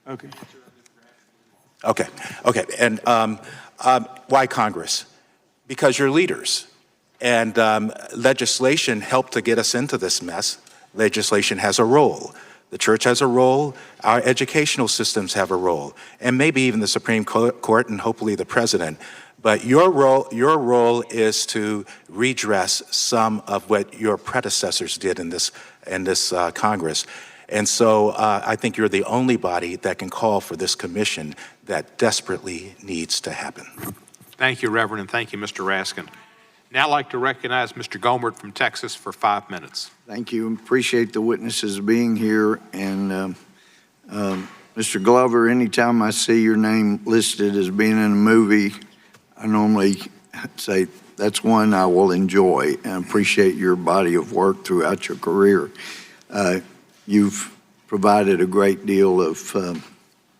Okay. And why Congress? Because you're leaders. And legislation helped to get us into this mess. Legislation has a role. The church has a role. Our educational systems have a role. And maybe even the Supreme Court and hopefully the president. But your role is to redress some of what your predecessors did in this Congress. And so I think you're the only body that can call for this commission that desperately needs to happen. Thank you, Reverend, and thank you, Mr. Raskin. Now I'd like to recognize Mr. Gomert from Texas for 5 minutes. Thank you. Appreciate the witnesses being here. And Mr. Glover, anytime I see your name listed as being in a movie, I normally say that's one I will enjoy and appreciate your body of work throughout your career. You've provided a great deal of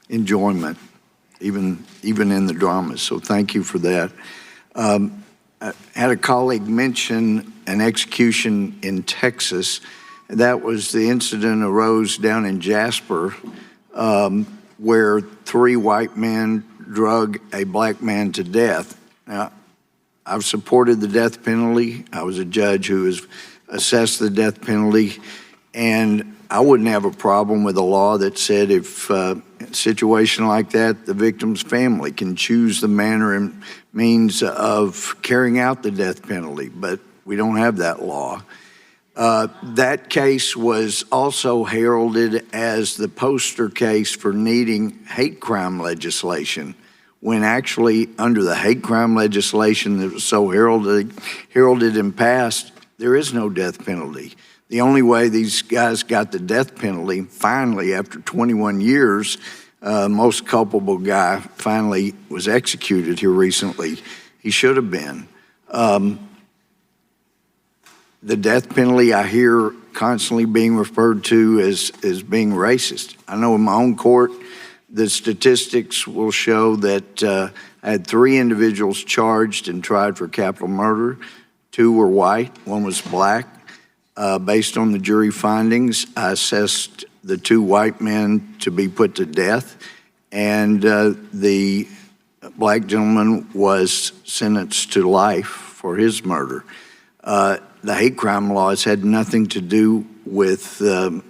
enjoyment, even in the dramas, so thank you for that. I had a colleague mention an execution in Texas. That was the incident arose down in Jasper, where 3 white men drug a black man to death. Now, I've supported the death penalty. I was a judge who has assessed the death penalty, and I wouldn't have a problem with a law that said if in a situation like that, the victim's family can choose the manner and means of carrying out the death penalty, but we don't have that law. That case was also heralded as the poster case for needing hate crime legislation, when actually under the hate crime legislation that was so heralded and passed, there is no death penalty. The only way these guys got the death penalty, finally, after 21 years, most culpable guy finally was executed here recently. He should have been. The death penalty I hear constantly being referred to as being racist. I know in my own court, the statistics will show that I had 3 individuals charged and tried for capital murder. 2 were white, 1 was black. Based on the jury findings, I assessed the 2 white men to be put to death, and the black gentleman was sentenced to life for his murder. The hate crime laws had nothing to do with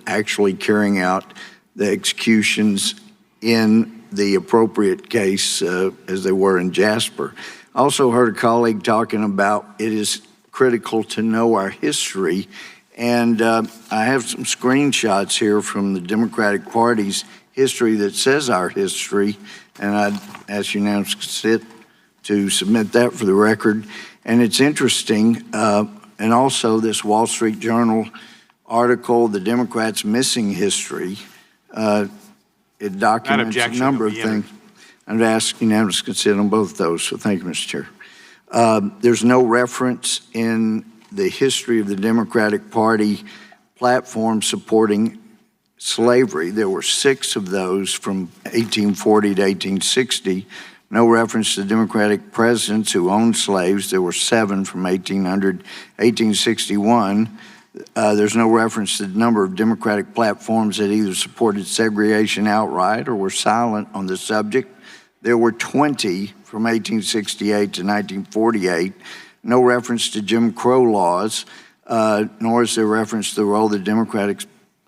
actually carrying out the executions in the appropriate case as they were in Jasper. I also heard a colleague talking about it is critical to know our history, and I have some screenshots here from the Democratic Party's history that says our history, and I'd ask unanimous consent to submit that for the record. And it's interesting, and also this Wall Street Journal article, The Democrats' Missing History, it documents a number of things. I'd ask unanimous consent on both of those, so thank you, Mr. Chair. There's no reference in the history of the Democratic Party platform supporting slavery. There were 6 of those from 1840 to 1860. No reference to Democratic presidents who owned slaves. There were 7 from 1800 to 1861. There's no reference to the number of Democratic platforms that either supported segregation outright or were silent on the subject. There were 20 from 1868 to 1948. No reference to Jim Crow laws, nor is there reference to the role the Democrats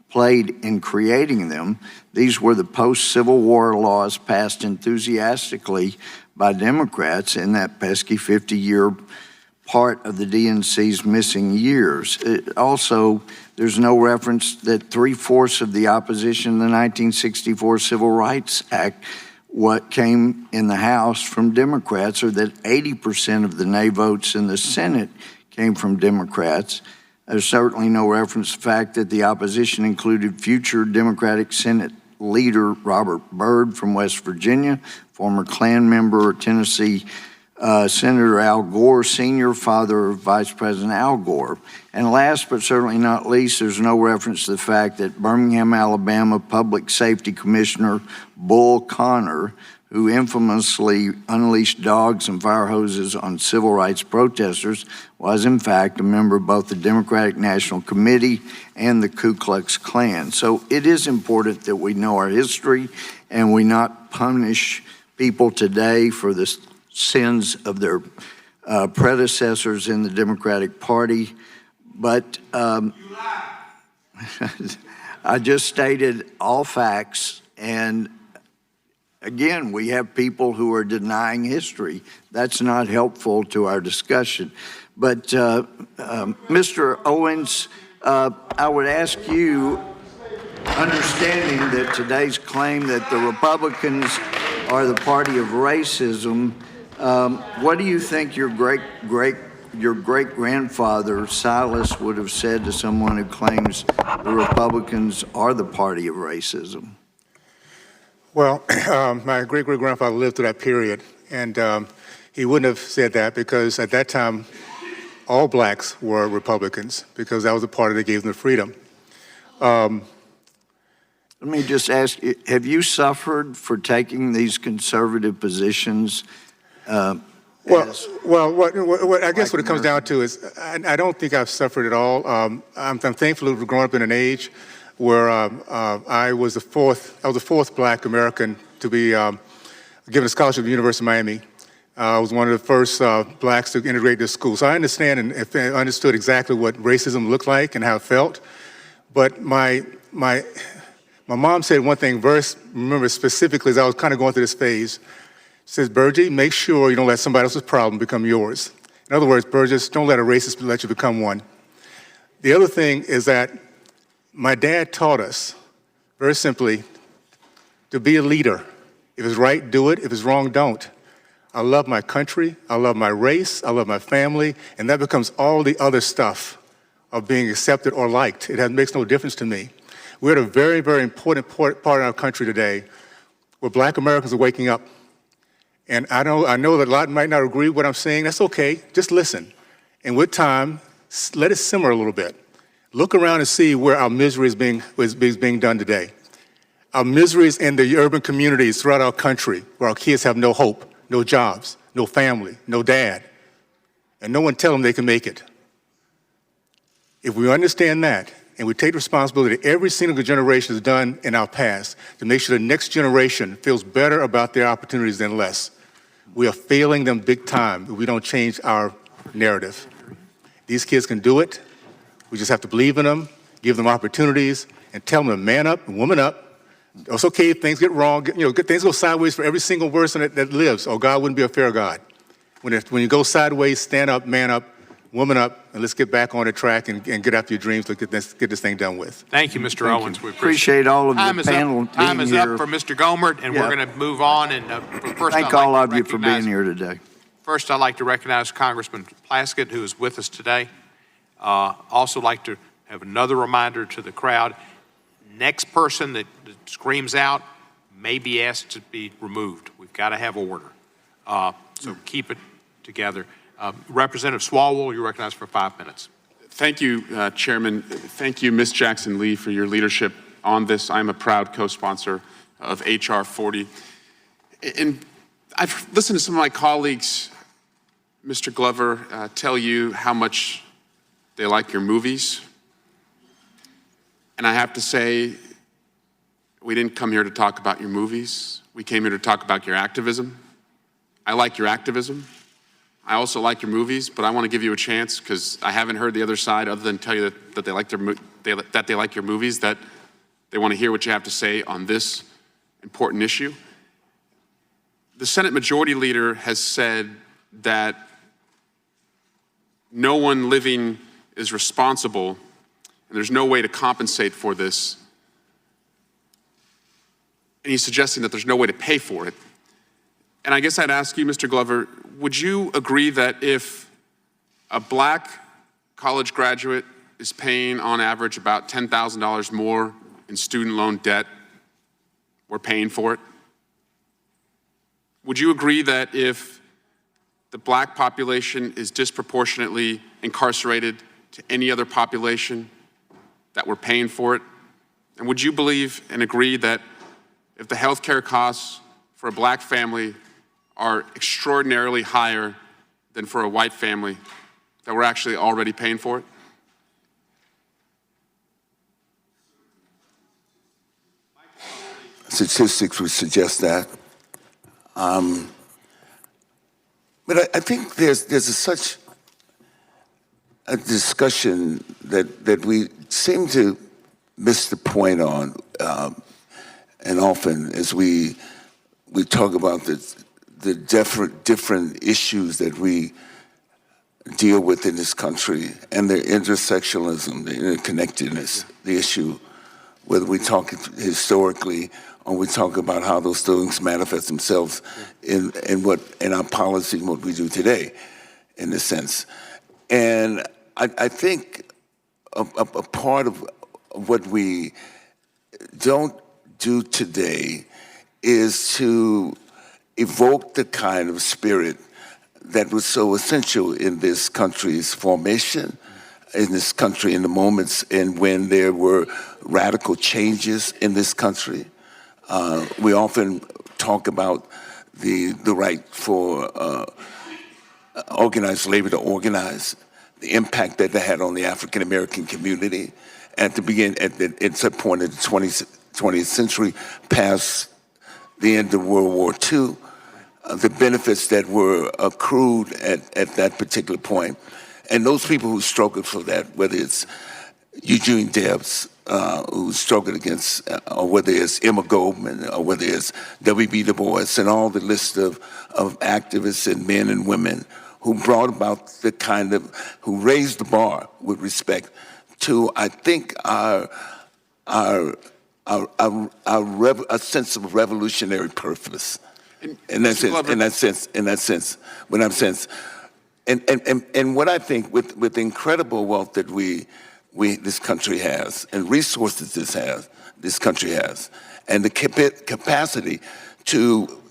played in creating them. These were the post-Civil War laws passed enthusiastically by Democrats in that pesky 50-year part of the DNC's missing years. Also, there's no reference that 3/4 of the opposition to the 1964 Civil Rights Act what came in the House from Democrats, or that 80% of the nay votes in the Senate came from Democrats. There's certainly no reference to the fact that the opposition included future Democratic Senate leader Robert Byrd from West Virginia, former Klan member, Tennessee Senator Al Gore Sr., father of Vice President Al Gore. And last but certainly not least, there's no reference to the fact that Birmingham, Alabama Public Safety Commissioner Bull Connor, who infamously unleashed dogs and fire hoses on civil rights protesters, was in fact a member of both the Democratic National Committee and the Ku Klux Klan. So it is important that we know our history and we not punish people today for the sins of their predecessors in the Democratic Party. But I just stated all facts, and again, we have people who are denying history. That's not helpful to our discussion. But Mr. Owens, I would ask you, understanding that today's claim that the Republicans are the party of racism, what do you think your great-grandfather Silas would have said to someone who claims the Republicans are the party of racism? Well, my great-great-grandfather lived through that period, and he wouldn't have said that because at that time, all blacks were Republicans because that was the party that gave them the freedom. Let me just ask you, have you suffered for taking these conservative positions? What I guess what it comes down to is I don't think I've suffered at all. I'm thankful to have grown up in an age where I was the fourth black American to be given a scholarship at the University of Miami. I was one of the first blacks to integrate this school. So I understand and understood exactly what racism looked like and how it felt. But my mom said one thing, remember specifically as I was kind of going through this phase, says, Burgess, make sure you don't let somebody else's problem become yours. In other words, Burgess, don't let a racist let you become one. The other thing is that my dad taught us, very simply, to be a leader. If it's right, do it. If it's wrong, don't. I love my country. I love my race. I love my family. And that becomes all the other stuff of being accepted or liked. It makes no difference to me. We're at a very, very important part of our country today where black Americans are waking up. And I know that a lot might not agree with what I'm saying. That's okay. Just listen. And with time, let it simmer a little bit. Look around and see where our misery is being done today. Our misery is in the urban communities throughout our country where our kids have no hope, no jobs, no family, no dad. And no one tell them they can make it. If we understand that, and we take responsibility every single generation has done in our past to make sure the next generation feels better about their opportunities than less, we are failing them big time if we don't change our narrative. These kids can do it. We just have to believe in them, give them opportunities, and tell them to man up and woman up. It's okay if things get wrong. Things go sideways for every single person that lives, or God wouldn't be a fair God. When you go sideways, stand up, man up, woman up, and let's get back on the track and get after your dreams to get this thing done with. Thank you, Mr. Owens. We Appreciate all of the panel. Time is up for Mr. Gomert, and we're going to move on. And first, Thank all of you for being here today. First, I'd like to recognize Congressman Plaskett, who is with us today. Also like to have another reminder to the crowd. Next person that screams out may be asked to be removed. We've got to have order. So keep it together. Representative Swalwell, you're recognized for 5 minutes. Thank you, Chairman. Thank you, Ms. Jackson-Lee, for your leadership on this. I'm a proud co-sponsor of H.R. 40. And I've listened to some of my colleagues, Mr. Glover, tell you how much they like your movies. And I have to say, we didn't come here to talk about your movies. We came here to talk about your activism. I like your activism. I also like your movies, but I want to give you a chance because I haven't heard the other side other than tell you that they like that they like your movies, that they want to hear what you have to say on this important issue. The Senate Majority Leader has said that no one living is responsible and there's no way to compensate for this. And he's suggesting that there's no way to pay for it. And I guess I'd ask you, Mr. Glover, would you agree that if a black college graduate is paying on average about $10,000 more in student loan debt, we're paying for it? Would you agree that if the black population is disproportionately incarcerated to any other population, that we're paying for it? And would you believe and agree that if the health care costs for a black family are extraordinarily higher than for a white family, that we're actually already paying for it? Statistics would suggest that. But I think there's such a discussion that we seem to miss the point on, and often as we talk about the different issues that we deal with in this country and their intersectionalism, the interconnectedness, the issue, whether we talk historically or we talk about how those things manifest themselves in our policy and what we do today, in a sense. And I think a part of what we don't do today is to evoke the kind of spirit that was so essential in this country's formation, in this country, in the moments in when there were radical changes in this country. We often talk about the right for organized labor to organize, the impact that had on the African American community at some point in the 20th century, past the end of World War II, the benefits that were accrued at that particular point. And those people who struggled for that, whether it's Eugene Debs, who struggled against, or whether it's Emma Goldman, or whether it's W.B. Du Bois, and all the list of activists and men and women who brought about the kind of, who raised the bar with respect to, I think, a sense of revolutionary purpose. In that sense, and what I think with the incredible wealth that this country has, and resources this country has, and the capacity to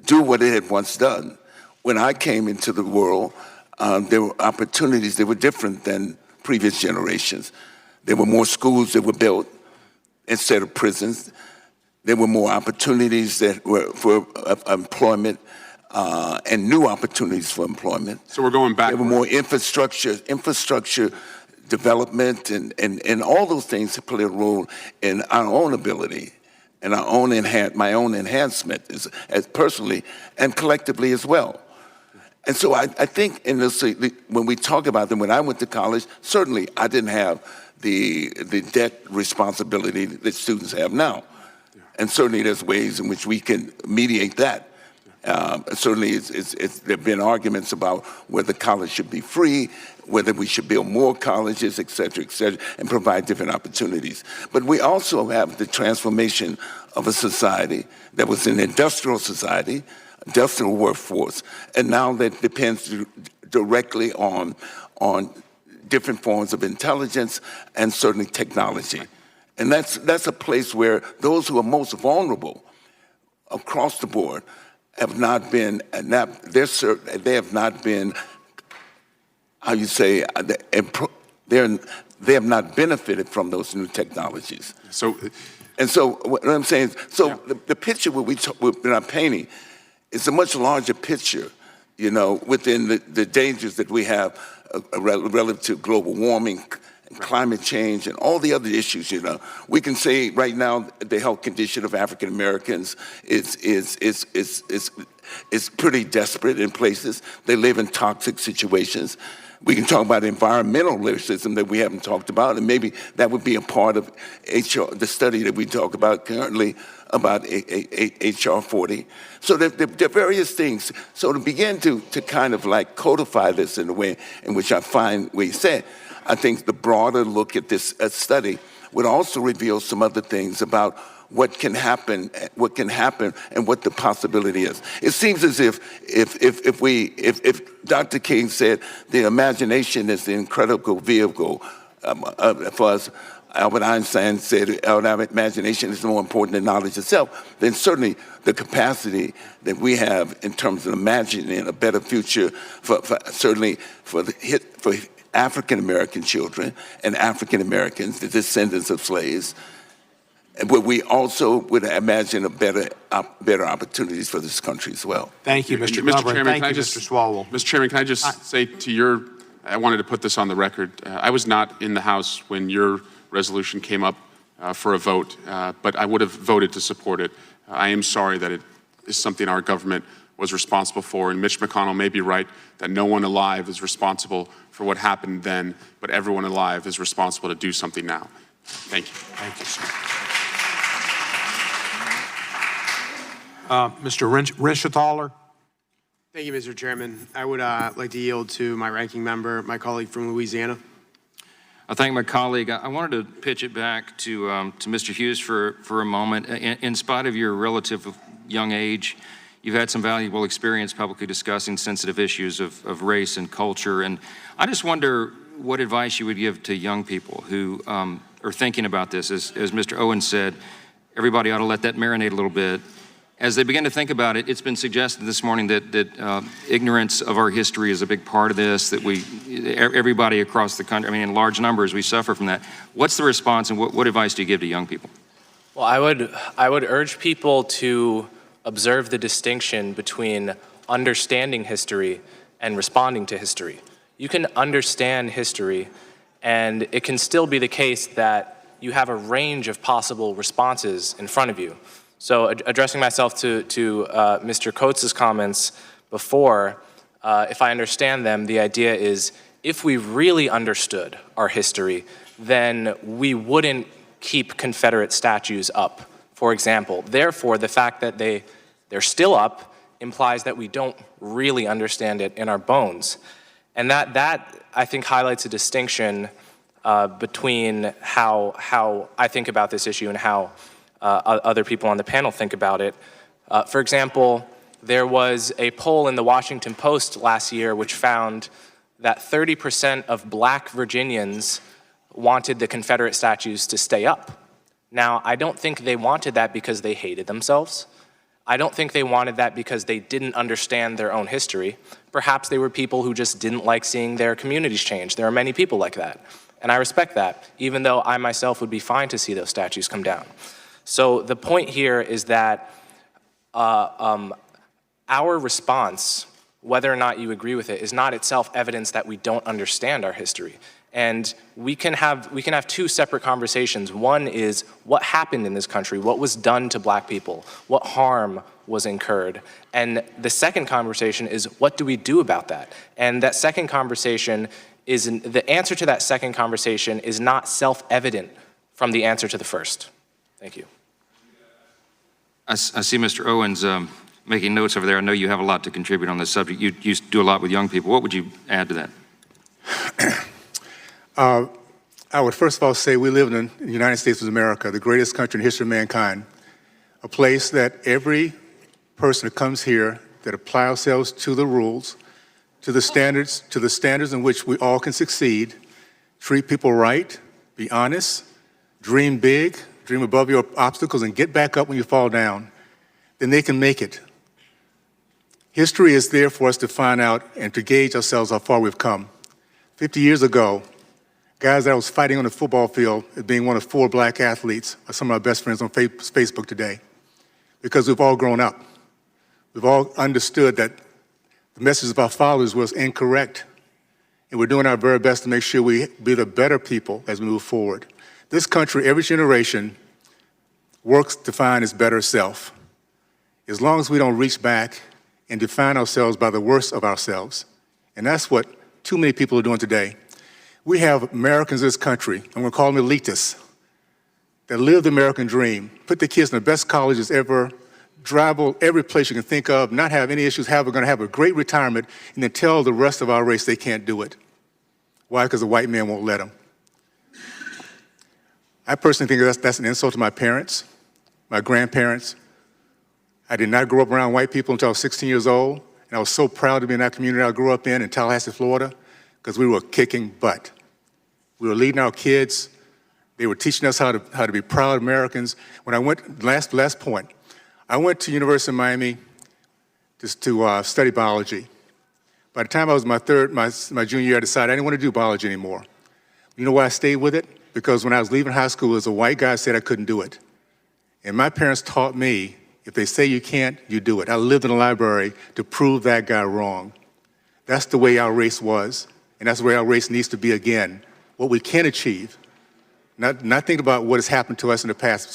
do what it had once done. When I came into the world, there were opportunities that were different than previous generations. There were more schools that were built instead of prisons. There were more opportunities that were for employment and new opportunities for employment. So we're going back. There were more infrastructure development and all those things play a role in our own ability and our own my own enhancement as personally and collectively as well. And so I think in this, when we talk about them, when I went to college, certainly I didn't have the debt responsibility that students have now. And certainly there's ways in which we can mediate that. Certainly there have been arguments about whether college should be free, whether we should build more colleges, et cetera, and provide different opportunities. But we also have the transformation of a society that was an industrial society, industrial workforce, and now that depends directly on different forms of intelligence and certainly technology. And that's a place where those who are most vulnerable across the board have not been, they have not been, how you say, they have not benefited from those new technologies. And so what I'm saying, the picture that I'm painting is a much larger picture, you know, within the dangers that we have relative to global warming, and climate change, and all the other issues. You know, we can say right now the health condition of African Americans is pretty desperate in places. They live in toxic situations. We can talk about environmental lyricism that we haven't talked about, and maybe that would be a part of the study that we talk about currently about HR 40. So there are various things. So to begin to kind of like codify this in a way in which I find what you said, I think the broader look at this study would also reveal some other things about what can happen, and what the possibility is. It seems as if Dr. King said the imagination is the incredible vehicle for us, Albert Einstein said our imagination is more important than knowledge itself, then certainly the capacity that we have in terms of imagining a better future for African American children and African Americans, the descendants of slaves, but we also would imagine better opportunities for this country as well. Thank you, Mr. Chairman. Thank you, Mr. Swalwell. Mr. Chairman, can I just say I wanted to put this on the record. I was not in the House when your resolution came up for a vote, but I would have voted to support it. I am sorry that it is something our government was responsible for, and Mitch McConnell may be right that no one alive is responsible for what happened then, but everyone alive is responsible to do something now. Thank you. Thank you, sir. Mr. Renschenthaler. Thank you, Mr. Chairman. I would like to yield to my ranking member, my colleague from Louisiana. I thank my colleague. I wanted to pitch it back to Mr. Hughes for a moment. In spite of your relative young age, you've had some valuable experience publicly discussing sensitive issues of race and culture. And I just wonder what advice you would give to young people who are thinking about this. As Mr. Owens said, everybody ought to let that marinate a little bit. As they begin to think about it, it's been suggested this morning that ignorance of our history is a big part of this, that everybody across the country, I mean, in large numbers, we suffer from that. What's the response, and what advice do you give to young people? Well, I would urge people to observe the distinction between understanding history and responding to history. You can understand history, and it can still be the case that you have a range of possible responses in front of you. So addressing myself to Mr. Coates' comments before, if I understand them, the idea is if we really understood our history, then we wouldn't keep Confederate statues up, for example. Therefore, the fact that they're still up implies that we don't really understand it in our bones. And that I think highlights a distinction between how I think about this issue and how other people on the panel think about it. For example, there was a poll in the Washington Post last year which found that 30% of black Virginians wanted the Confederate statues to stay up. Now, I don't think they wanted that because they hated themselves. I don't think they wanted that because they didn't understand their own history. Perhaps they were people who just didn't like seeing their communities change. There are many people like that, and I respect that, even though I myself would be fine to see those statues come down. So the point here is that our response, whether or not you agree with it, is not itself evidence that we don't understand our history. And we can have two separate conversations. One is what happened in this country, what was done to Black people, what harm was incurred. And the second conversation is what do we do about that? And that second conversation the answer to that second conversation is not self-evident from the answer to the first. Thank you. I see Mr. Owens making notes over there. I know you have a lot to contribute on this subject. You do a lot with young people. What would you add to that? I would first of all say we live in the United States of America, the greatest country in the history of mankind, a place that every person that comes here that apply ourselves to the rules, to the standards in which we all can succeed, treat people right, be honest, dream big, dream above your obstacles, and get back up when you fall down, then they can make it. History is there for us to find out and to gauge ourselves how far we've come. 50 years ago, guys that I was fighting on the football field as being one of 4 Black athletes are some of our best friends on Facebook today, because we've all grown up. We've all understood that the message of our fathers was incorrect, and we're doing our very best to make sure we be the better people as we move forward. This country, every generation, works to find its better self. As long as we don't reach back and define ourselves by the worst of ourselves, and that's what too many people are doing today. We have Americans in this country, I'm gonna call them elitists, that live the American dream, put their kids in the best colleges ever, travel every place you can think of, not have any issues, we're gonna have a great retirement, and then tell the rest of our race they can't do it. Why? Because the white man won't let them. I personally think that's an insult to my parents, my grandparents. I did not grow up around white people until I was 16 years old, and I was so proud to be in that community I grew up in Tallahassee, Florida, because we were kicking butt. We were leading our kids. They were teaching us how to be proud Americans. When I went, last point, I went to University of Miami to study biology. By the time I was my junior year, I decided I didn't want to do biology anymore. You know why I stayed with it? Because when I was leaving high school, there was a white guy who said I couldn't do it. And my parents taught me, if they say you can't, you do it. I lived in a library to prove that guy wrong. That's the way our race was, and that's the way our race needs to be again. What we can achieve, not think about what has happened to us in the past.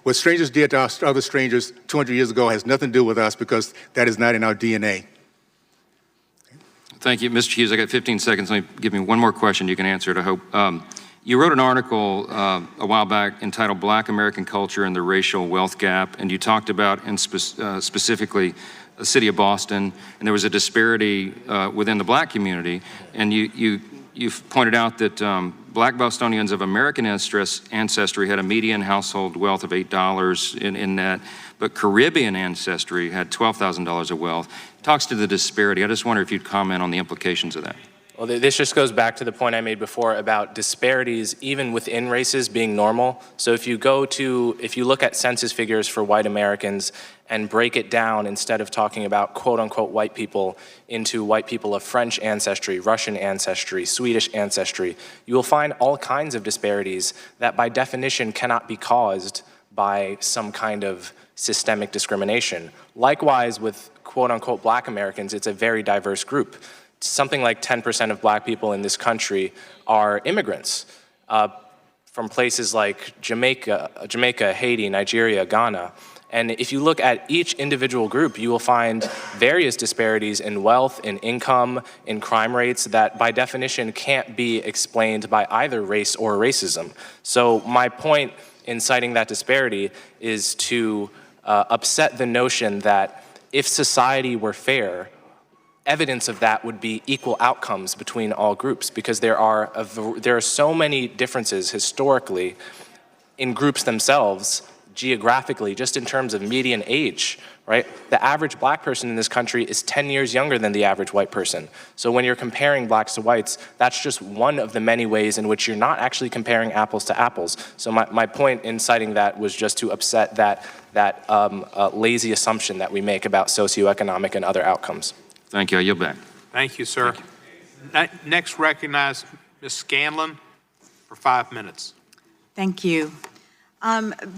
What strangers did to other strangers 200 years ago has nothing to do with us, because that is not in our DNA. Thank you, Mr. Hughes. I got 15 seconds. Let me give me one more question. You can answer it, I hope. You wrote an article a while back entitled Black American Culture and the Racial Wealth Gap, and you talked about, specifically, the city of Boston, and there was a disparity within the Black community, and you've pointed out that Black Bostonians of American ancestry had a median household wealth of $8 in net, but Caribbean ancestry had $12,000 of wealth. It talks to the disparity. I just wonder if you'd comment on the implications of that. Well, this just goes back to the point I made before about disparities even within races being normal. So if you look at census figures for white Americans and break it down, instead of talking about quote unquote white people, into white people of French ancestry, Russian ancestry, Swedish ancestry, you will find all kinds of disparities that by definition cannot be caused by some kind of systemic discrimination. Likewise with quote unquote Black Americans, it's a very diverse group. Something like 10% of Black people in this country are immigrants from places like Jamaica, Haiti, Nigeria, Ghana. And if you look at each individual group, you will find various disparities in wealth, in income, in crime rates that by definition can't be explained by either race or racism. So my point in citing that disparity is to upset the notion that if society were fair, evidence of that would be equal outcomes between all groups, because there are so many differences historically in groups themselves, geographically, just in terms of median age, right? The average Black person in this country is 10 years younger than the average white person. So when you're comparing Blacks to whites, that's just one of the many ways in which you're not actually comparing apples to apples. So my point in citing that was just to upset that lazy assumption that we make about socioeconomic and other outcomes. Thank you. I yield back. Thank you, sir. Next, recognize Ms. Scanlon for 5 minutes. Thank you.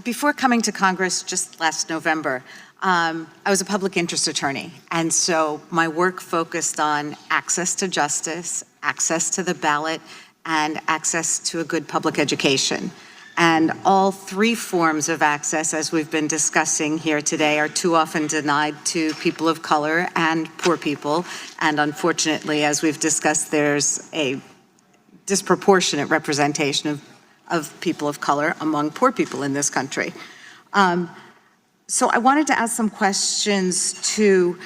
Before coming to Congress just last November, I was a public interest attorney, and so my work focused on access to justice, access to the ballot, and access to a good public education. And all three forms of access, as we've been discussing here today, are too often denied to people of color and poor people. And unfortunately, as we've discussed, there's a disproportionate representation of people of color among poor people in this country. So I wanted to ask some questions to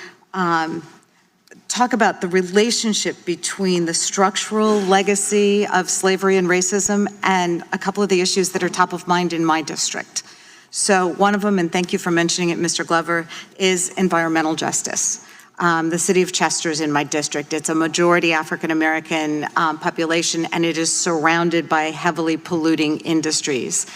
talk about the relationship between the structural legacy of slavery and racism and a couple of the issues that are top of mind in my district. So one of them, and thank you for mentioning it, Mr. Glover, is environmental justice. The city of Chester is in my district. It's a majority African-American population, and it is surrounded by heavily polluting industries.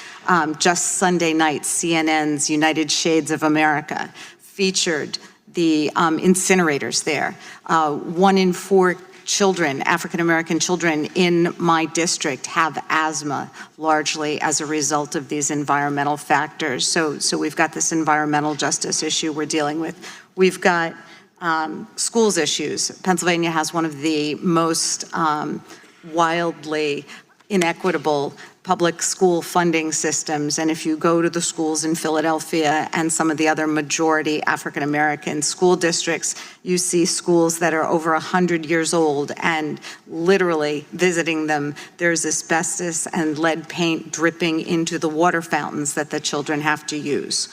Just Sunday night, CNN's United Shades of America featured the incinerators there. 1 in 4 children, African-American children in my district have asthma, largely as a result of these environmental factors. So we've got this environmental justice issue we're dealing with. We've got schools issues. Pennsylvania has one of the most wildly inequitable public school funding systems. And if you go to the schools in Philadelphia and some of the other majority African-American school districts, you see schools that are over 100 years old, and literally visiting them, there's asbestos and lead paint dripping into the water fountains that the children have to use.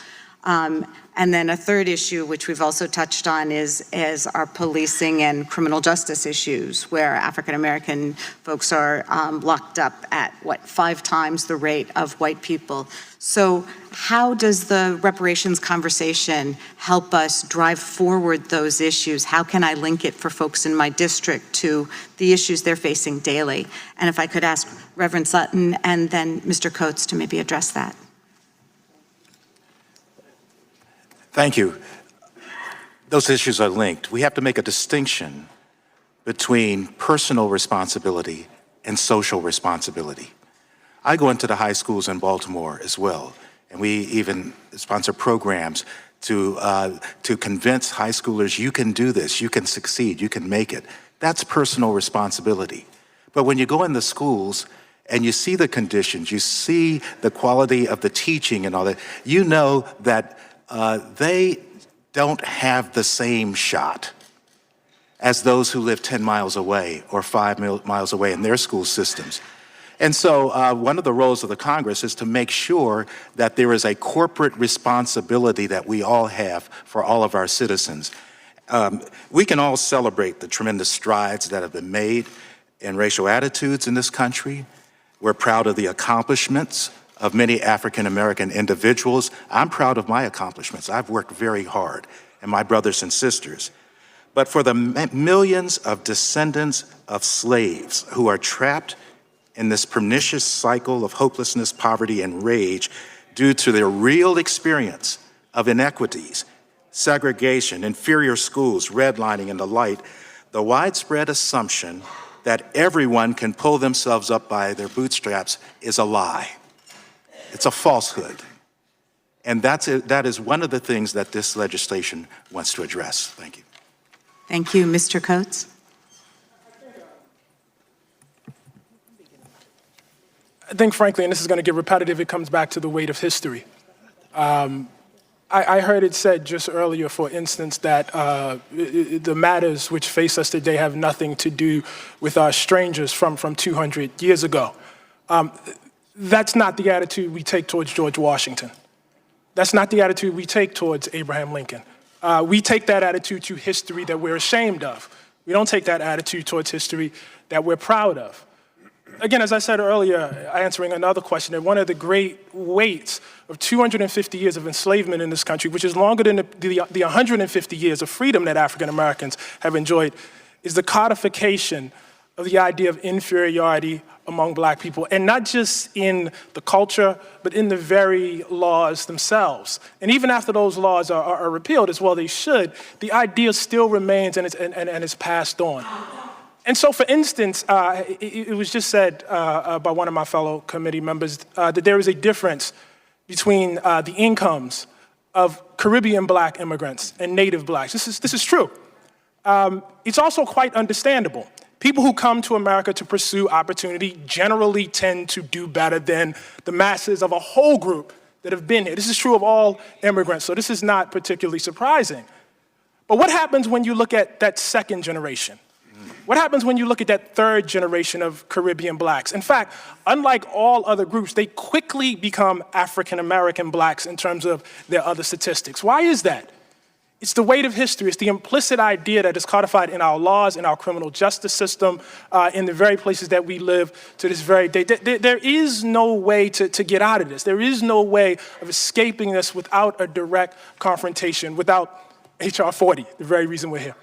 And then a third issue, which we've also touched on, is our policing and criminal justice issues, where African-American folks are locked up at, 5 times the rate of white people. So how does the reparations conversation help us drive forward those issues? How can I link it for folks in my district to the issues they're facing daily? And if I could ask Reverend Sutton and then Mr. Coates to maybe address that. Thank you. Those issues are linked. We have to make a distinction between personal responsibility and social responsibility. I go into the high schools in Baltimore as well, and we even sponsor programs to convince high schoolers, you can do this, you can succeed, you can make it. That's personal responsibility. But when you go in the schools and you see the conditions, you see the quality of the teaching and all that, you know that they don't have the same shot as those who live 10 miles away or 5 miles away in their school systems. And so one of the roles of the Congress is to make sure that there is a corporate responsibility that we all have for all of our citizens. We can all celebrate the tremendous strides that have been made in racial attitudes in this country. We're proud of the accomplishments of many African-American individuals. I'm proud of my accomplishments. I've worked very hard, and my brothers and sisters. But for the millions of descendants of slaves who are trapped in this pernicious cycle of hopelessness, poverty, and rage due to their real experience of inequities, segregation, inferior schools, redlining, and the like, the widespread assumption that everyone can pull themselves up by their bootstraps is a lie. It's a falsehood. And that is one of the things that this legislation wants to address. Thank you. Thank you. Mr. Coates? I think, frankly, and this is going to get repetitive, it comes back to the weight of history. I heard it said just earlier, for instance, that the matters which face us today have nothing to do with our strangers from 200 years ago. That's not the attitude we take towards George Washington. That's not the attitude we take towards Abraham Lincoln. We take that attitude to history that we're ashamed of. We don't take that attitude towards history that we're proud of. Again, as I said earlier, answering another question, that one of the great weights of 250 years of enslavement in this country, which is longer than the 150 years of freedom that African Americans have enjoyed, is the codification of the idea of inferiority among black people, and not just in the culture, but in the very laws themselves. And even after those laws are repealed, as well they should, the idea still remains and is passed on. And so, for instance, it was just said by one of my fellow committee members that there is a difference between the incomes of Caribbean black immigrants and native blacks. This is true. It's also quite understandable. people who come to America to pursue opportunity generally tend to do better than the masses of a whole group that have been here. This is true of all immigrants, so this is not particularly surprising. But what happens when you look at that second generation? What happens when you look at that third generation of Caribbean blacks? In fact, unlike all other groups, they quickly become African-American blacks in terms of their other statistics. Why is that? It's the weight of history. It's the implicit idea that is codified in our laws, in our criminal justice system, in the very places that we live to this very day. There is no way to get out of this. There is no way of escaping this without a direct confrontation, without H.R. 40, the very reason we're here.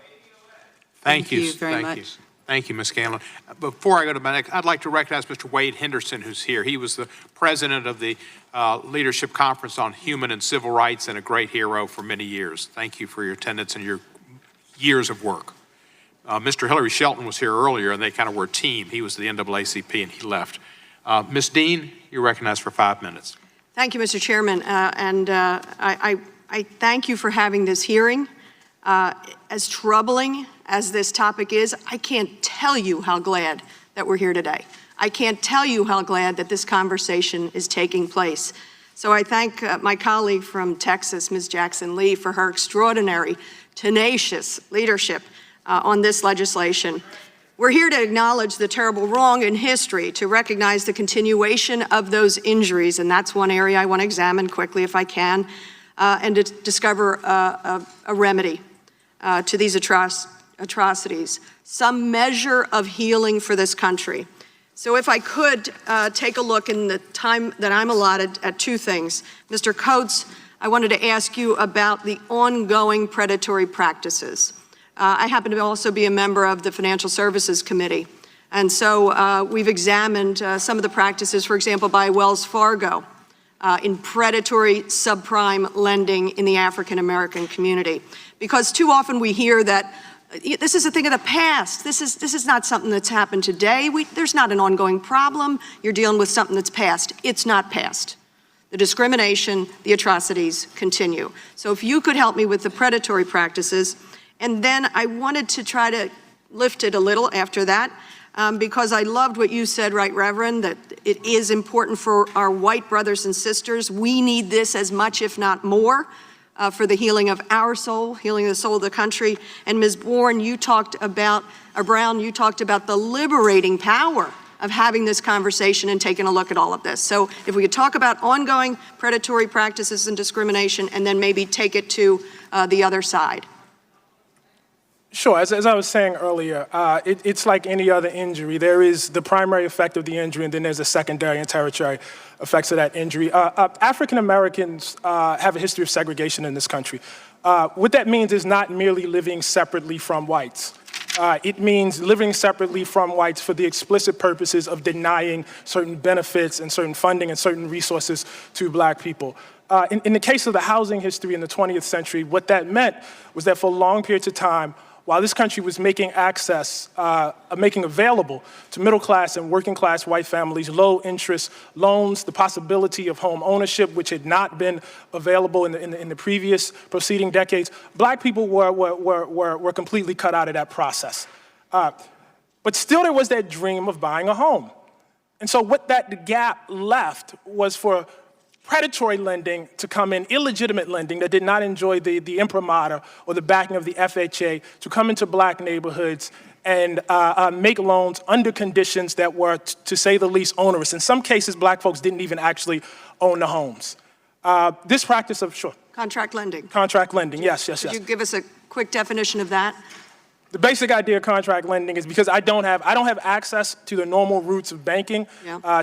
Thank you very much. Thank you, Ms. Scanlon. Before I go to my next, I'd like to recognize Mr. Wade Henderson, who's here. He was the president of the Leadership Conference on Human and Civil Rights and a great hero for many years. Thank you for your attendance and your years of work. Mr. Hillary Shelton was here earlier, and they kind of were a team. He was the NAACP, and he left. Ms. Dean, you're recognized for 5 minutes. Thank you, Mr. Chairman, I thank you for having this hearing. As troubling as this topic is, I can't tell you how glad that we're here today. I can't tell you how glad that this conversation is taking place. So I thank my colleague from Texas, Ms. Jackson Lee, for her extraordinary, tenacious leadership on this legislation. We're here to acknowledge the terrible wrong in history, to recognize the continuation of those injuries, and that's one area I want to examine quickly if I can, and to discover a remedy to these atrocities, some measure of healing for this country. So if I could take a look in the time that I'm allotted at two things. Mr. Coates, I wanted to ask you about the ongoing predatory practices. I happen to also be a member of the Financial Services Committee. And so we've examined some of the practices, for example, by Wells Fargo in predatory subprime lending in the African-American community. Because too often we hear that this is a thing of the past. This is not something that's happened today. There's not an ongoing problem. You're dealing with something that's past. It's not past. The discrimination, the atrocities continue. So if you could help me with the predatory practices, and then I wanted to try to lift it a little after that, because I loved what you said, Right Reverend, that it is important for our white brothers and sisters. We need this as much, if not more, for the healing of our soul, healing the soul of the country. And Ms. Brown, you talked about the liberating power of having this conversation and taking a look at all of this. So if we could talk about ongoing predatory practices and discrimination, and then maybe take it to the other side. Sure. As I was saying earlier, it's like any other injury. There is the primary effect of the injury, and then there's the secondary and tertiary effects of that injury. African Americans have a history of segregation in this country. What that means is not merely living separately from whites. It means living separately from whites for the explicit purposes of denying certain benefits and certain funding and certain resources to black people. In the case of the housing history in the 20th century, what that meant was that for long periods of time, while this country was making making available to middle-class and working-class white families low-interest loans, the possibility of home ownership, which had not been available in the previous preceding decades, black people were completely cut out of that process. But still there was that dream of buying a home. And so what that gap left was for predatory lending to come in, illegitimate lending that did not enjoy the imprimatur or the backing of the FHA, to come into black neighborhoods and make loans under conditions that were, to say the least, onerous. In some cases, black folks didn't even actually own the homes. This practice of, sure. Contract lending. Contract lending, yes. Could you give us a quick definition of that? The basic idea of contract lending is because I don't have access to the normal routes of banking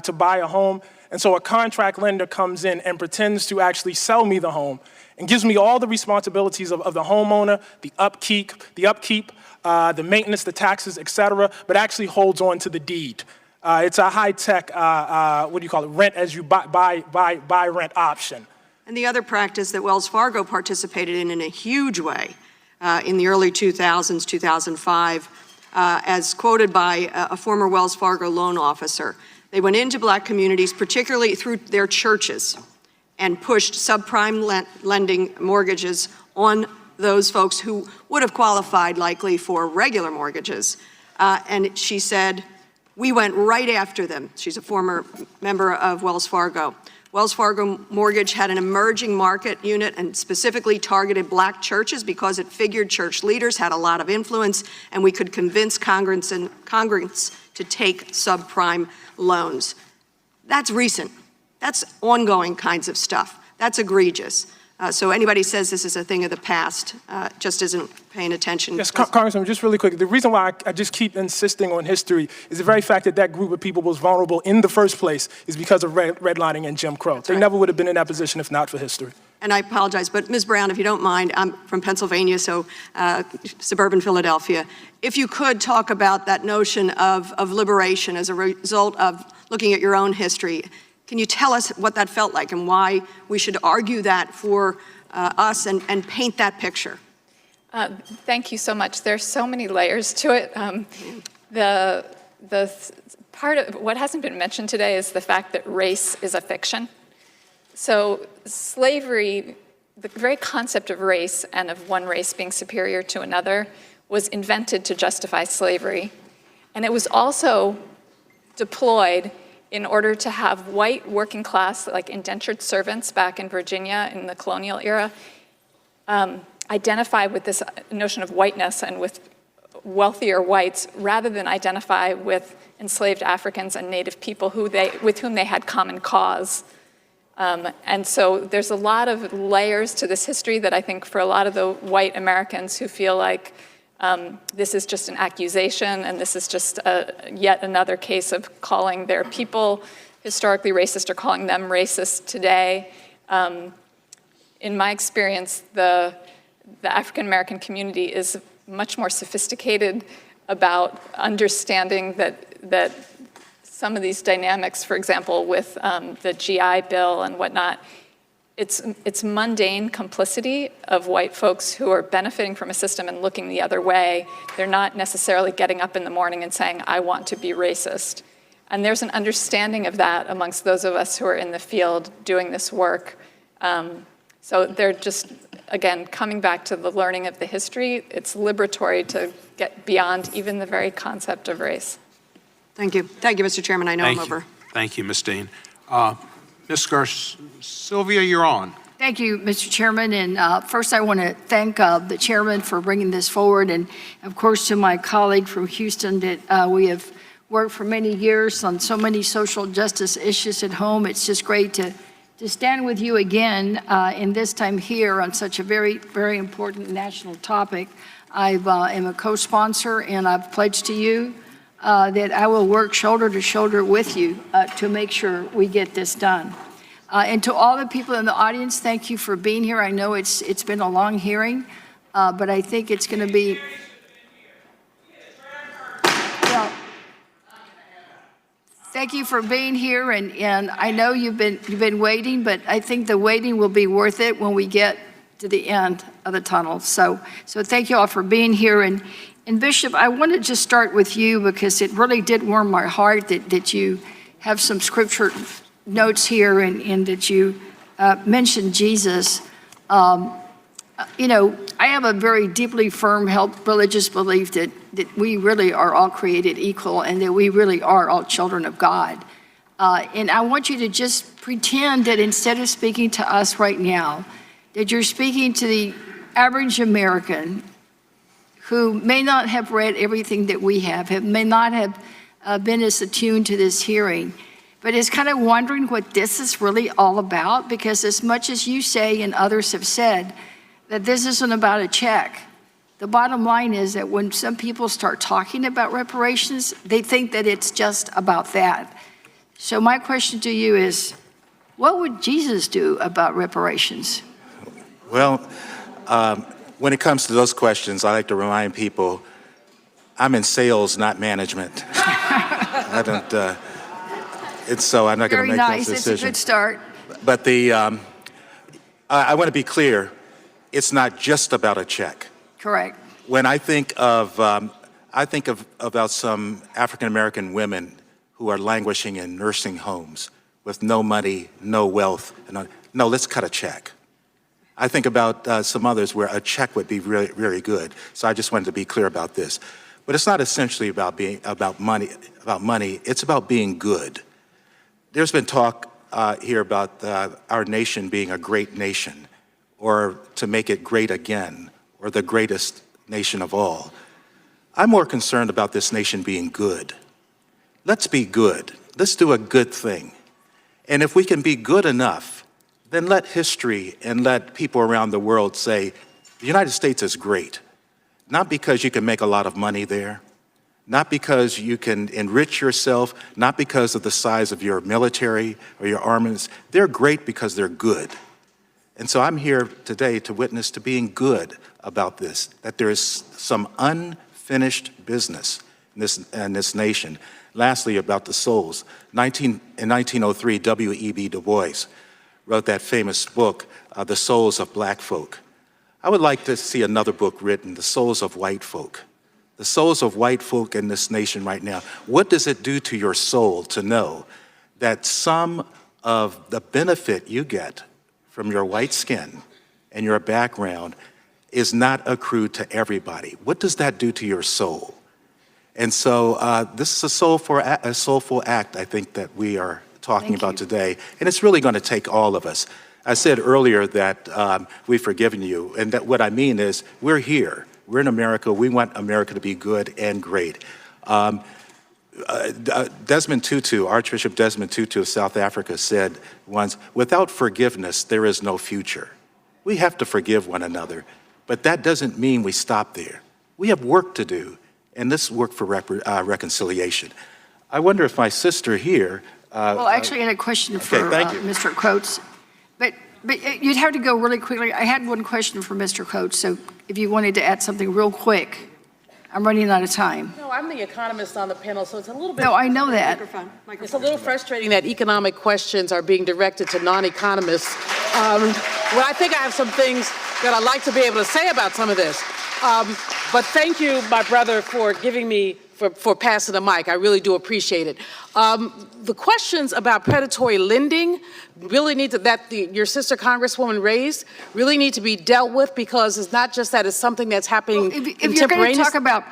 to buy a home. And so a contract lender comes in and pretends to actually sell me the home and gives me all the responsibilities of the homeowner, the upkeep, the maintenance, the taxes, et cetera, but actually holds on to the deed. It's a high-tech, rent as you buy rent option. And the other practice that Wells Fargo participated in a huge way in the early 2000s, 2005, as quoted by a former Wells Fargo loan officer. They went into black communities, particularly through their churches, and pushed subprime lending mortgages on those folks who would have qualified likely for regular mortgages. And she said, we went right after them. She's a former member of Wells Fargo. Wells Fargo Mortgage had an emerging market unit and specifically targeted black churches because it figured church leaders had a lot of influence and we could convince Congress to take subprime loans. That's recent. That's ongoing kinds of stuff. That's egregious. So anybody says this is a thing of the past just isn't paying attention. Yes, Congressman, just really quick. The reason why I just keep insisting on history is the very fact that that group of people was vulnerable in the first place is because of redlining and Jim Crow. They never would have been in that position if not for history. And I apologize, but Ms. Brown, if you don't mind, I'm from Pennsylvania, so suburban Philadelphia. If you could talk about that notion of liberation as a result of looking at your own history. Can you tell us what that felt like and why we should argue that for us and paint that picture? Thank you so much. There's so many layers to it. The part of what hasn't been mentioned today is the fact that race is a fiction. So slavery, the very concept of race and of one race being superior to another was invented to justify slavery. And it was also deployed in order to have white working class, like indentured servants back in Virginia in the colonial era, identify with this notion of whiteness and with wealthier whites rather than identify with enslaved Africans and Native people with whom they had common cause. And so there's a lot of layers to this history that I think for a lot of the white Americans who feel like this is just an accusation and this is just yet another case of calling their people historically racist or calling them racist today. In my experience, the African American community is much more sophisticated about understanding that some of these dynamics, for example, with the GI Bill and whatnot, it's mundane complicity of white folks who are benefiting from a system and looking the other way. They're not necessarily getting up in the morning and saying, I want to be racist. And there's an understanding of that amongst those of us who are in the field doing this work. So they're just, again, coming back to the learning of the history, it's liberatory to get beyond even the very concept of race. Thank you. Thank you, Mr. Chairman. I know I'm over. Thank you, Ms. Dean. Ms. Sylvia, you're on. Thank you, Mr. Chairman. And first, I want to thank the chairman for bringing this forward. And of course, to my colleague from Houston that we have worked for many years on so many social justice issues at home. It's just great to stand with you again in this time here on such a very, very important national topic. I am a co-sponsor and I've pledged to you that I will work shoulder to shoulder with you to make sure we get this done. And to all the people in the audience, thank you for being here. I know it's been a long hearing, but I think it's going to be. Well, thank you for being here, and I know you've been waiting, but I think the waiting will be worth it when we get to the end of the tunnel. So thank you all for being here. And Bishop, I want to just start with you because it really did warm my heart that you have some scripture notes here and that you mentioned Jesus. You know, I have a very deeply firm held religious belief that we really are all created equal and that we really are all children of God. And I want you to just pretend that instead of speaking to us right now, that you're speaking to the average American who may not have read everything that we have may not have been as attuned to this hearing, but is kind of wondering what this is really all about, because as much as you say and others have said that this isn't about a check, the bottom line is that when some people start talking about reparations, they think that it's just about that. So my question to you is, what would Jesus do about reparations? Well, when it comes to those questions, I like to remind people, I'm in sales, not management. I don't, it's so I'm not going to make those decisions. Very nice, it's a good start. But I want to be clear, it's not just about a check. Correct. When I think about some African-American women who are languishing in nursing homes with no money, no wealth, no, let's cut a check. I think about some others where a check would be really, really good. So I just wanted to be clear about this. But it's not essentially about money. It's about being good. There's been talk here about our nation being a great nation, or to make it great again, or the greatest nation of all. I'm more concerned about this nation being good. Let's be good. Let's do a good thing. And if we can be good enough, then let history and let people around the world say, the United States is great. Not because you can make a lot of money there, not because you can enrich yourself, not because of the size of your military or your armaments. They're great because they're good. And so I'm here today to witness to being good about this, that there is some unfinished business in this nation. Lastly, about the souls. In 1903, W.E.B. Du Bois wrote that famous book, The Souls of Black Folk. I would like to see another book written, The Souls of White Folk. The souls of white folk in this nation right now. What does it do to your soul to know that some of the benefit you get from your white skin and your background is not accrued to everybody? What does that do to your soul? And so this is a soulful act, I think, that we are talking about today. And it's really going to take all of us. I said earlier that we've forgiven you. And that what I mean is we're here. We're in America. We want America to be good and great. Desmond Tutu, Archbishop Desmond Tutu of South Africa said once, without forgiveness, there is no future. We have to forgive one another, but that doesn't mean we stop there. We have work to do, and this work for reconciliation. I wonder if my sister here... well, actually, I had a question for Mr. Coates, but you'd have to go really quickly. I had one question for Mr. Coates, so if you wanted to add something real quick. I'm running out of time. No, I'm the economist on the panel, so it's a little bit... No, I know that. It's a little frustrating that economic questions are being directed to non-economists. Well, I think I have some things that I'd like to be able to say about some of this. But thank you, my brother, for giving me, for passing the mic. I really do appreciate it. The questions about predatory lending really need to, your sister Congresswoman raised, really need to be dealt with, because it's not just that it's something that's happening if you're going to talk about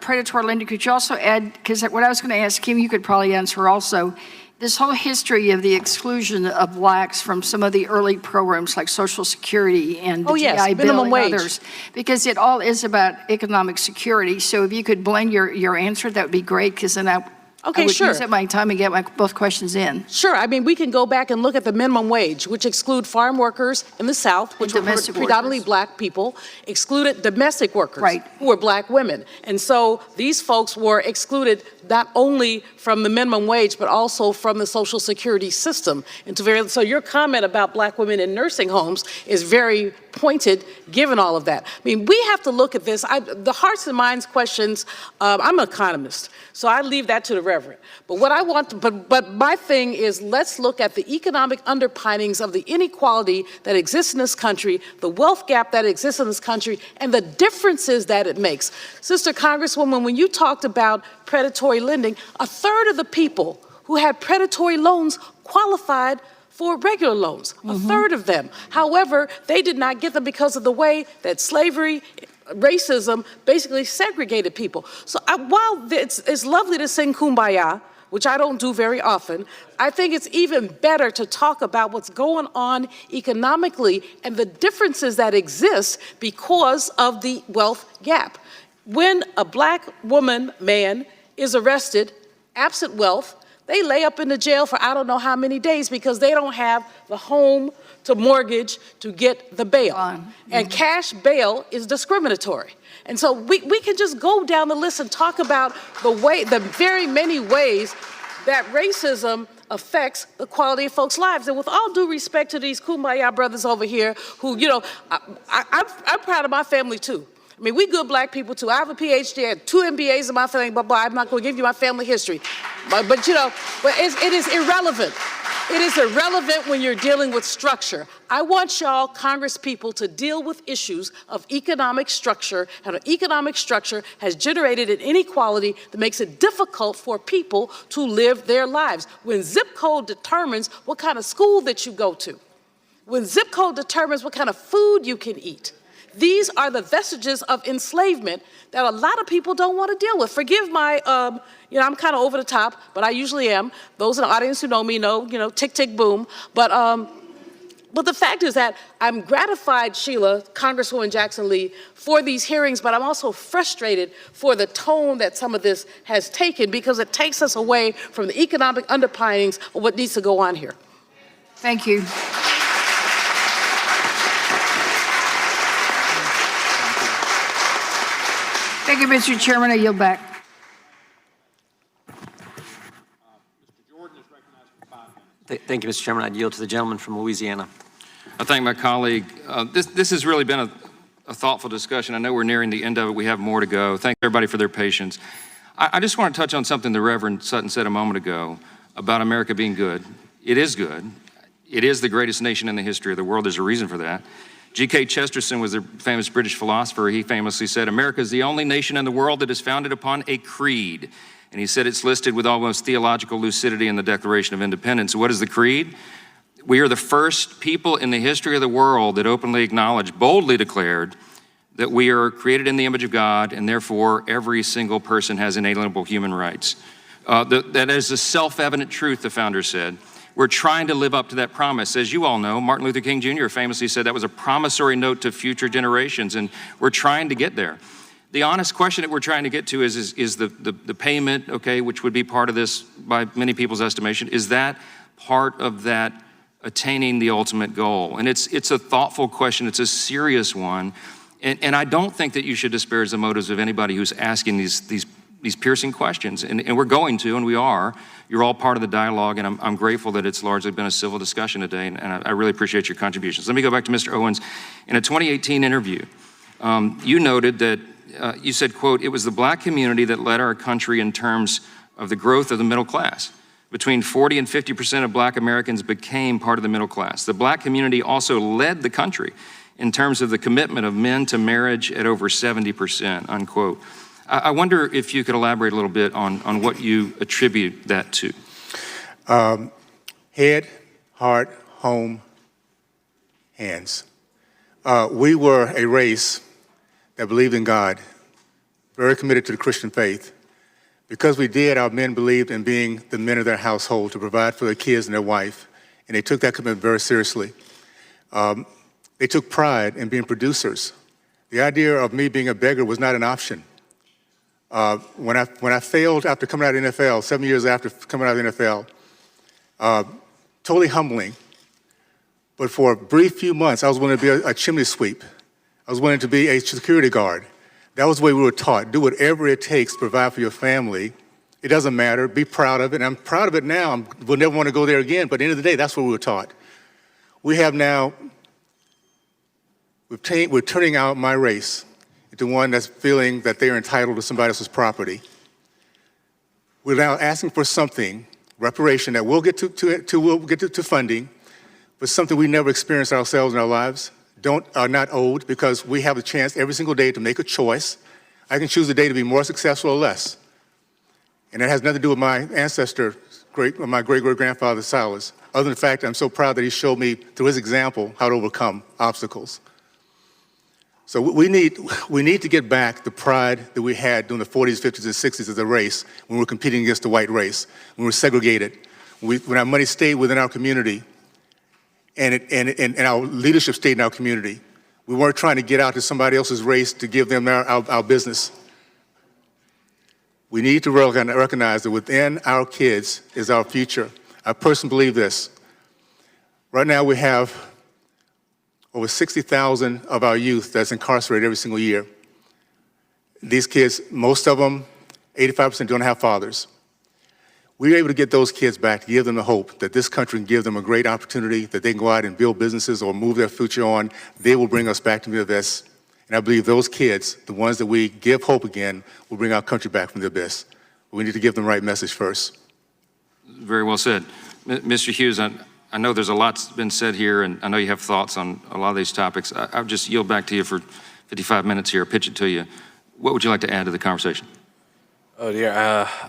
predatory lending, could you also add, because what I was going to ask him, you could probably answer also, this whole history of the exclusion of blacks from some of the early programs like Social Security and the GI Bill and others, because it all is about economic security. So if you could blend your answer, that would be great, because then I would use up my time and get both questions in. Sure. I mean, we can go back and look at the minimum wage, which exclude farm workers in the South, which were predominantly black people, excluded domestic workers, who were black women. And so these folks were excluded not only from the minimum wage, but also from the Social Security system. And so your comment about black women in nursing homes is very pointed, given all of that. I mean, we have to look at this. The hearts and minds questions, I'm an economist, so I leave that to the Reverend. But what I want, but my thing is, let's look at the economic underpinnings of the inequality that exists in this country, the wealth gap that exists in this country, and the differences that it makes. Sister Congresswoman, when you talked about predatory lending, a third of the people who had predatory loans qualified for regular loans, a third of them. However, they did not get them because of the way that slavery, racism basically segregated people. So while it's lovely to sing Kumbaya, which I don't do very often, I think it's even better to talk about what's going on economically and the differences that exist because of the wealth gap. When a black woman, man, is arrested, absent wealth, they lay up in the jail for I don't know how many days because they don't have the home to mortgage to get the bail. And cash bail is discriminatory. And so we can just go down the list and talk about the very many ways that racism affects the quality of folks' lives. And with all due respect to these Kumbaya brothers over here who, you know, I'm proud of my family too. I mean, we good black people too. I have a PhD, I had 2 MBAs in my family, blah, blah. I'm not going to give you my family history. But you know, it is irrelevant. It is irrelevant when you're dealing with structure. I want y'all, Congress people, to deal with issues of economic structure, and an economic structure has generated an inequality that makes it difficult for people to live their lives. When zip code determines what kind of school that you go to, when zip code determines what kind of food you can eat, These are the vestiges of enslavement that a lot of people don't want to deal with. Forgive my, I'm kind of over the top, but I usually am. Those in the audience who know me know, tick, tick, boom. But the fact is that I'm gratified, Sheila, Congresswoman Jackson Lee, for these hearings, but I'm also frustrated for the tone that some of this has taken, because it takes us away from the economic underpinnings of what needs to go on here. Thank you. Thank you, Mr. Chairman. I yield back. Thank you, Mr. Chairman. I'd yield to the gentleman from Louisiana. I thank my colleague. This has really been a thoughtful discussion. I know we're nearing the end of it. We have more to go. Thank everybody for their patience. I just want to touch on something the Reverend Sutton said a moment ago about America being good. It is good. It is the greatest nation in the history of the world. There's a reason for that. G.K. Chesterton was a famous British philosopher. He famously said, America is the only nation in the world that is founded upon a creed. And he said it's listed with almost theological lucidity in the Declaration of Independence. What is the creed? We are the first people in the history of the world that openly acknowledged, boldly declared, that we are created in the image of God, and therefore every single person has inalienable human rights. That is a self-evident truth, the founder said. We're trying to live up to that promise. As you all know, Martin Luther King Jr. famously said that was a promissory note to future generations, and we're trying to get there. The honest question that we're trying to get to is the payment, okay, which would be part of this by many people's estimation, is that part of that attaining the ultimate goal? And it's a thoughtful question. It's a serious one. And I don't think that you should disparage the motives of anybody who's asking these piercing questions. And we're going to, and we are. You're all part of the dialogue, and I'm grateful that it's largely been a civil discussion today, and I really appreciate your contributions. Let me go back to Mr. Owens. In a 2018 interview, you noted that, you said, quote, it was the black community that led our country in terms of the growth of the middle class. Between 40 and 50% of black Americans became part of the middle class. The black community also led the country in terms of the commitment of men to marriage at over 70%, unquote. I wonder if you could elaborate a little bit on what you attribute that to. Head, heart, home, hands. We were a race that believed in God, very committed to the Christian faith. Because we did, our men believed in being the men of their household to provide for their kids and their wife, and they took that commitment very seriously. They took pride in being producers. The idea of me being a beggar was not an option. When I failed after coming out of the NFL, 7 years after coming out of the NFL, totally humbling. But for a brief few months, I was willing to be a chimney sweep. I was willing to be a security guard. That was the way we were taught. Do whatever it takes to provide for your family. It doesn't matter. Be proud of it. And I'm proud of it now. We'll never want to go there again. But at the end of the day, that's what we were taught. We have now, we're turning out my race into one that's feeling that they are entitled to somebody else's property. We're now asking for something, reparation, that we'll get to funding, but something we never experienced ourselves in our lives, are not owed, because we have a chance every single day to make a choice. I can choose a day to be more successful or less. And that has nothing to do with my ancestor, my great-great-grandfather Silas, other than the fact that I'm so proud that he showed me through his example how to overcome obstacles. So we need to get back the pride that we had during the 40s, 50s, and 60s as a race, when we were competing against the white race, when we were segregated, when our money stayed within our community, and our leadership stayed in our community. We weren't trying to get out to somebody else's race to give them our business. We need to recognize that within our kids is our future. I personally believe this. Right now we have over 60,000 of our youth that's incarcerated every single year. These kids, most of them, 85% don't have fathers. We were able to get those kids back, to give them the hope that this country can give them a great opportunity, that they can go out and build businesses or move their future on. They will bring us back to the abyss. And I believe those kids, the ones that we give hope again, will bring our country back from the abyss. But we need to give them the right message first. Very well said. Mr. Hughes, I know there's a lot's been said here, and I know you have thoughts on a lot of these topics. I'll just yield back to you for 55 minutes here, pitch it to you. What would you like to add to the conversation? Oh dear,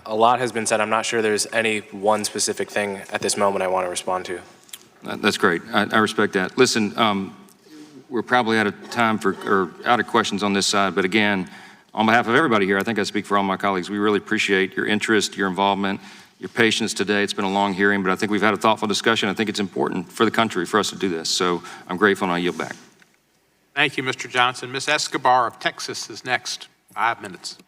a lot has been said. I'm not sure there's any one specific thing at this moment I want to respond to. That's great. I respect that. Listen, we're probably out of time or out of questions on this side, but again, on behalf of everybody here, I think I speak for all my colleagues, we really appreciate your interest, your involvement, your patience today. It's been a long hearing, but I think we've had a thoughtful discussion. I think it's important for the country for us to do this. So I'm grateful, and I yield back. Thank you, Mr. Johnson. Ms. Escobar of Texas is next. 5 minutes.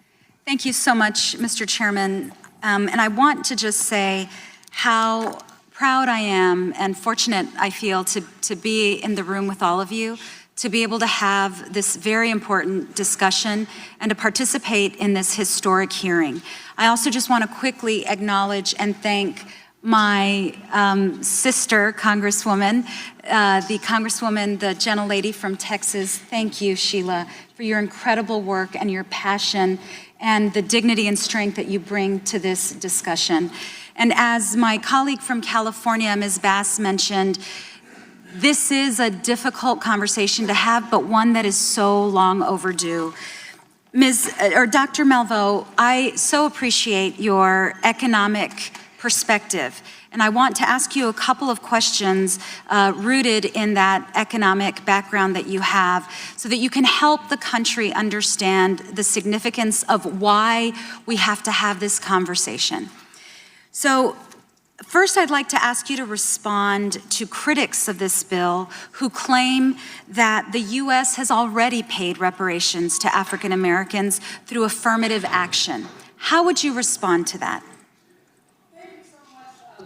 Thank you so much, Mr. Chairman. And I want to just say how proud I am and fortunate I feel to be in the room with all of you, to be able to have this very important discussion and to participate in this historic hearing. I also just want to quickly acknowledge and thank my sister, Congresswoman, the gentlelady from Texas. Thank you, Sheila, for your incredible work and your passion and the dignity and strength that you bring to this discussion. And as my colleague from California, Ms. Bass, mentioned, this is a difficult conversation to have, but one that is so long overdue. Dr. Malveaux, I so appreciate your economic perspective, and I want to ask you a couple of questions rooted in that economic background that you have so that you can help the country understand the significance of why we have to have this conversation. So first, I'd like to ask you to respond to critics of this bill who claim that the U.S. has already paid reparations to African Americans through affirmative action. How would you respond to that?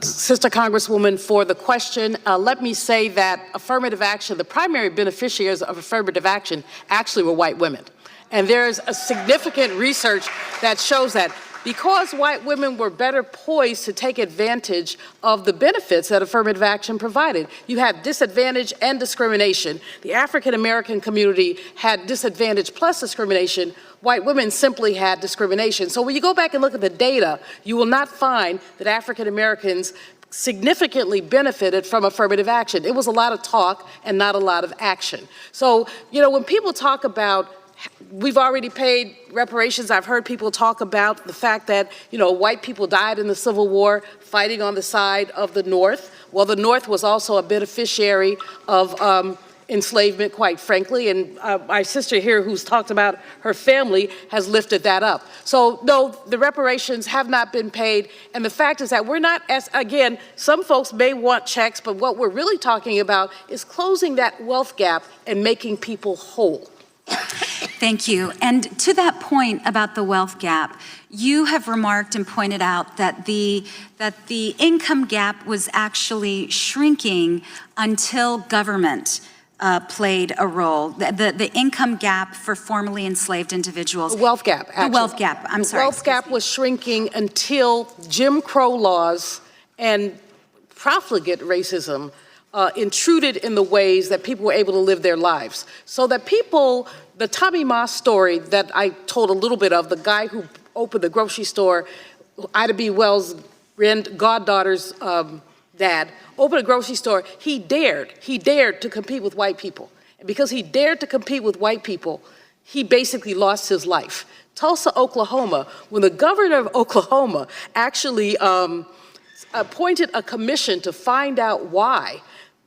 Sister Congresswoman, for the question. Let me say that affirmative action, the primary beneficiaries of affirmative action actually were white women. And there's a significant research that shows that because white women were better poised to take advantage of the benefits that affirmative action provided. You had disadvantage and discrimination. The African American community had disadvantage plus discrimination. White women simply had discrimination. So when you go back and look at the data, you will not find that African Americans significantly benefited from affirmative action. It was a lot of talk and not a lot of action. So, when people talk about we've already paid reparations, I've heard people talk about the fact that, white people died in the Civil War fighting on the side of the North. Well, the North was also a beneficiary of enslavement, quite frankly, and my sister here who's talked about her family has lifted that up. So no, the reparations have not been paid, and the fact is that we're not, again, some folks may want checks, but what we're really talking about is closing that wealth gap and making people whole. Thank you. And to that point about the wealth gap, you have remarked and pointed out that the income gap was actually shrinking until government played a role. The income gap for formerly enslaved individuals. The wealth gap, actually. The wealth gap, I'm sorry. The wealth gap was shrinking until Jim Crow laws and profligate racism intruded in the ways that people were able to live their lives. So that people, the Tommy Moss story that I told a little bit of, the guy who opened the grocery store, Ida B. Wells' goddaughter's dad, opened a grocery store. He dared to compete with white people. And because he dared to compete with white people, he basically lost his life. Tulsa, Oklahoma, when the governor of Oklahoma actually appointed a commission to find out why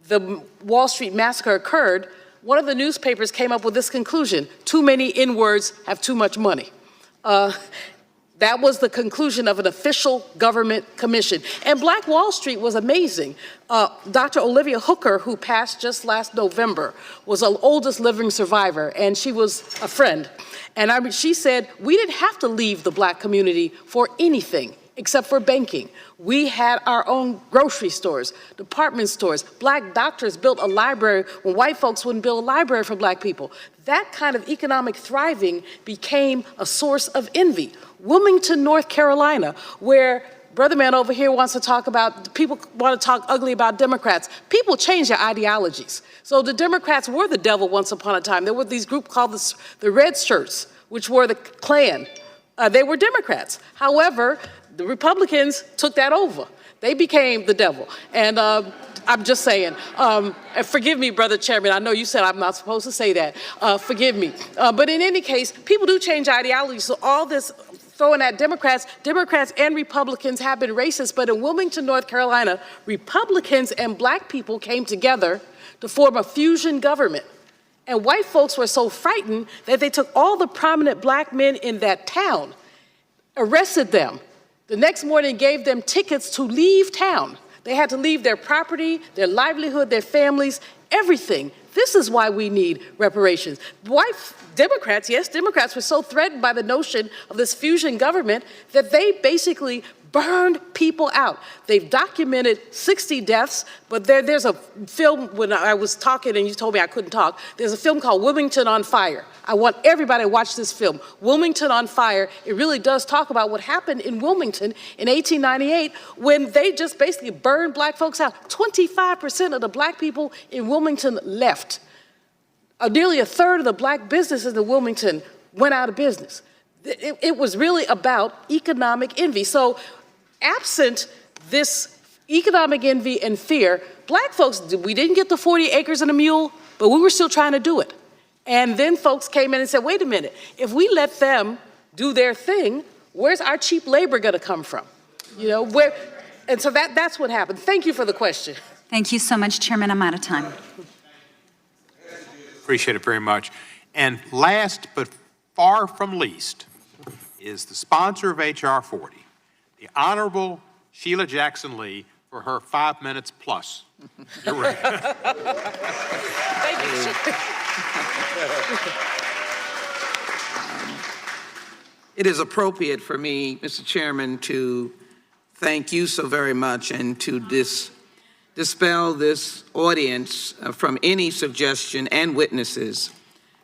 the Wall Street massacre occurred, one of the newspapers came up with this conclusion: too many N-words have too much money. That was the conclusion of an official government commission. And Black Wall Street was amazing. Dr. Olivia Hooker, who passed just last November, was the oldest living survivor, and she was a friend. And she said, we didn't have to leave the Black community for anything except for banking. We had our own grocery stores, department stores. Black doctors built a library when white folks wouldn't build a library for Black people. That kind of economic thriving became a source of envy. Wilmington, North Carolina, where Brother Man over here wants to talk about, people want to talk ugly about Democrats. People change their ideologies. So the Democrats were the devil once upon a time. There were these groups called the Red Shirts, which were the Klan. They were Democrats. However, the Republicans took that over. They became the devil. And I'm just saying, and forgive me, Brother Chairman, I know you said I'm not supposed to say that. Forgive me. But in any case, people do change ideologies. So all this throwing at Democrats and Republicans have been racist, but in Wilmington, North Carolina, Republicans and Black people came together to form a fusion government. And white folks were so frightened that they took all the prominent black men in that town, arrested them. The next morning gave them tickets to leave town. They had to leave their property, their livelihood, their families, everything. This is why we need reparations. White Democrats, yes, Democrats were so threatened by the notion of this fusion government that they basically burned people out. They've documented 60 deaths, but there's a film, when I was talking and you told me I couldn't talk, there's a film called Wilmington on Fire. I want everybody to watch this film, Wilmington on Fire. It really does talk about what happened in Wilmington in 1898 when they just basically burned black folks out. 25% of the black people in Wilmington left. Nearly a third of the black businesses in Wilmington went out of business. It was really about economic envy. So absent this economic envy and fear, black folks, we didn't get the 40 acres and a mule, but we were still trying to do it. And then folks came in and said, wait a minute, if we let them do their thing, where's our cheap labor gonna come from? You know, and so that's what happened. Thank you for the question. Thank you so much, Chairman. I'm out of time. Appreciate it very much. And last but far from least is the sponsor of H.R. 40, the Honorable Sheila Jackson Lee, for her 5 minutes plus. You're right. Thank you. It is appropriate for me, Mr. Chairman, to thank you so very much and to dispel this audience from any suggestion and witnesses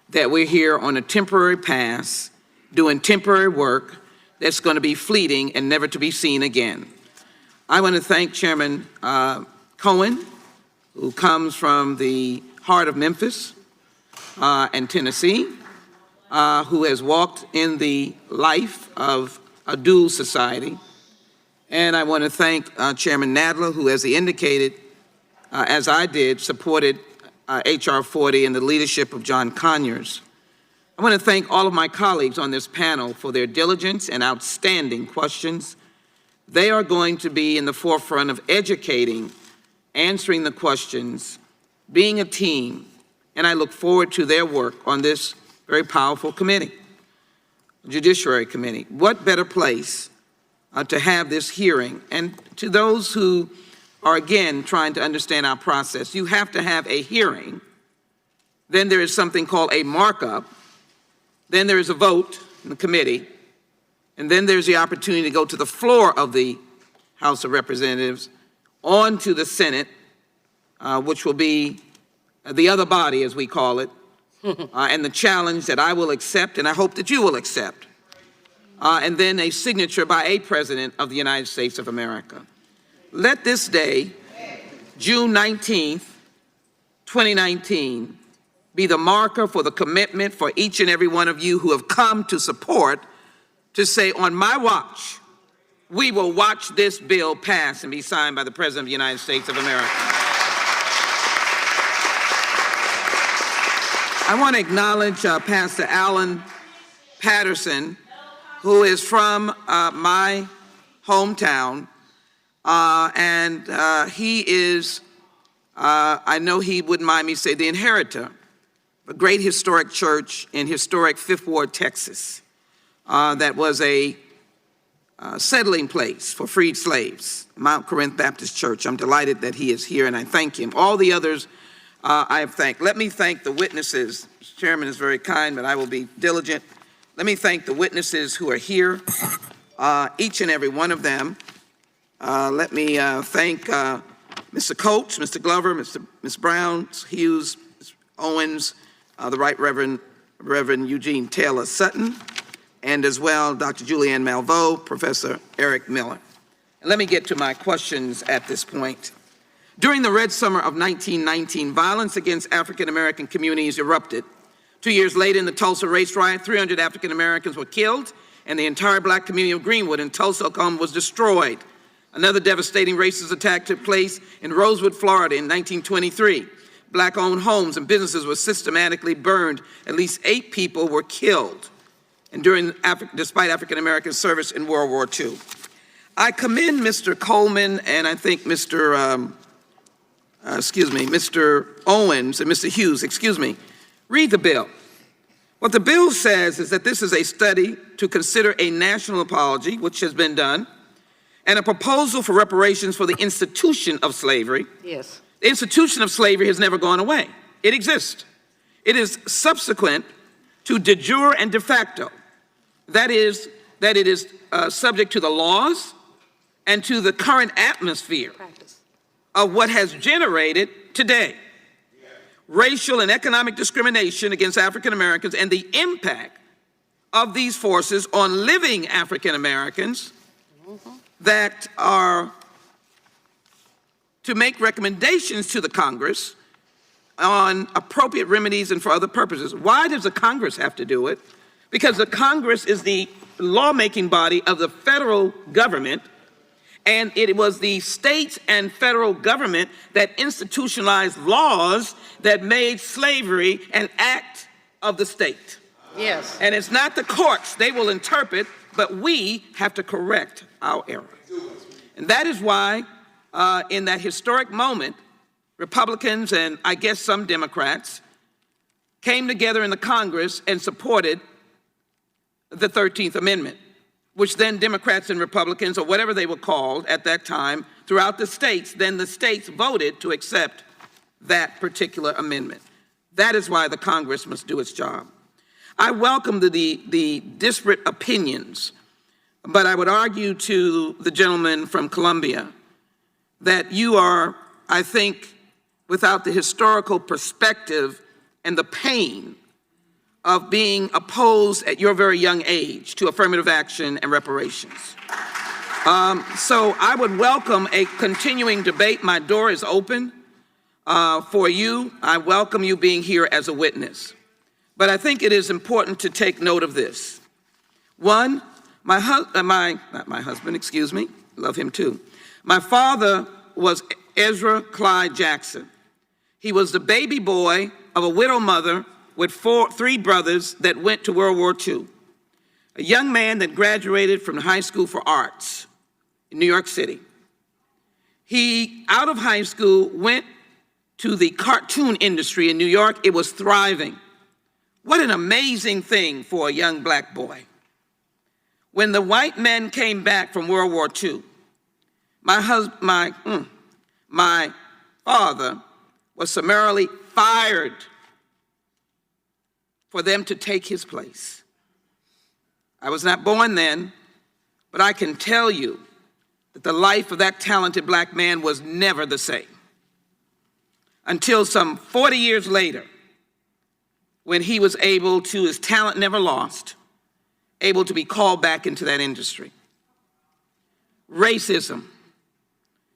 that we're here on a temporary pass doing temporary work that's going to be fleeting and never to be seen again. I want to thank Chairman Cohen, who comes from the heart of Memphis and Tennessee, who has walked in the life of a dual society. And I want to thank Chairman Nadler, who, as he indicated, as I did, supported H.R. 40 and the leadership of John Conyers. I want to thank all of my colleagues on this panel for their diligence and outstanding questions. They are going to be in the forefront of educating, answering the questions, being a team, and I look forward to their work on this very powerful committee, Judiciary Committee. What better place to have this hearing? And to those who are, again, trying to understand our process, you have to have a hearing, then there is something called a markup, then there is a vote in the committee, and then there's the opportunity to go to the floor of the House of Representatives, on to the Senate, which will be the other body, as we call it, and the challenge that I will accept, and I hope that you will accept, and then a signature by a President of the United States of America. Let this day, June 19th, 2019, be the marker for the commitment for each and every one of you who have come to support, to say, on my watch, we will watch this bill pass and be signed by the President of the United States of America. I want to acknowledge Pastor Alan Patterson, who is from my hometown, and he is, I know he wouldn't mind me say, the inheritor, a great historic church in historic Fifth Ward, Texas, that was a settling place for freed slaves, Mount Corinth Baptist Church. I'm delighted that he is here, and I thank him. All the others I have thanked. Let me thank the witnesses. Mr. Chairman is very kind, but I will be diligent. Let me thank the witnesses who are here, each and every one of them. Let me thank Mr. Coates, Mr. Glover, Ms. Brown, Ms. Hughes, Ms. Owens, the Right Reverend Eugene Taylor Sutton, and as well Dr. Julianne Malveaux, Professor Eric Miller. And let me get to my questions at this point. During the Red Summer of 1919, violence against African American communities erupted. 2 years later, in the Tulsa race riot, 300 African Americans were killed, and the entire black community of Greenwood in Tulsa, Oklahoma was destroyed. Another devastating racist attack took place in Rosewood, Florida in 1923. Black-owned homes and businesses were systematically burned. At least 8 people were killed, and despite African American service in World War II. I commend Mr. Coleman and I think Mr. Owens and Mr. Hughes, Read the bill. What the bill says is that this is a study to consider a national apology, which has been done, and a proposal for reparations for the institution of slavery. Yes. The institution of slavery has never gone away. It exists. It is subsequent to de jure and de facto. That is, that it is subject to the laws and to the current atmosphere of what has generated today racial and economic discrimination against African Americans and the impact of these forces on living African Americans that are to make recommendations to the Congress on appropriate remedies and for other purposes. Why does the Congress have to do it? Because the Congress is the lawmaking body of the federal government, and it was the states and federal government that institutionalized laws that made slavery an act of the state. Yes. And it's not the courts. They will interpret, but we have to correct our error. And that is why, in that historic moment, Republicans and I guess some Democrats came together in the Congress and supported the 13th Amendment, which then Democrats and Republicans, or whatever they were called at that time, throughout the states, then the states voted to accept that particular amendment. That is why the Congress must do its job. I welcome the disparate opinions, but I would argue to the gentleman from Columbia that you are, I think, without the historical perspective and the pain of being opposed at your very young age to affirmative action and reparations. So I would welcome a continuing debate. My door is open for you. I welcome you being here as a witness. But I think it is important to take note of this. One, not my husband, excuse me, love him too. My father was Ezra Clyde Jackson. He was the baby boy of a widow mother with three brothers that went to World War II. A young man that graduated from High School for Arts in New York City. He, out of high school, went to the cartoon industry in New York. It was thriving. What an amazing thing for a young black boy. When the white men came back from World War II, my father was summarily fired for them to take his place. I was not born then, but I can tell you that the life of that talented black man was never the same. Until some 40 years later, when he was able to, his talent never lost, able to be called back into that industry. Racism.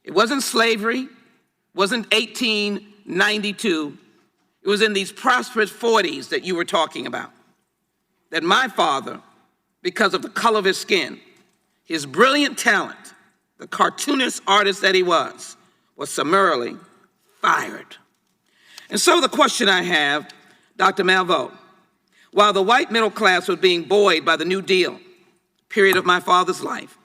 It wasn't slavery, wasn't 1892. It was in these prosperous 40s that you were talking about, that my father, because of the color of his skin, his brilliant talent, the cartoonist artist that he was summarily fired. And so the question I have, Dr. Malveaux, while the white middle class was being buoyed by the New Deal period of my father's life,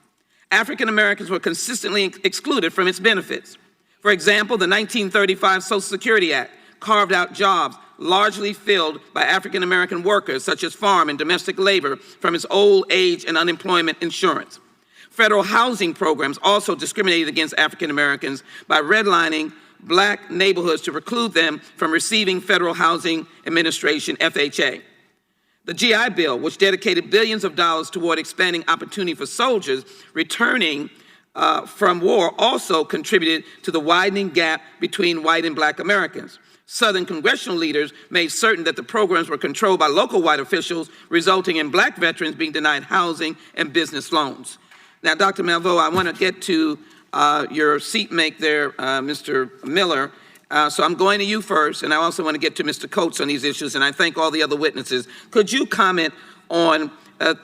African Americans were consistently excluded from its benefits. For example, the 1935 Social Security Act carved out jobs largely filled by African American workers, such as farm and domestic labor, from its old age and unemployment insurance. Federal housing programs also discriminated against African Americans by redlining black neighborhoods to preclude them from receiving Federal Housing Administration, FHA. The GI Bill, which dedicated billions of dollars toward expanding opportunity for soldiers returning from war, also contributed to the widening gap between white and black Americans. Southern congressional leaders made certain that the programs were controlled by local white officials, resulting in black veterans being denied housing and business loans. Now, Dr. Malveaux, I want to get to your seatmate there, Mr. Miller. So I'm going to you first, and I also want to get to Mr. Coates on these issues, and I thank all the other witnesses. Could you comment on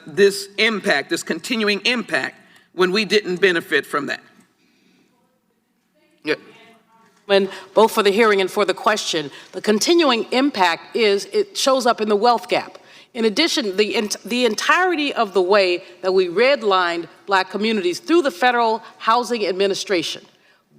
this impact, this continuing impact, when we didn't benefit from that? Yeah. Both for the hearing and for the question, the continuing impact it shows up in the wealth gap. In addition, the entirety of the way that we redlined black communities through the Federal Housing Administration,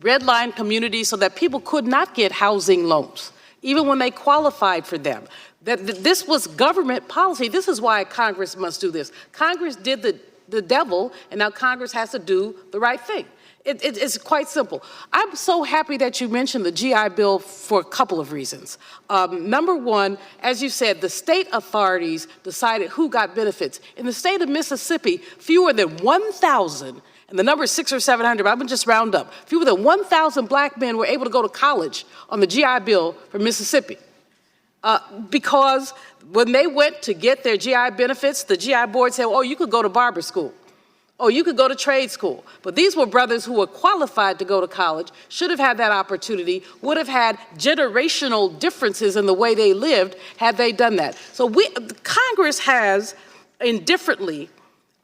redlined communities so that people could not get housing loans. even when they qualified for them. This was government policy. This is why Congress must do this. Congress did the devil, and now Congress has to do the right thing. It's quite simple. I'm so happy that you mentioned the GI Bill for a couple of reasons. Number one, as you said, the state authorities decided who got benefits. In the state of Mississippi, fewer than 1,000, and the number is 600 or 700, I'm gonna just round up, fewer than 1,000 black men were able to go to college on the GI Bill for Mississippi. Because when they went to get their GI benefits, the GI board said, oh, you could go to barber school. Oh, you could go to trade school. But these were brothers who were qualified to go to college, should have had that opportunity, would have had generational differences in the way they lived had they done that. So Congress has indifferently,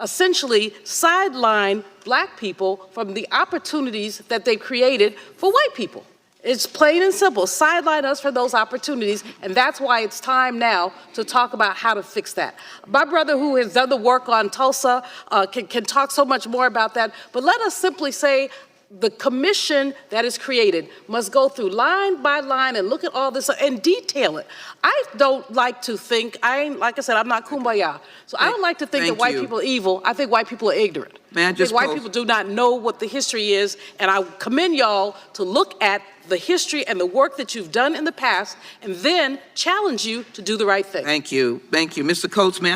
essentially sidelined black people from the opportunities that they created for white people. It's plain and simple. Sideline us for those opportunities, and that's why it's time now to talk about how to fix that. My brother, who has done the work on Tulsa, can talk so much more about that, but let us simply say the commission that is created must go through line by line and look at all this and detail it. I don't like to think, like I said, I'm not kumbaya, so I don't like to think that white people are evil. I think white people are ignorant. I think white people do not know what the history is, and I commend y'all to look at the history and the work that you've done in the past, and then challenge you to do the right thing. Thank you. Thank you. Mr. Coates, may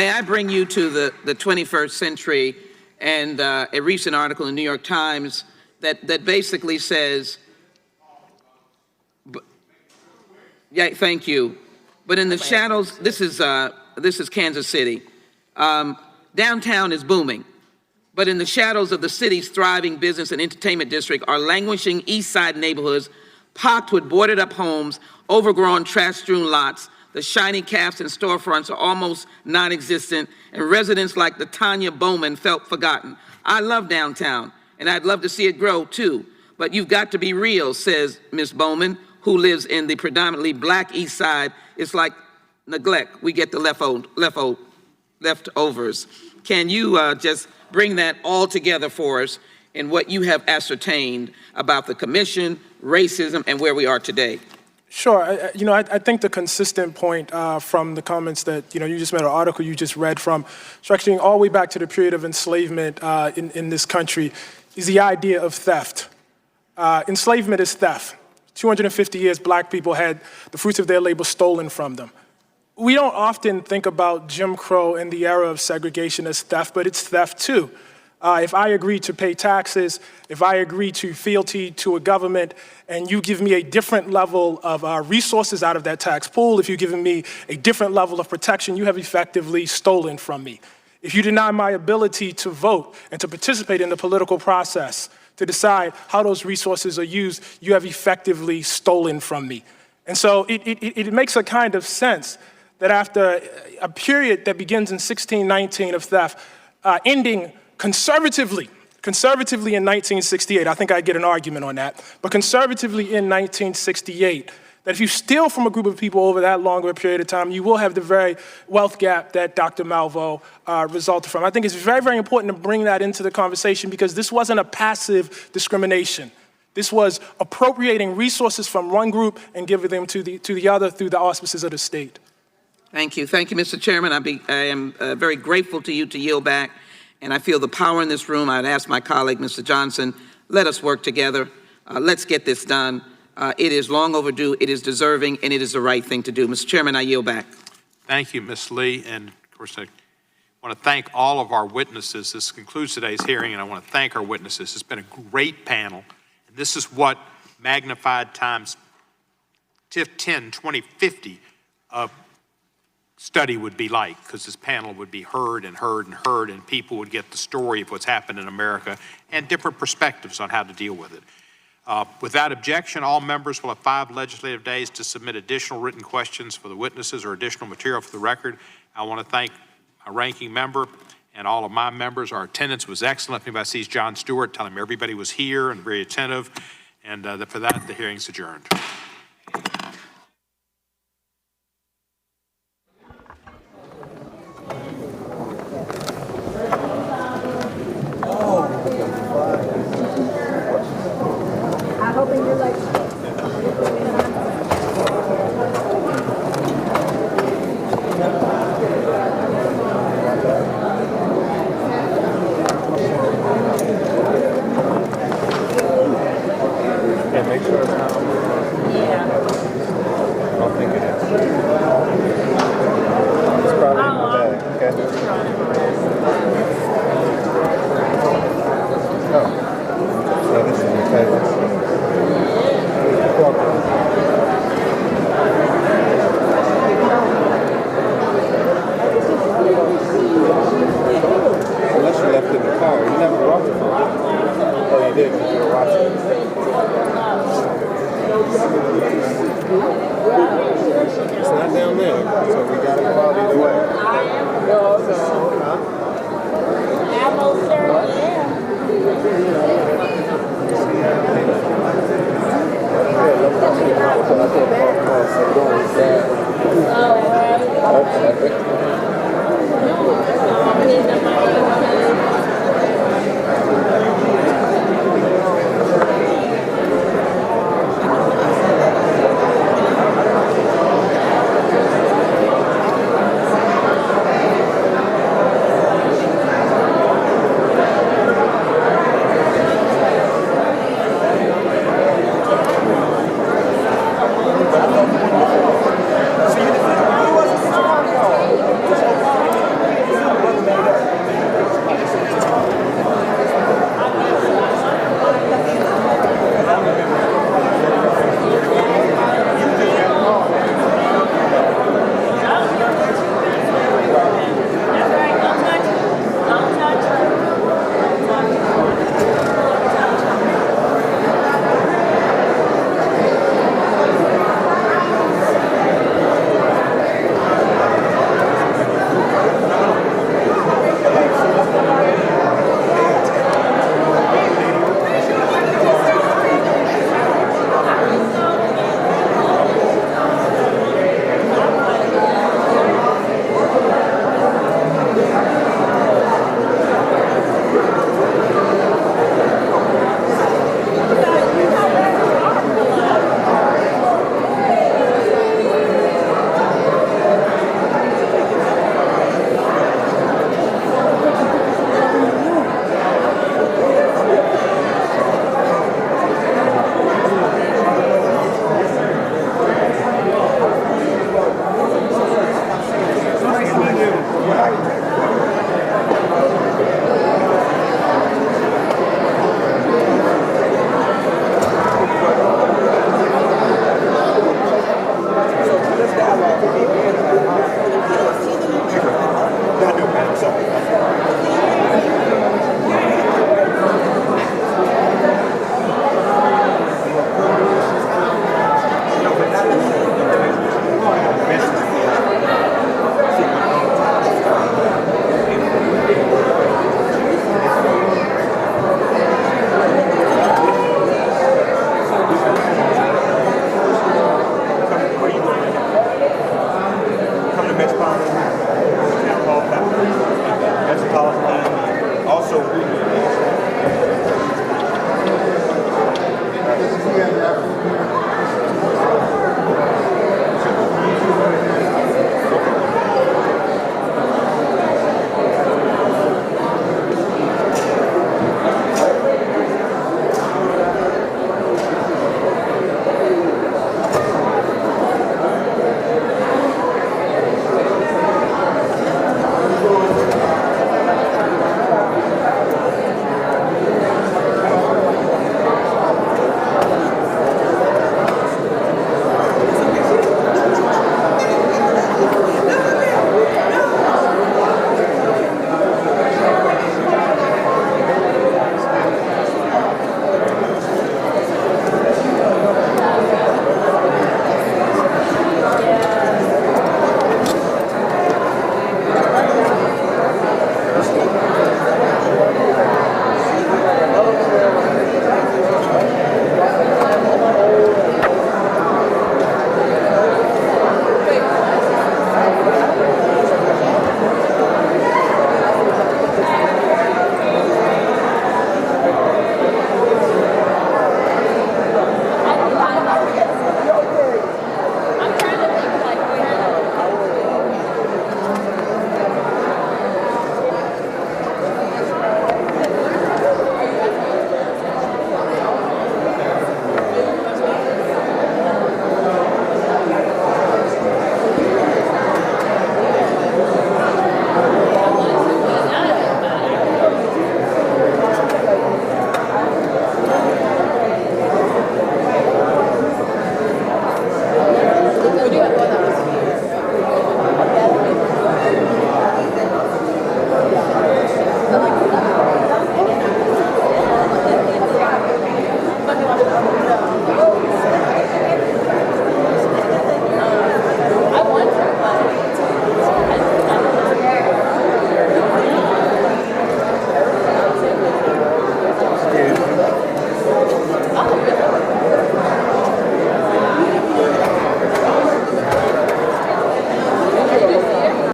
I bring you to the 21st century and a recent article in the New York Times that basically says, yeah, thank you. But in the shadows, this is Kansas City. Downtown is booming. But in the shadows of the city's thriving business and entertainment district are languishing East Side neighborhoods pocked with boarded up homes, overgrown trash-strewn lots. The shiny caps and storefronts are almost non-existent, and residents like the Tanya Bowman felt forgotten. I love downtown, and I'd love to see it grow too. But you've got to be real, says Ms. Bowman, who lives in the predominantly black East Side. It's like neglect. We get the leftovers. Can you just bring that all together for us in what you have ascertained about the commission, racism, and where we are today? Sure. I think the consistent point from the comments that, you just made, an article you just read from, stretching all the way back to the period of enslavement in this country, is the idea of theft. Enslavement is theft. 250 years, black people had the fruits of their labor stolen from them. We don't often think about Jim Crow and the era of segregation as theft, but it's theft too. If I agree to pay taxes, if I agree to fealty to a government, and you give me a different level of resources out of that tax pool, if you've given me a different level of protection, you have effectively stolen from me. If you deny my ability to vote and to participate in the political process, to decide how those resources are used, you have effectively stolen from me. And so it makes a kind of sense that after a period that begins in 1619 of theft, ending conservatively in 1968, I think I get an argument on that, but conservatively in 1968, that if you steal from a group of people over that longer period of time, you will have the very wealth gap that Dr. Malveaux resulted from. I think it's very, very important to bring that into the conversation because this wasn't a passive discrimination. This was appropriating resources from one group and giving them to the other through the auspices of the state. Thank you. Thank you, Mr. Chairman. I am very grateful to you to yield back, and I feel the power in this room. I'd ask my colleague, Mr. Johnson, let us work together. Let's get this done. It is long overdue, it is deserving, and it is the right thing to do. Mr. Chairman, I yield back. Thank you, Ms. Lee, and of course I want to thank all of our witnesses. This concludes today's hearing, and I want to thank our witnesses. It's been a great panel. And this is what magnified times 10, 20, 50 study would be like, because this panel would be heard and heard and heard, and people would get the story of what's happened in America and different perspectives on how to deal with it. Without objection, all members will have 5 legislative days to submit additional written questions for the witnesses or additional material for the record. I want to thank our ranking member and all of my members. Our attendance was excellent. If anybody sees John Stewart, tell him everybody was here and very attentive. And for that, the hearing's adjourned. I'm hoping you're like make sure it's not. Yeah. I don't think it is. It's probably in my bag, okay? Oh. So this is your table. Unless you left it in the car. You never brought your phone. Oh, you did because you were watching.